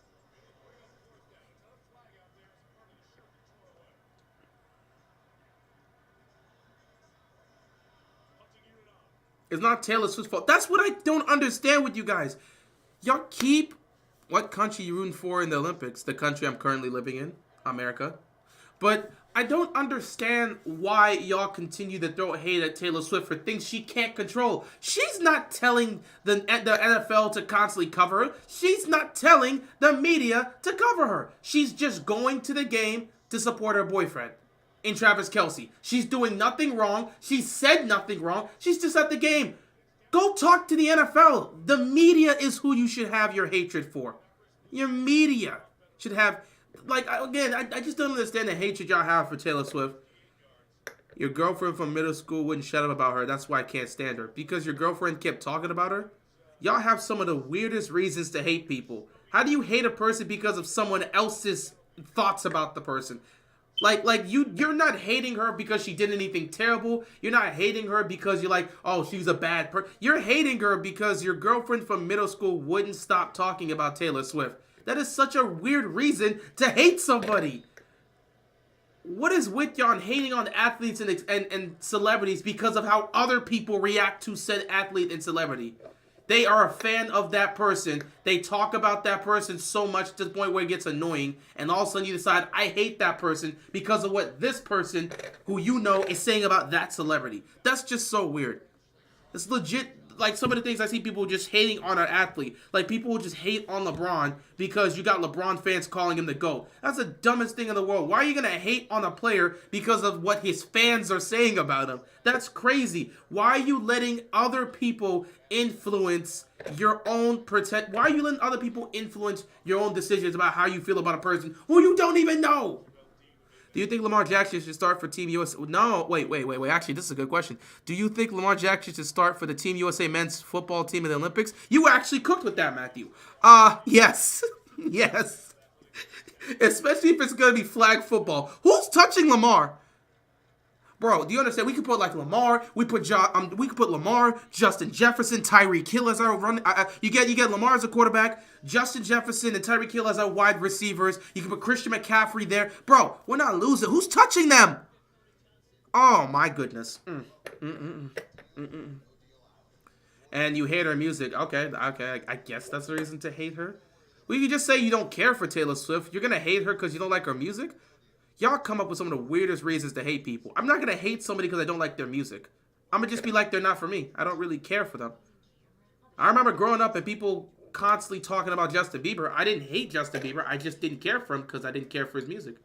It's not Taylor Swift's fault. That's what I don't understand with you guys. Y'all keep what country you rooting for in the Olympics? The country I'm currently living in, America. But I don't understand why y'all continue to throw hate at Taylor Swift for things she can't control. She's not telling the NFL to constantly cover her. She's not telling the media to cover her. She's just going to the game to support her boyfriend in Travis Kelce. She's doing nothing wrong. She said nothing wrong. She's just at the game. Go talk to the NFL. The media is who you should have your hatred for. Your media should have, I just don't understand the hatred y'all have for Taylor Swift. Your girlfriend from middle school wouldn't shut up about her. That's why I can't stand her. Because your girlfriend kept talking about her. Y'all have some of the weirdest reasons to hate people. How do you hate a person because of someone else's thoughts about the person? You're not hating her because she did anything terrible. You're not hating her because you're like, oh, she's a bad person. You're hating her because your girlfriend from middle school wouldn't stop talking about Taylor Swift. That is such a weird reason to hate somebody. What is with y'all hating on athletes and celebrities because of how other people react to said athlete and celebrity? They are a fan of that person. They talk about that person so much to the point where it gets annoying. And all of a sudden you decide, I hate that person because of what this person, who you know, is saying about that celebrity. That's just so weird. It's legit. Like some of the things I see people just hating on an athlete. Like people will just hate on LeBron because you got LeBron fans calling him the GOAT. That's the dumbest thing in the world. Why are you going to hate on a player because of what his fans are saying about him? That's crazy. Why are you letting other people influence your own Why are you letting other people influence your own decisions about how you feel about a person who you don't even know? Do you think Lamar Jackson should start for Team USA? No, wait. Actually, this is a good question. Do you think Lamar Jackson should start for the Team USA men's football team in the Olympics? You actually cooked with that, Matthew. Yes. Yes. Especially if it's going to be flag football. Who's touching Lamar? Bro, do you understand? We could put like Lamar. We could put Lamar, Justin Jefferson, Tyreek Hill as our run. You get Lamar as a quarterback, Justin Jefferson and Tyreek Hill as our wide receivers. You can put Christian McCaffrey there, bro. We're not losing. Who's touching them? Oh my goodness. And you hate her music. Okay. I guess that's the reason to hate her. Well, you could just say you don't care for Taylor Swift. You're gonna hate her because you don't like her music. Y'all come up with some of the weirdest reasons to hate people. I'm not going to hate somebody because I don't like their music. I'm going to just be like, they're not for me. I don't really care for them. I remember growing up and people constantly talking about Justin Bieber. I didn't hate Justin Bieber. I just didn't care for him because I didn't care for his music.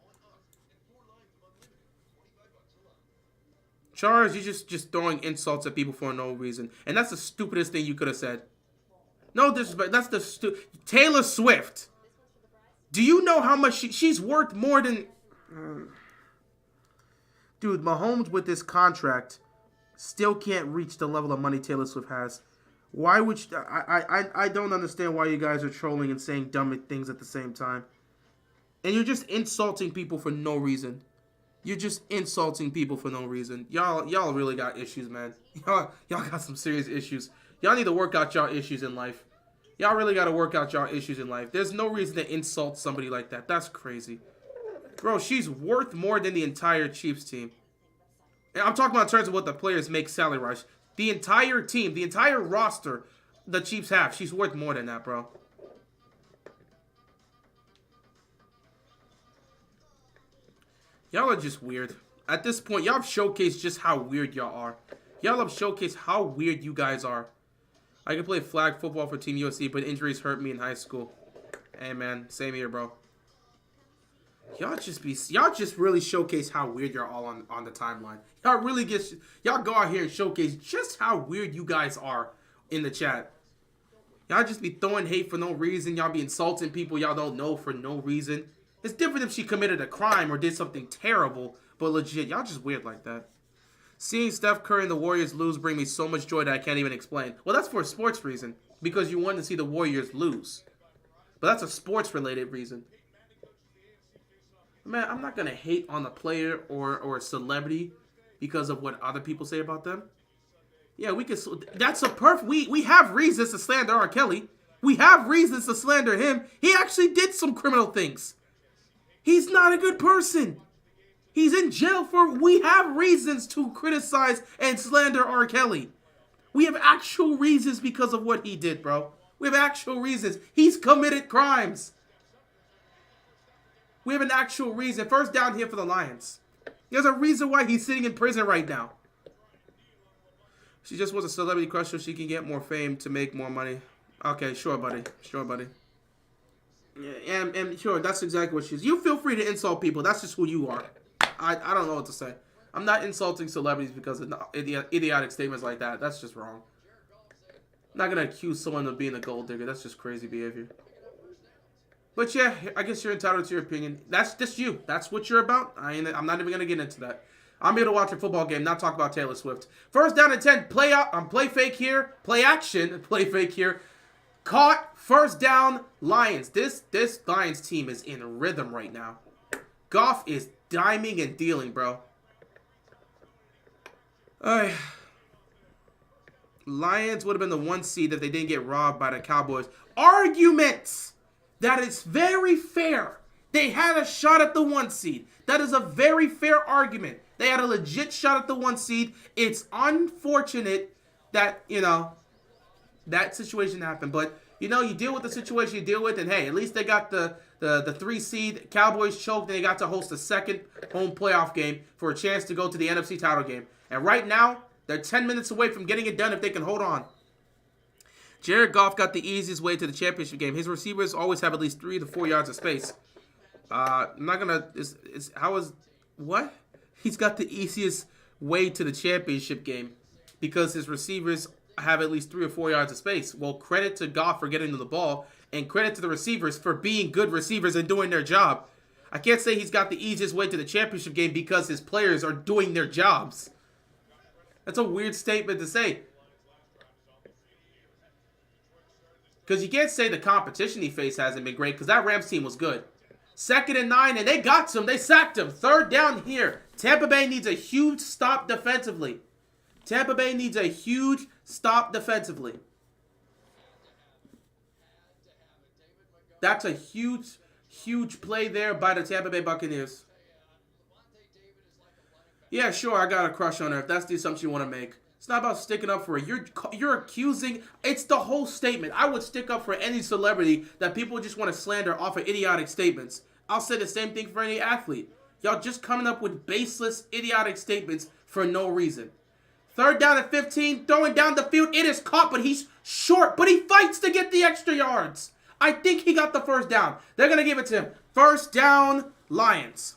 Charles, you're just throwing insults at people for no reason. And that's the stupidest thing you could have said. No disrespect. That's the Taylor Swift. Do you know how much she's worth more than... Dude, Mahomes with this contract still can't reach the level of money Taylor Swift has. Why would you, I don't understand why you guys are trolling and saying dumb things at the same time. And you're just insulting people for no reason. You're just insulting people for no reason. Y'all really got issues, man. Y'all got some serious issues. Y'all need to work out y'all issues in life. Y'all really got to work out y'all issues in life. There's no reason to insult somebody like that. That's crazy. Bro, she's worth more than the entire Chiefs team. And I'm talking about in terms of what the players make salary-wise. The entire team, the entire roster the Chiefs have, she's worth more than that, bro. Y'all are just weird. At this point, y'all have showcased just how weird y'all are. Y'all have showcased how weird you guys are. I could play flag football for Team USA, but injuries hurt me in high school. Hey, man, same here, bro. Y'all just really showcase how weird you're all on the timeline. Y'all go out here and showcase just how weird you guys are in the chat. Y'all just be throwing hate for no reason. Y'all be insulting people y'all don't know for no reason. It's different if she committed a crime or did something terrible, but legit, y'all just weird like that. Seeing Steph Curry and the Warriors lose bring me so much joy that I can't even explain. Well, that's for a sports reason, because you want to see the Warriors lose. But that's a sports-related reason. Man, I'm not going to hate on a player or a celebrity because of what other people say about them. Yeah, we can. That's a perfect. We have reasons to slander R. Kelly. We have reasons to slander him. He actually did some criminal things. He's not a good person. He's in jail for... We have reasons to criticize and slander R. Kelly. We have actual reasons because of what he did, bro. We have actual reasons. He's committed crimes. We have an actual reason. First down here for the Lions. There's a reason why he's sitting in prison right now. She just was a celebrity crush so she can get more fame to make more money. Okay, sure, buddy. Sure, buddy. Yeah, and sure, that's exactly what she is. You feel free to insult people. That's just who you are. I don't know what to say. I'm not insulting celebrities because of idiotic statements like that. That's just wrong. I'm not going to accuse someone of being a gold digger. That's just crazy behavior. But yeah, I guess you're entitled to your opinion. That's just you. That's what you're about. I'm not even going to get into that. I'm here to watch a football game, not talk about Taylor Swift. First down and 10. Play fake here. Play action. Play fake here. Caught. First down. Lions. This Lions team is in rhythm right now. Goff is diming and dealing, bro. Lions would have been the 1 seed if they didn't get robbed by the Cowboys. Arguments! That is very fair. They had a shot at the 1 seed. That is a very fair argument. They had a legit shot at the 1 seed. It's unfortunate that, that situation happened. But, you deal with the situation you deal with. And, hey, at least they got the 3 seed. Cowboys choked, and they got to host a second home playoff game for a chance to go to the NFC title game. And right now, they're 10 minutes away from getting it done if they can hold on. Jared Goff got the easiest way to the championship game. His receivers always have at least 3 to 4 yards of space. I'm not gonna. What? He's got the easiest way to the championship game because his receivers have at least 3 or 4 yards of space. Well, credit to Goff for getting to the ball, and credit to the receivers for being good receivers and doing their job. I can't say he's got the easiest way to the championship game because his players are doing their jobs. That's a weird statement to say. Because you can't say the competition he faced hasn't been great because that Rams team was good. 2nd and 9, and they got some. They sacked him. 3rd down here. Tampa Bay needs a huge stop defensively. Tampa Bay needs a huge stop defensively. That's a huge, huge play there by the Tampa Bay Buccaneers. Yeah, sure, I got a crush on her if that's the assumption you want to make. It's not about sticking up for her. You're accusing. It's the whole statement. I would stick up for any celebrity that people just want to slander off of idiotic statements. I'll say the same thing for any athlete. Y'all just coming up with baseless, idiotic statements for no reason. 3rd down and 15, throwing down the field. It is caught, but he's short. But he fights to get the extra yards. I think he got the 1st down. They're going to give it to him. 1st down, Lions.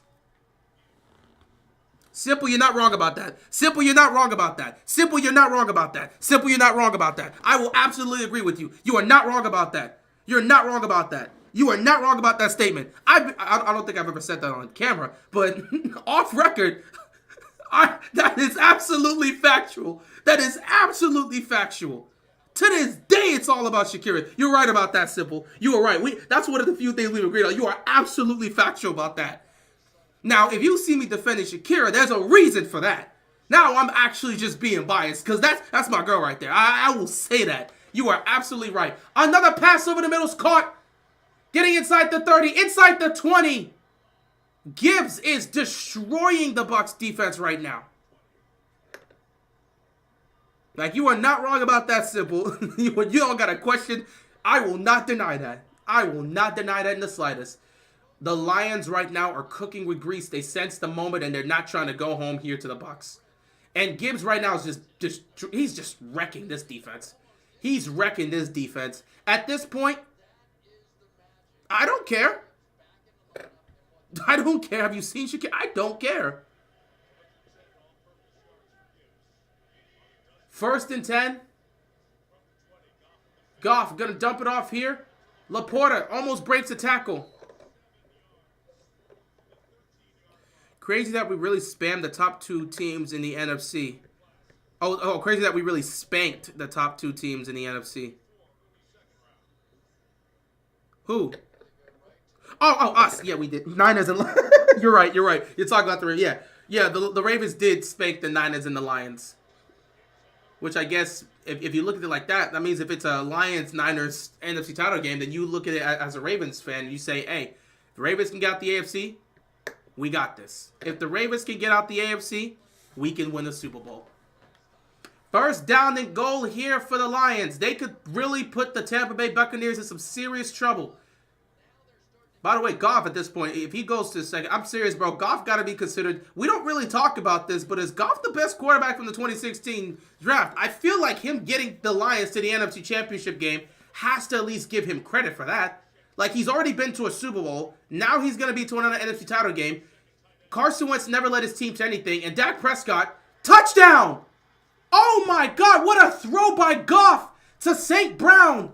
Simple, you're not wrong about that. Simple, you're not wrong about that. Simple, you're not wrong about that. Simple, you're not wrong about that. I will absolutely agree with you. You are not wrong about that. You're not wrong about that. You are not wrong about that statement. I don't think I've ever said that on camera, but off record, that is absolutely factual. That is absolutely factual. To this day, it's all about Shakira. You're right about that, Simple. You are right. That's one of the few things we've agreed on. You are absolutely factual about that. Now, if you see me defending Shakira, there's a reason for that. Now I'm actually just being biased because that's my girl right there. I will say that. You are absolutely right. Another pass over the middle's caught. Getting inside the 30, inside the 20. Gibbs is destroying the Bucs defense right now. Like, you are not wrong about that, Simple. You don't got a question. I will not deny that. I will not deny that in the slightest. The Lions right now are cooking with grease. They sense the moment, and they're not trying to go home here to the Bucs. And Gibbs right now is he's just wrecking this defense. He's wrecking this defense. At this point, I don't care. I don't care. Have you seen Shakira? I don't care. 1st and 10. Goff going to dump it off here. Laporta almost breaks a tackle. Crazy that we really spammed the top 2 teams in the NFC. Oh, crazy that we really spanked the top 2 teams in the NFC. Who? Oh, us. Yeah, we did. Niners and You're right. You're talking about the Ravens. Yeah. The Ravens did spank the Niners and the Lions. Which I guess, if you look at it like that, that means if it's a Lions-Niners NFC title game, then you look at it as a Ravens fan and you say, hey, the Ravens can get out the AFC. We got this. If the Ravens can get out the AFC, we can win the Super Bowl. 1st down and goal here for the Lions. They could really put the Tampa Bay Buccaneers in some serious trouble. By the way, Goff at this point, if he goes to 2nd, I'm serious, bro. Goff got to be considered. We don't really talk about this, but is Goff the best quarterback from the 2016 draft? I feel like him getting the Lions to the NFC Championship game has to at least give him credit for that. Like, he's already been to a Super Bowl. Now he's going to be to another NFC title game. Carson Wentz never led his team to anything. And Dak Prescott, touchdown! Oh, my God. What a throw by Goff to St. Brown.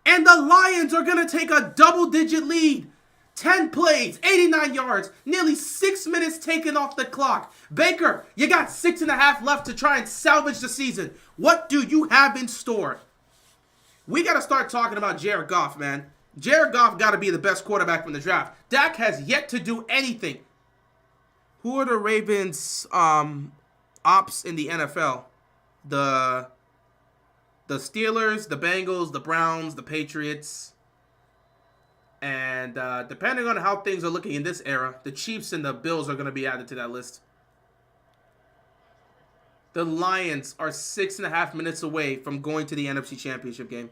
And the Lions are going to take a double-digit lead. 10 plays, 89 yards, nearly 6 minutes taken off the clock. Baker, you got 6.5 left to try and salvage the season. What do you have in store? We got to start talking about Jared Goff, man. Jared Goff got to be the best quarterback from the draft. Dak has yet to do anything. Who are the Ravens ops in the NFL? The Steelers, the Bengals, the Browns, the Patriots. And depending on how things are looking in this era, the Chiefs and the Bills are going to be added to that list. The Lions are 6.5 minutes away from going to the NFC Championship game.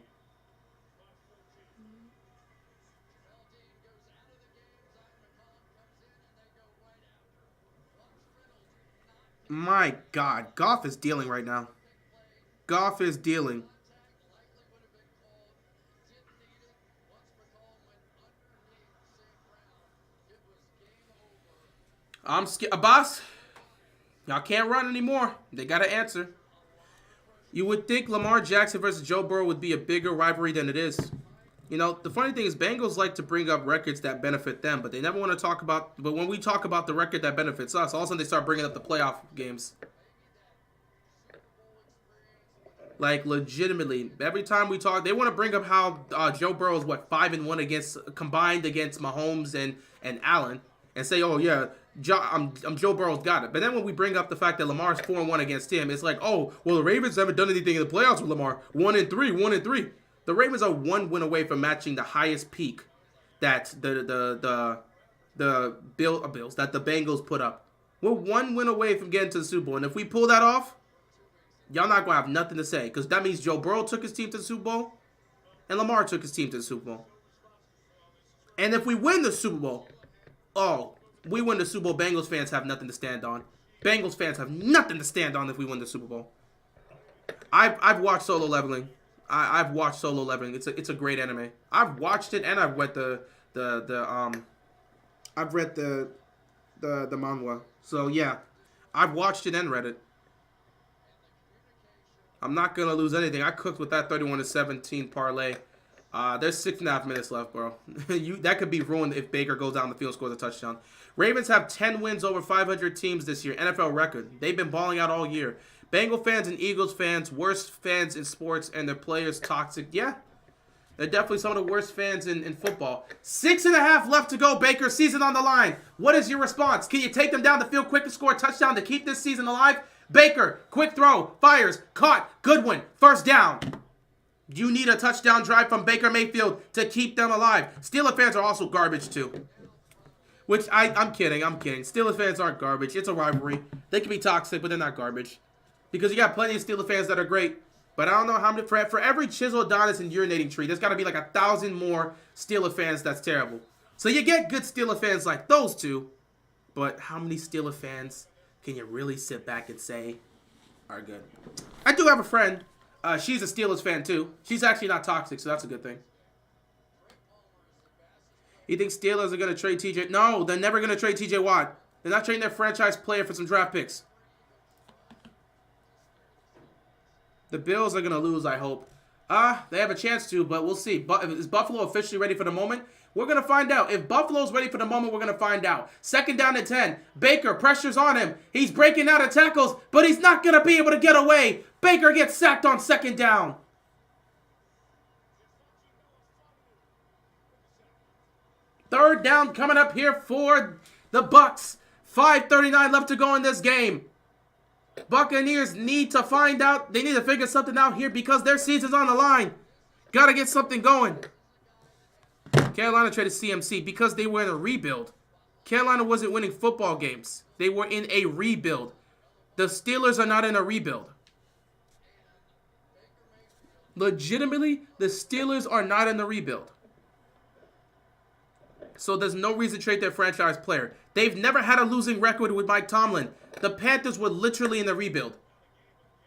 My God, Goff is dealing right now. Goff is dealing. I'm scared. Boss, y'all can't run anymore. They got to answer. You would think Lamar Jackson versus Joe Burrow would be a bigger rivalry than it is. You know, the funny thing is Bengals like to bring up records that benefit them, but they never want to talk about, but when we talk about the record that benefits us, all of a sudden they start bringing up the playoff games. Like, legitimately, every time we talk, they want to bring up how Joe Burrow is, 5-1 against, combined against Mahomes and Allen, and say, oh, yeah, Joe Burrow's got it. But then when we bring up the fact that Lamar's 4-1 against him, it's like, oh, well, the Ravens haven't done anything in the playoffs with Lamar. 1-3, 1-3. The Ravens are 1 win away from matching the highest peak that the Bills, that the Bengals put up. We're 1 win away from getting to the Super Bowl, and if we pull that off, y'all not going to have nothing to say, because that means Joe Burrow took his team to the Super Bowl, and Lamar took his team to the Super Bowl. And if we win the Super Bowl, oh, we win the Super Bowl, Bengals fans have nothing to stand on. Bengals fans have nothing to stand on if we win the Super Bowl. I've watched Solo Leveling. I've watched Solo Leveling. It's a great anime. I've watched it and I've read the manhwa. So yeah, I've watched it and read it. I'm not gonna lose anything. I cooked with that 31-17 parlay. There's 6.5 minutes left, bro. That could be ruined if Baker goes down the field and scores a touchdown. Ravens have 10 wins over 500 teams this year. NFL record. They've been balling out all year. Bengal fans and Eagles fans, worst fans in sports, and their players toxic. Yeah, they're definitely some of the worst fans in football. 6.5 left to go, Baker. Season on the line. What is your response? Can you take them down the field quick to score a touchdown to keep this season alive? Baker, quick throw, fires, caught, Goodwin, first down. You need a touchdown drive from Baker Mayfield to keep them alive. Steelers fans are also garbage too. Which, I'm kidding. Steelers fans aren't garbage. It's a rivalry. They can be toxic, but they're not garbage. Because you got plenty of Steelers fans that are great. But I don't know how many, for every Chisel, Adonis, and urinating tree, there's got to be like 1,000 more Steelers fans that's terrible. So you get good Steelers fans like those two. But how many Steelers fans can you really sit back and say are good? I do have a friend. She's a Steelers fan too. She's actually not toxic, so that's a good thing. You think Steelers are going to trade TJ? No, they're never going to trade TJ Watt. They're not trading their franchise player for some draft picks. The Bills are going to lose, I hope. They have a chance to, but we'll see. Is Buffalo officially ready for the moment? We're going to find out. If Buffalo's ready for the moment, we're going to find out. 2nd down and 10. Baker, pressure's on him. He's breaking out of tackles, but he's not going to be able to get away. Baker gets sacked on 2nd down. Third down coming up here for the Bucs. 5:39 left to go in this game. Buccaneers need to find out. They need to figure something out here because their season's on the line. Got to get something going. Carolina traded CMC because they were in a rebuild. Carolina wasn't winning football games. They were in a rebuild. The Steelers are not in a rebuild. Legitimately, the Steelers are not in the rebuild. So there's no reason to trade their franchise player. They've never had a losing record with Mike Tomlin. The Panthers were literally in the rebuild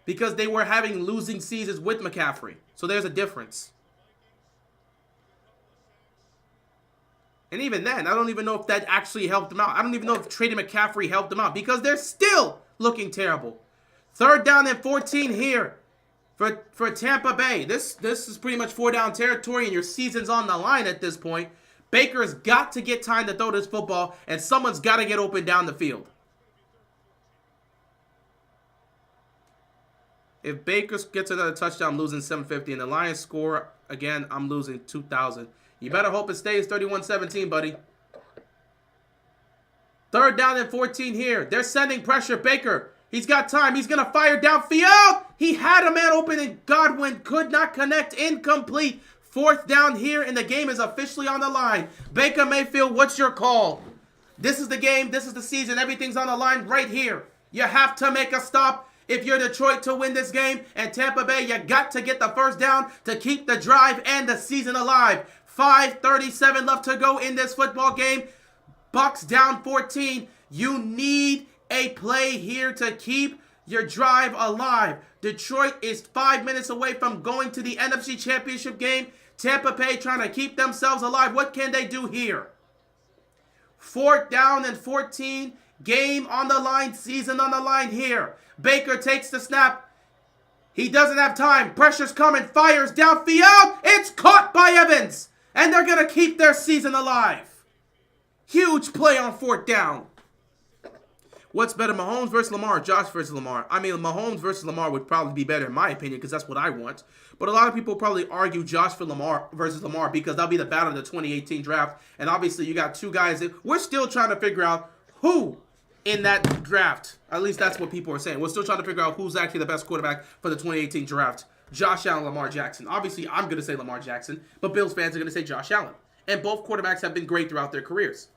because they were having losing seasons with McCaffrey. So there's a difference. And even then, I don't even know if that actually helped them out. I don't even know if trading McCaffrey helped them out because they're still looking terrible. 3rd down and 14 here for Tampa Bay. This is pretty much 4-down territory and your season's on the line at this point. Baker's got to get time to throw this football, and someone's got to get open down the field. If Baker gets another touchdown, I'm losing 750, and the Lions score again, I'm losing 2,000. You better hope it stays 31-17, buddy. 3rd down and 14 here. They're sending pressure. Baker, he's got time. He's going to fire downfield. He had a man open, and Godwin could not connect. Incomplete. 4th down here, and the game is officially on the line. Baker Mayfield, what's your call? This is the game. This is the season. Everything's on the line right here. You have to make a stop if you're Detroit to win this game. And Tampa Bay, you got to get the 1st down to keep the drive and the season alive. 5:37 left to go in this football game. Bucs down 14. You need a play here to keep your drive alive. Detroit is 5 minutes away from going to the NFC Championship game. Tampa Bay trying to keep themselves alive. What can they do here? 4th down and 14. Game on the line. Season on the line here. Baker takes the snap. He doesn't have time. Pressure's coming. Fires downfield. It's caught by Evans. And they're going to keep their season alive. Huge play on 4th down. What's better, Mahomes versus Lamar, Josh versus Lamar? I mean, Mahomes versus Lamar would probably be better in my opinion because that's what I want. But a lot of people probably argue Josh for Lamar versus Lamar because that'll be the battle of the 2018 draft. And obviously, you got two guys that we're still trying to figure out who in that draft. At least that's what people are saying. We're still trying to figure out who's actually the best quarterback for the 2018 draft. Josh Allen, Lamar Jackson. Obviously, I'm going to say Lamar Jackson, but Bills fans are going to say Josh Allen. And both quarterbacks have been great throughout their careers.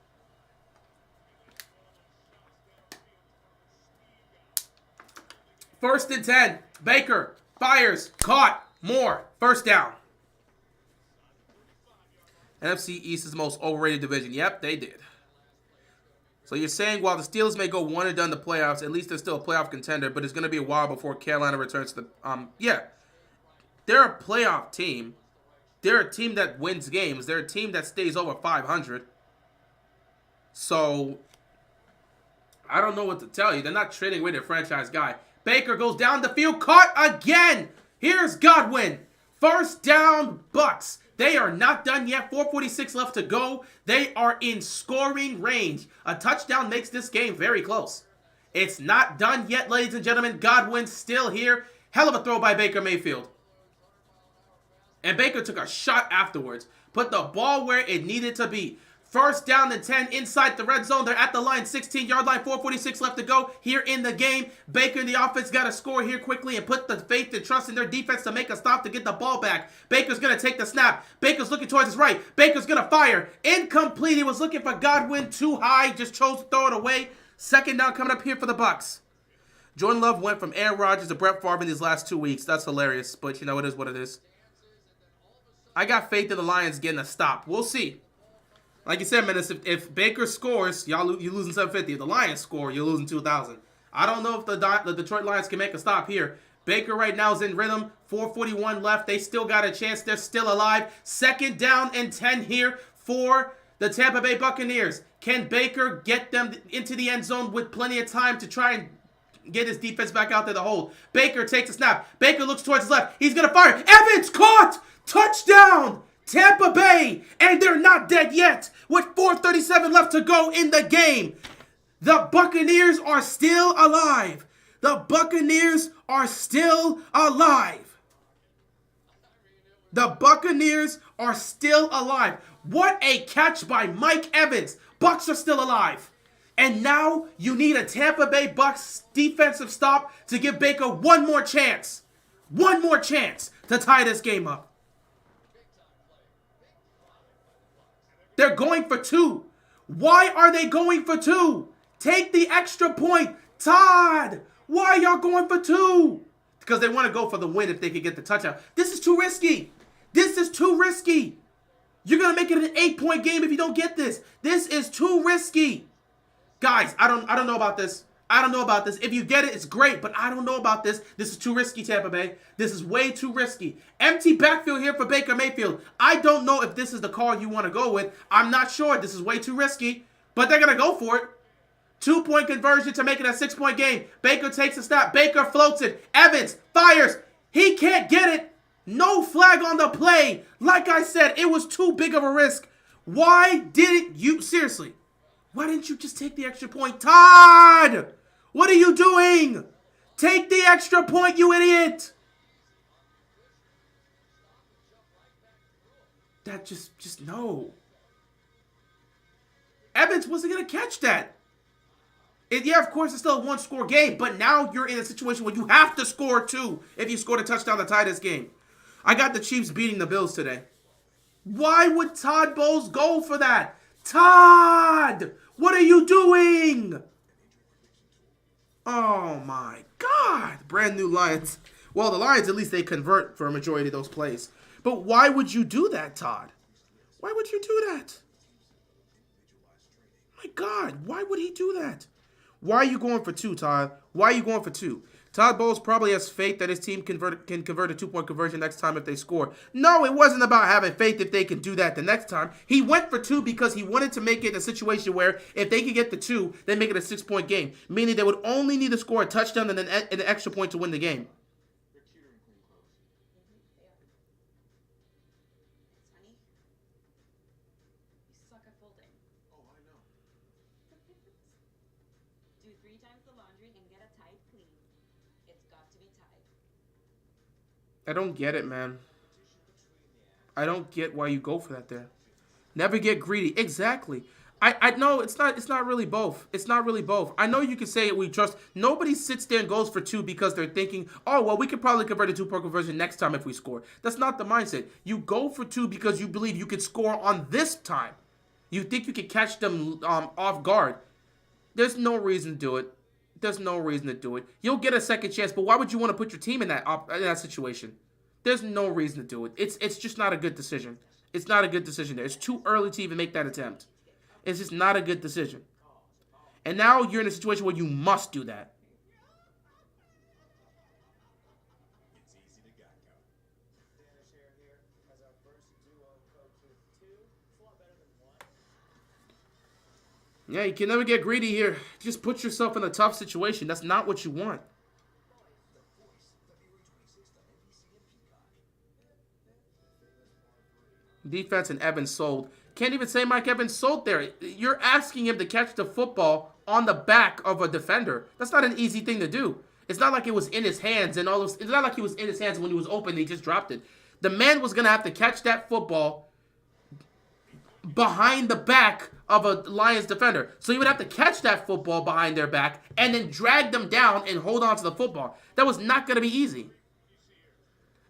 First and 10. Baker fires. Caught. Moore. First down. NFC East is the most overrated division. Yep, they did. So you're saying while the Steelers may go one and done the playoffs, at least they're still a playoff contender, but it's going to be a while before Carolina returns to the... Yeah. They're a playoff team. They're a team that wins games. They're a team that stays over 500. So, I don't know what to tell you. They're not trading away their franchise guy. Baker goes down the field, caught again. Here's Godwin. First down, Bucs. They are not done yet. 4:46 left to go. They are in scoring range. A touchdown makes this game very close. It's not done yet, ladies and gentlemen. Godwin still here. Hell of a throw by Baker Mayfield. And Baker took a shot afterwards. Put the ball where it needed to be. First down and 10 inside the red zone. They're at the line, 16-yard line, 4:46 left to go here in the game. Baker and the offense got to score here quickly and put the faith and trust in their defense to make a stop to get the ball back. Baker's going to take the snap. Baker's looking towards his right. Baker's going to fire. Incomplete. He was looking for Godwin too high. Just chose to throw it away. Second down coming up here for the Bucs. Jordan Love went from Aaron Rodgers to Brett Favre in these last 2 weeks. That's hilarious, but you know, it is what it is. I got faith in the Lions getting a stop. We'll see. Like you said, man, if Baker scores, you're losing 750. If the Lions score, you're losing 2,000. I don't know if the Detroit Lions can make a stop here. Baker right now is in rhythm. 4:41 left. They still got a chance. They're still alive. Second down and 10 here for the Tampa Bay Buccaneers. Can Baker get them into the end zone with plenty of time to try and get his defense back out there to hold? Baker takes a snap. Baker looks towards his left. He's going to fire. Evans caught! Touchdown! Tampa Bay! And they're not dead yet. With 4:37 left to go in the game. The Buccaneers are still alive. The Buccaneers are still alive. The Buccaneers are still alive. What a catch by Mike Evans. Bucs are still alive. And now you need a Tampa Bay Bucs defensive stop to give Baker one more chance. One more chance to tie this game up. They're going for 2. Why are they going for 2? Take the extra point. Todd, why are y'all going for 2? Because they want to go for the win if they can get the touchdown. This is too risky. This is too risky. You're going to make it an 8-point game if you don't get this. This is too risky. Guys, I don't know about this. I don't know about this. If you get it, it's great, but I don't know about this. This is too risky, Tampa Bay. This is way too risky. Empty backfield here for Baker Mayfield. I don't know if this is the call you want to go with. I'm not sure. This is way too risky, but they're going to go for it. 2-point conversion to make it a 6-point game. Baker takes a snap. Baker floats it. Evans fires. He can't get it. No flag on the play. Like I said, it was too big of a risk. Why didn't you, seriously, why didn't you just take the extra point? Todd! What are you doing? Take the extra point, you idiot! That just no. Evans wasn't going to catch that. Yeah, of course, it's still a one-score game, but now you're in a situation where you have to score 2 if you scored a touchdown to tie this game. I got the Chiefs beating the Bills today. Why would Todd Bowles go for that? Todd! What are you doing? Oh, my God. Brand new Lions. Well, the Lions, at least they convert for a majority of those plays. But why would you do that, Todd? Why would you do that? My God, why would he do that? Why are you going for 2, Todd? Why are you going for 2? Todd Bowles probably has faith that his team can convert a 2-point conversion next time if they score. No, it wasn't about having faith if they can do that the next time. He went for 2 because he wanted to make it a situation where if they could get the 2, they make it a 6-point game. Meaning they would only need to score a touchdown and an extra point to win the game. Do 3 times the laundry and get a Tide clean. It's got to be Tide. I don't get it, man. I don't get why you go for that there. Never get greedy. Exactly. I know it's not really both. It's not really both. I know you can say we trust. Nobody sits there and goes for 2 because they're thinking, oh, well, we could probably convert a 2-point conversion next time if we score. That's not the mindset. You go for 2 because you believe you could score on this time. You think you can catch them off guard. There's no reason to do it. There's no reason to do it. You'll get a second chance, but why would you want to put your team in that situation? There's no reason to do it. It's just not a good decision. It's not a good decision there. It's too early to even make that attempt. It's just not a good decision. And now you're in a situation where you must do that. Yeah, you can never get greedy here. Just put yourself in a tough situation. That's not what you want. Defense and Evans sold. Can't even say Mike Evans sold there. You're asking him to catch the football on the back of a defender. That's not an easy thing to do. It's not like it was in his hands and all those. It's not like he was in his hands when he was open and he just dropped it. The man was gonna have to catch that football behind the back of a Lions defender. So he would have to catch that football behind their back and then drag them down and hold on to the football. That was not gonna be easy.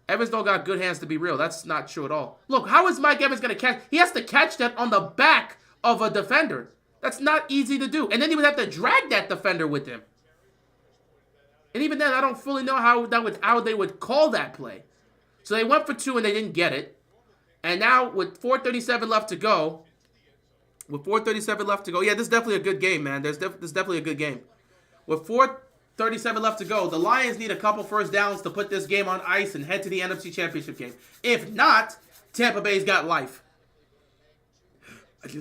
Evans don't got good hands to be real. That's not true at all. Look, how is Mike Evans going to catch? He has to catch that on the back of a defender. That's not easy to do. And then he would have to drag that defender with him. And even then, I don't fully know how they would call that play. So they went for 2 and they didn't get it. And now with 4:37 left to go, yeah, this is definitely a good game, man. This is definitely a good game. With 4:37 left to go. The Lions need a couple first downs to put this game on ice and head to the NFC Championship game. If not, Tampa Bay's got life.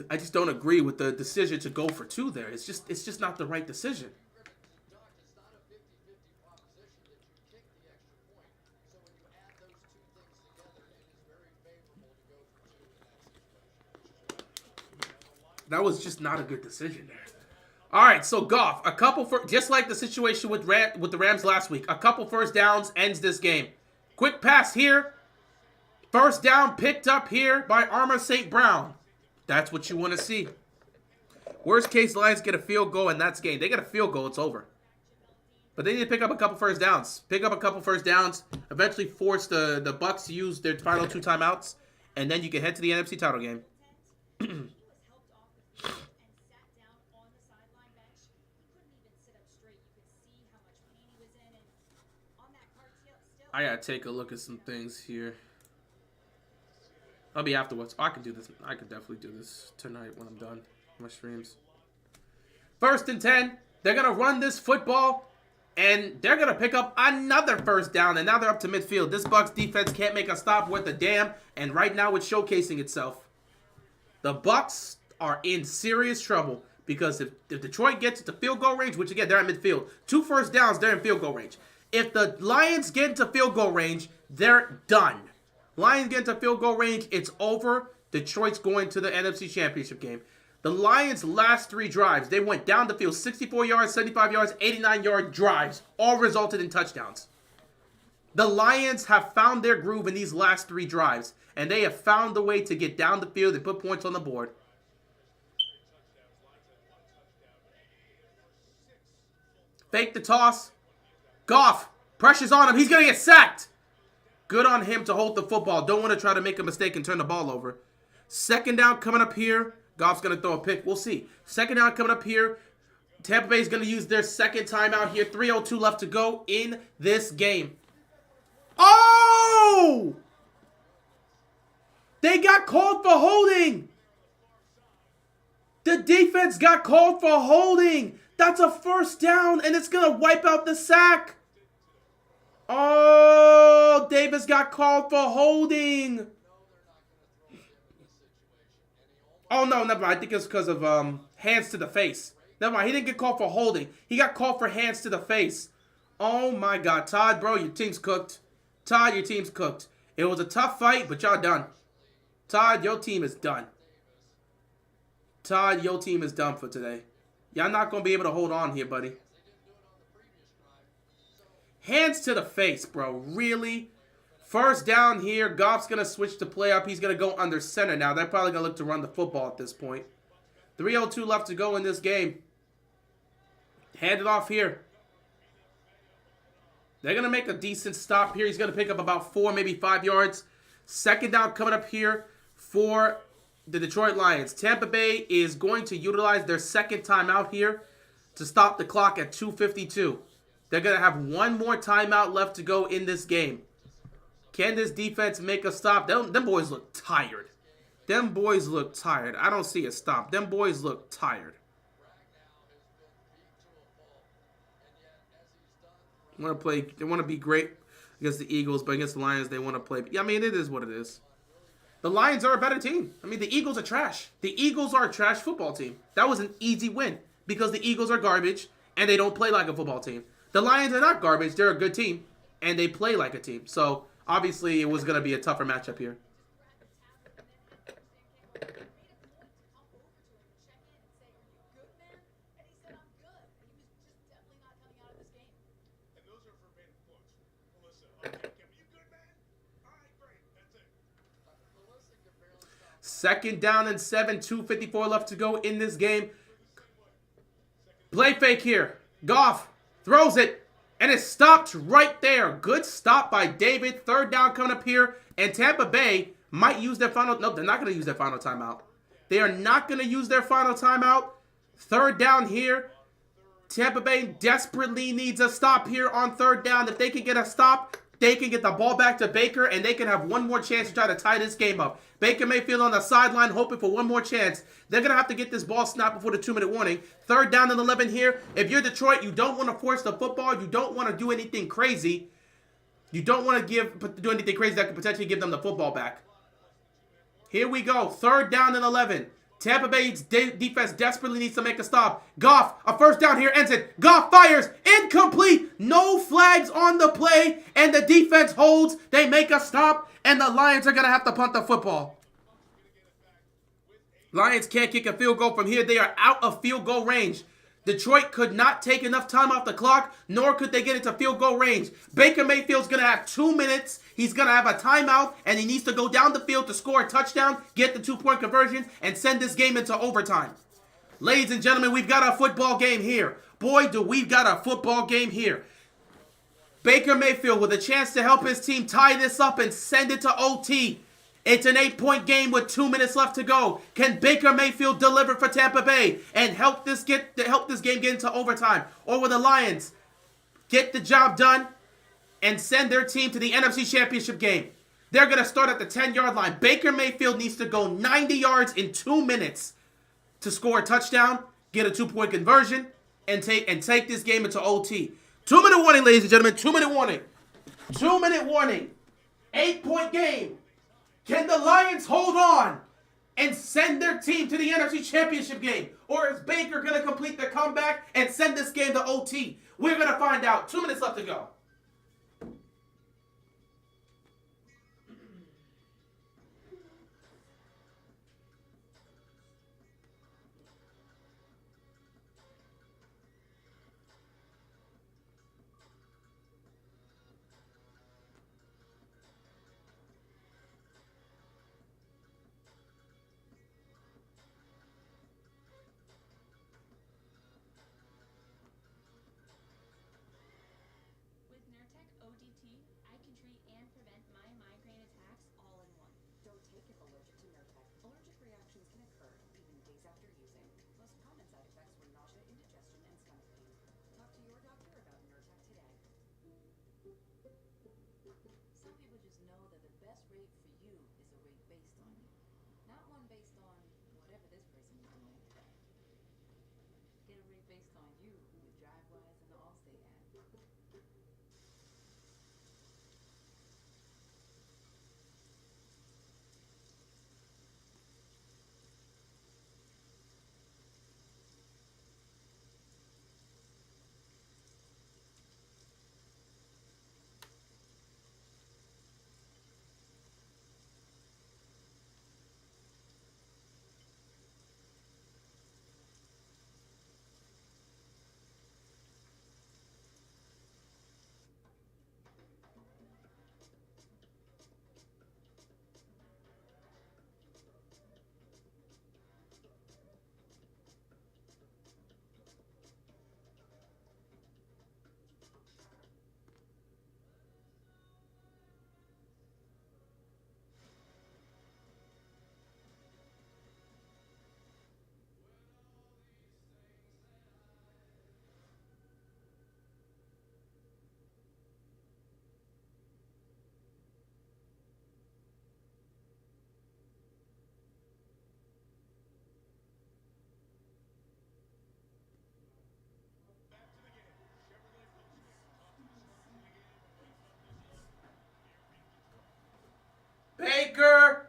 I just don't agree with the decision to go for 2 there. It's just not the right decision. That was just not a good decision there. All right, so Goff, just like the situation with the Rams last week, a couple first downs ends this game. Quick pass here. First down picked up here by Armour St. Brown. That's what you want to see. Worst case, Lions get a field goal, and that's game. They get a field goal, it's over. But they need to pick up a couple first downs. Eventually force the Bucs to use their final 2 timeouts, and then you can head to the NFC title game. I gotta take a look at some things here. I'll be afterwards. I can do this. I can definitely do this tonight when I'm done with my streams. 1st and 10. They're gonna run this football, and they're gonna pick up another first down. And now they're up to midfield. This Bucs defense can't make a stop worth a damn. And right now it's showcasing itself. The Bucs are in serious trouble because if Detroit gets to field goal range, which again they're at midfield, 2 first downs, they're in field goal range. If the Lions get into field goal range, they're done. Lions get into field goal range, it's over. Detroit's going to the NFC Championship game. The Lions' last 3 drives, they went down the field, 64 yards, 75 yards, 89-yard drives, all resulted in touchdowns. The Lions have found their groove in these last 3 drives, and they have found the way to get down the field and put points on the board. Fake the toss. Goff, pressure's on him. He's going to get sacked. Good on him to hold the football. Don't want to try to make a mistake and turn the ball over. 2nd down coming up here. Goff's going to throw a pick. We'll see. 2nd down coming up here. Tampa Bay's going to use their 2nd timeout here. 3:02 left to go in this game. Oh! They got called for holding. The defense got called for holding. That's a first down, and it's going to wipe out the sack. Oh, Davis got called for holding. Oh, no, never mind. I think it's because of hands to the face. Never mind. He didn't get called for holding. He got called for hands to the face. Oh, my God. Todd, bro, your team's cooked. Todd, your team's cooked. It was a tough fight, but y'all done. Todd, your team is done. Todd, your team is done for today. Y'all not going to be able to hold on here, buddy. Hands to the face, bro. Really? First down here. Goff's going to switch to play up. He's going to go under center now. They're probably going to look to run the football at this point. 3:02 left to go in this game. Hand it off here. They're going to make a decent stop here. He's going to pick up about 4, maybe 5 yards. Second down coming up here for the Detroit Lions. Tampa Bay is going to utilize their second timeout here to stop the clock at 2:52. They're going to have one more timeout left to go in this game. Can this defense make a stop? Them boys look tired. Them boys look tired. I don't see a stop. Them boys look tired. They want to be great against the Eagles, but against the Lions, they want to play. Yeah, I mean, it is what it is. The Lions are a better team. I mean, the Eagles are trash. The Eagles are a trash football team. That was an easy win because the Eagles are garbage and they don't play like a football team. The Lions are not garbage. They're a good team and they play like a team. So, obviously, it was going to be a tougher matchup here. Second down and 7, 2:54 left to go in this game. Play fake here. Goff throws it, and it stopped right there. Good stop by David. Third down coming up here, and Tampa Bay might use their final. No, they're not going to use their final timeout. They are not going to use their final timeout. Third down here. Tampa Bay desperately needs a stop here on third down. If they can get a stop, they can get the ball back to Baker, and they can have one more chance to try to tie this game up. Baker Mayfield on the sideline hoping for one more chance. They're going to have to get this ball snapped before the 2-minute warning. Third down and 11 here. If you're Detroit, you don't want to force the football. You don't want to do anything crazy. You don't want to do anything crazy that could potentially give them the football back. Here we go. Third down and 11. Tampa Bay's defense desperately needs to make a stop. Goff, a first down here ends it. Goff fires. Incomplete. No flags on the play. And the defense holds. They make a stop. And the Lions are going to have to punt the football. Lions can't kick a field goal from here. They are out of field goal range. Detroit could not take enough time off the clock, nor could they get into field goal range. Baker Mayfield's going to have 2 minutes. He's going to have a timeout, and he needs to go down the field to score a touchdown, get the 2-point conversion, and send this game into overtime. Ladies and gentlemen, we've got a football game here. Boy, do we got a football game here. Baker Mayfield with a chance to help his team tie this up and send it to OT. It's an 8-point game with 2 minutes left to go. Can Baker Mayfield deliver for Tampa Bay and help this game get into overtime? Or will the Lions get the job done and send their team to the NFC Championship game? They're going to start at the 10-yard line. Baker Mayfield needs to go 90 yards in 2 minutes to score a touchdown, get a 2-point conversion, and take this game into OT. 2-minute warning, ladies and gentlemen. 2-minute warning. 2-minute warning. 8-point game. Can the Lions hold on and send their team to the NFC Championship game? Or is Baker going to complete the comeback and send this game to OT? We're going to find out. 2 minutes left to go.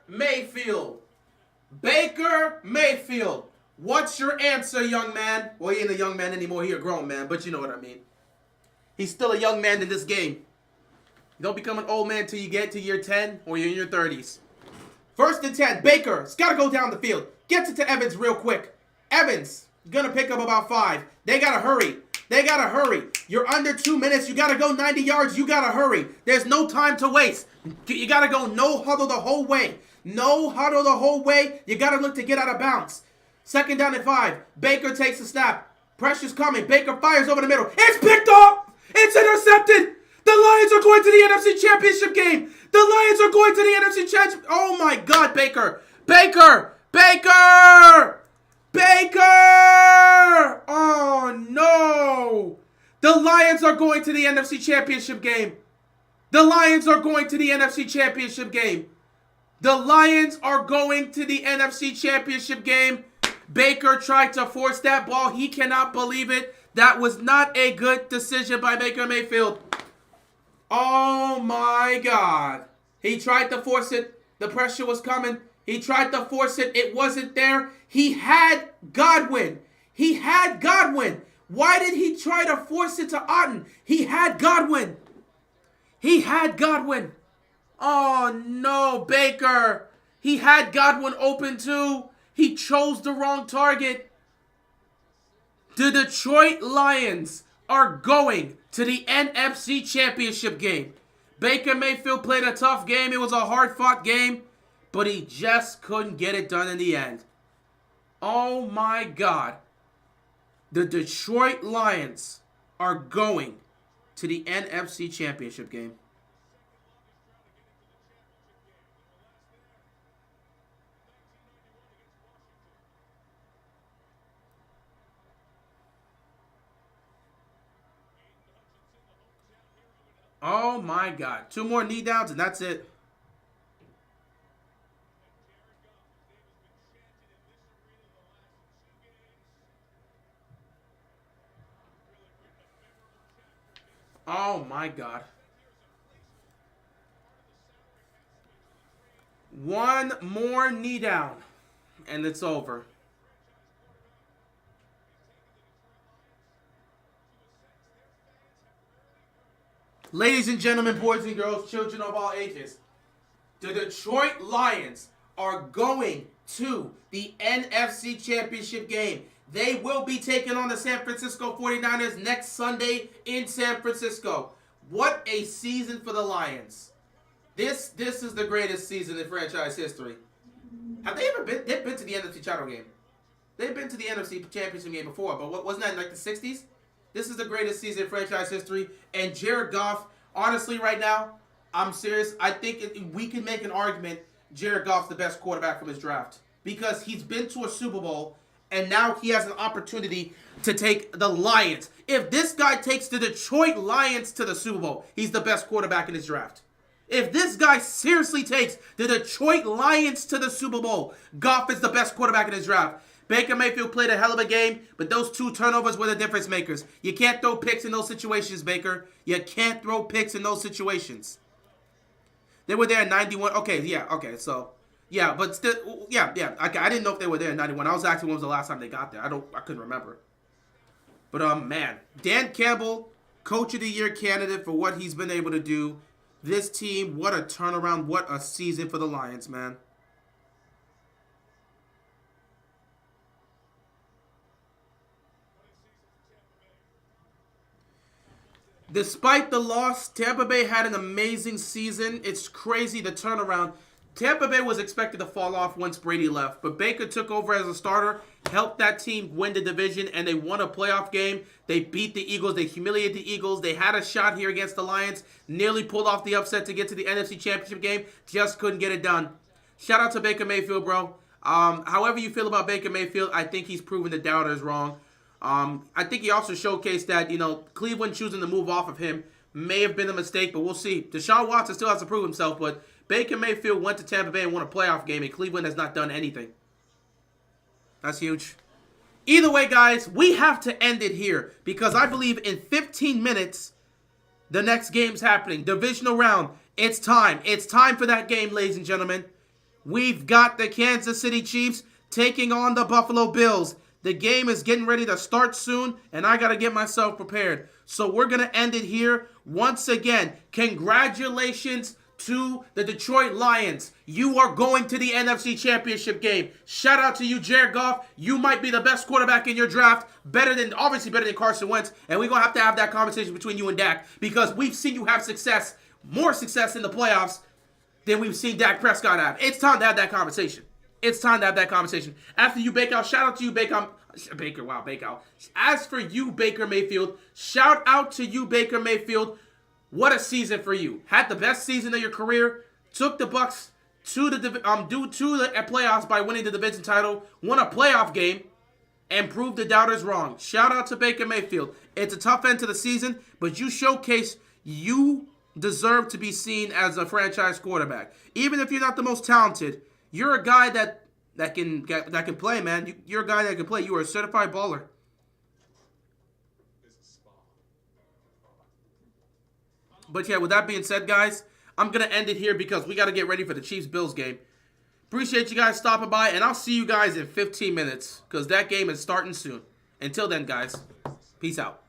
Mayfield. Baker Mayfield. What's your answer, young man? Well, he ain't a young man anymore. He a grown man, but you know what I mean. He's still a young man in this game. You don't become an old man till you get to year 10 or you're in your 30s. 1st and 10. Baker's got to go down the field. Gets it to Evans real quick. Evans going to pick up about 5. They got to hurry. They got to hurry. You're under 2 minutes. You got to go 90 yards. You got to hurry. There's no time to waste. You got to go no huddle the whole way. No huddle the whole way. You got to look to get out of bounds. 2nd down and 5. Baker takes the snap. Pressure's coming. Baker fires over the middle. It's picked off. It's intercepted. The Lions are going to the NFC Championship game. The Lions are going to the NFC Championship. Oh my God, Baker. Baker. Baker. Baker. Oh no. The Lions are going to the NFC Championship game. The Lions are going to the NFC Championship game. The Lions are going to the NFC Championship game. Baker tried to force that ball. He cannot believe it. That was not a good decision by Baker Mayfield. Oh my God. He tried to force it. The pressure was coming. He tried to force it. It wasn't there. He had Godwin. He had Godwin. Why did he try to force it to Otten? He had Godwin. He had Godwin. Oh no, Baker. He had Godwin open too. He chose the wrong target. The Detroit Lions are going to the NFC Championship game. Baker Mayfield played a tough game. It was a hard-fought game, but he just couldn't get it done in the end. Oh my God. The Detroit Lions are going to the NFC Championship game. Oh my God. 2 more knee downs and that's it. Oh my God. 1 more knee down and it's over. Ladies and gentlemen, boys and girls, children of all ages, the Detroit Lions are going to the NFC Championship game. They will be taking on the San Francisco 49ers next Sunday in San Francisco. What a season for the Lions. This is the greatest season in franchise history. Have they ever been? They've been to the NFC title game. They've been to the NFC Championship game before, but wasn't that in like the 60s? This is the greatest season in franchise history. And Jared Goff, honestly, right now, I'm serious. I think we can make an argument Jared Goff's the best quarterback from his draft. Because he's been to a Super Bowl, and now he has an opportunity to take the Lions. If this guy takes the Detroit Lions to the Super Bowl, he's the best quarterback in his draft. If this guy seriously takes the Detroit Lions to the Super Bowl, Goff is the best quarterback in his draft. Baker Mayfield played a hell of a game, but those 2 turnovers were the difference makers. You can't throw picks in those situations, Baker. You can't throw picks in those situations. They were there in 91. Okay, yeah, okay, so, yeah, but still, yeah, okay, I didn't know if they were there in 91. I was asking when was the last time they got there. I couldn't remember. But, man, Dan Campbell, Coach of the Year candidate for what he's been able to do. This team, what a turnaround, what a season for the Lions, man. Despite the loss, Tampa Bay had an amazing season. It's crazy the turnaround. Tampa Bay was expected to fall off once Brady left, but Baker took over as a starter, helped that team win the division, and they won a playoff game. They beat the Eagles. They humiliated the Eagles. They had a shot here against the Lions, nearly pulled off the upset to get to the NFC Championship game, just couldn't get it done. Shout out to Baker Mayfield, bro. However you feel about Baker Mayfield, I think he's proven the doubters wrong. I think he also showcased that, Cleveland choosing to move off of him may have been a mistake, but we'll see. Deshaun Watson still has to prove himself, but Baker Mayfield went to Tampa Bay and won a playoff game, and Cleveland has not done anything. That's huge. Either way, guys, we have to end it here because I believe in 15 minutes, the next game's happening. Divisional round. It's time. It's time for that game, ladies and gentlemen. We've got the Kansas City Chiefs taking on the Buffalo Bills. The game is getting ready to start soon, and I got to get myself prepared. So we're going to end it here. Once again, congratulations to the Detroit Lions. You are going to the NFC Championship game. Shout out to you, Jared Goff. You might be the best quarterback in your draft. Obviously better than Carson Wentz. And we're going to have that conversation between you and Dak, because we've seen you have success, more success in the playoffs than we've seen Dak Prescott have. It's time to have that conversation. It's time to have that conversation. After you, Baker, shout out to you, Baker. As for you, Baker Mayfield, shout out to you, Baker Mayfield. What a season for you. Had the best season of your career. Took the Bucs to the playoffs by winning the division title. Won a playoff game and proved the doubters wrong. Shout out to Baker Mayfield. It's a tough end to the season, but you showcase you deserve to be seen as a franchise quarterback. Even if you're not the most talented, you're a guy that can play, man. You're a guy that can play. You are a certified baller. But yeah, with that being said, guys, I'm going to end it here because we got to get ready for the Chiefs-Bills game. Appreciate you guys stopping by, and I'll see you guys in 15 minutes because that game is starting soon. Until then, guys, peace out.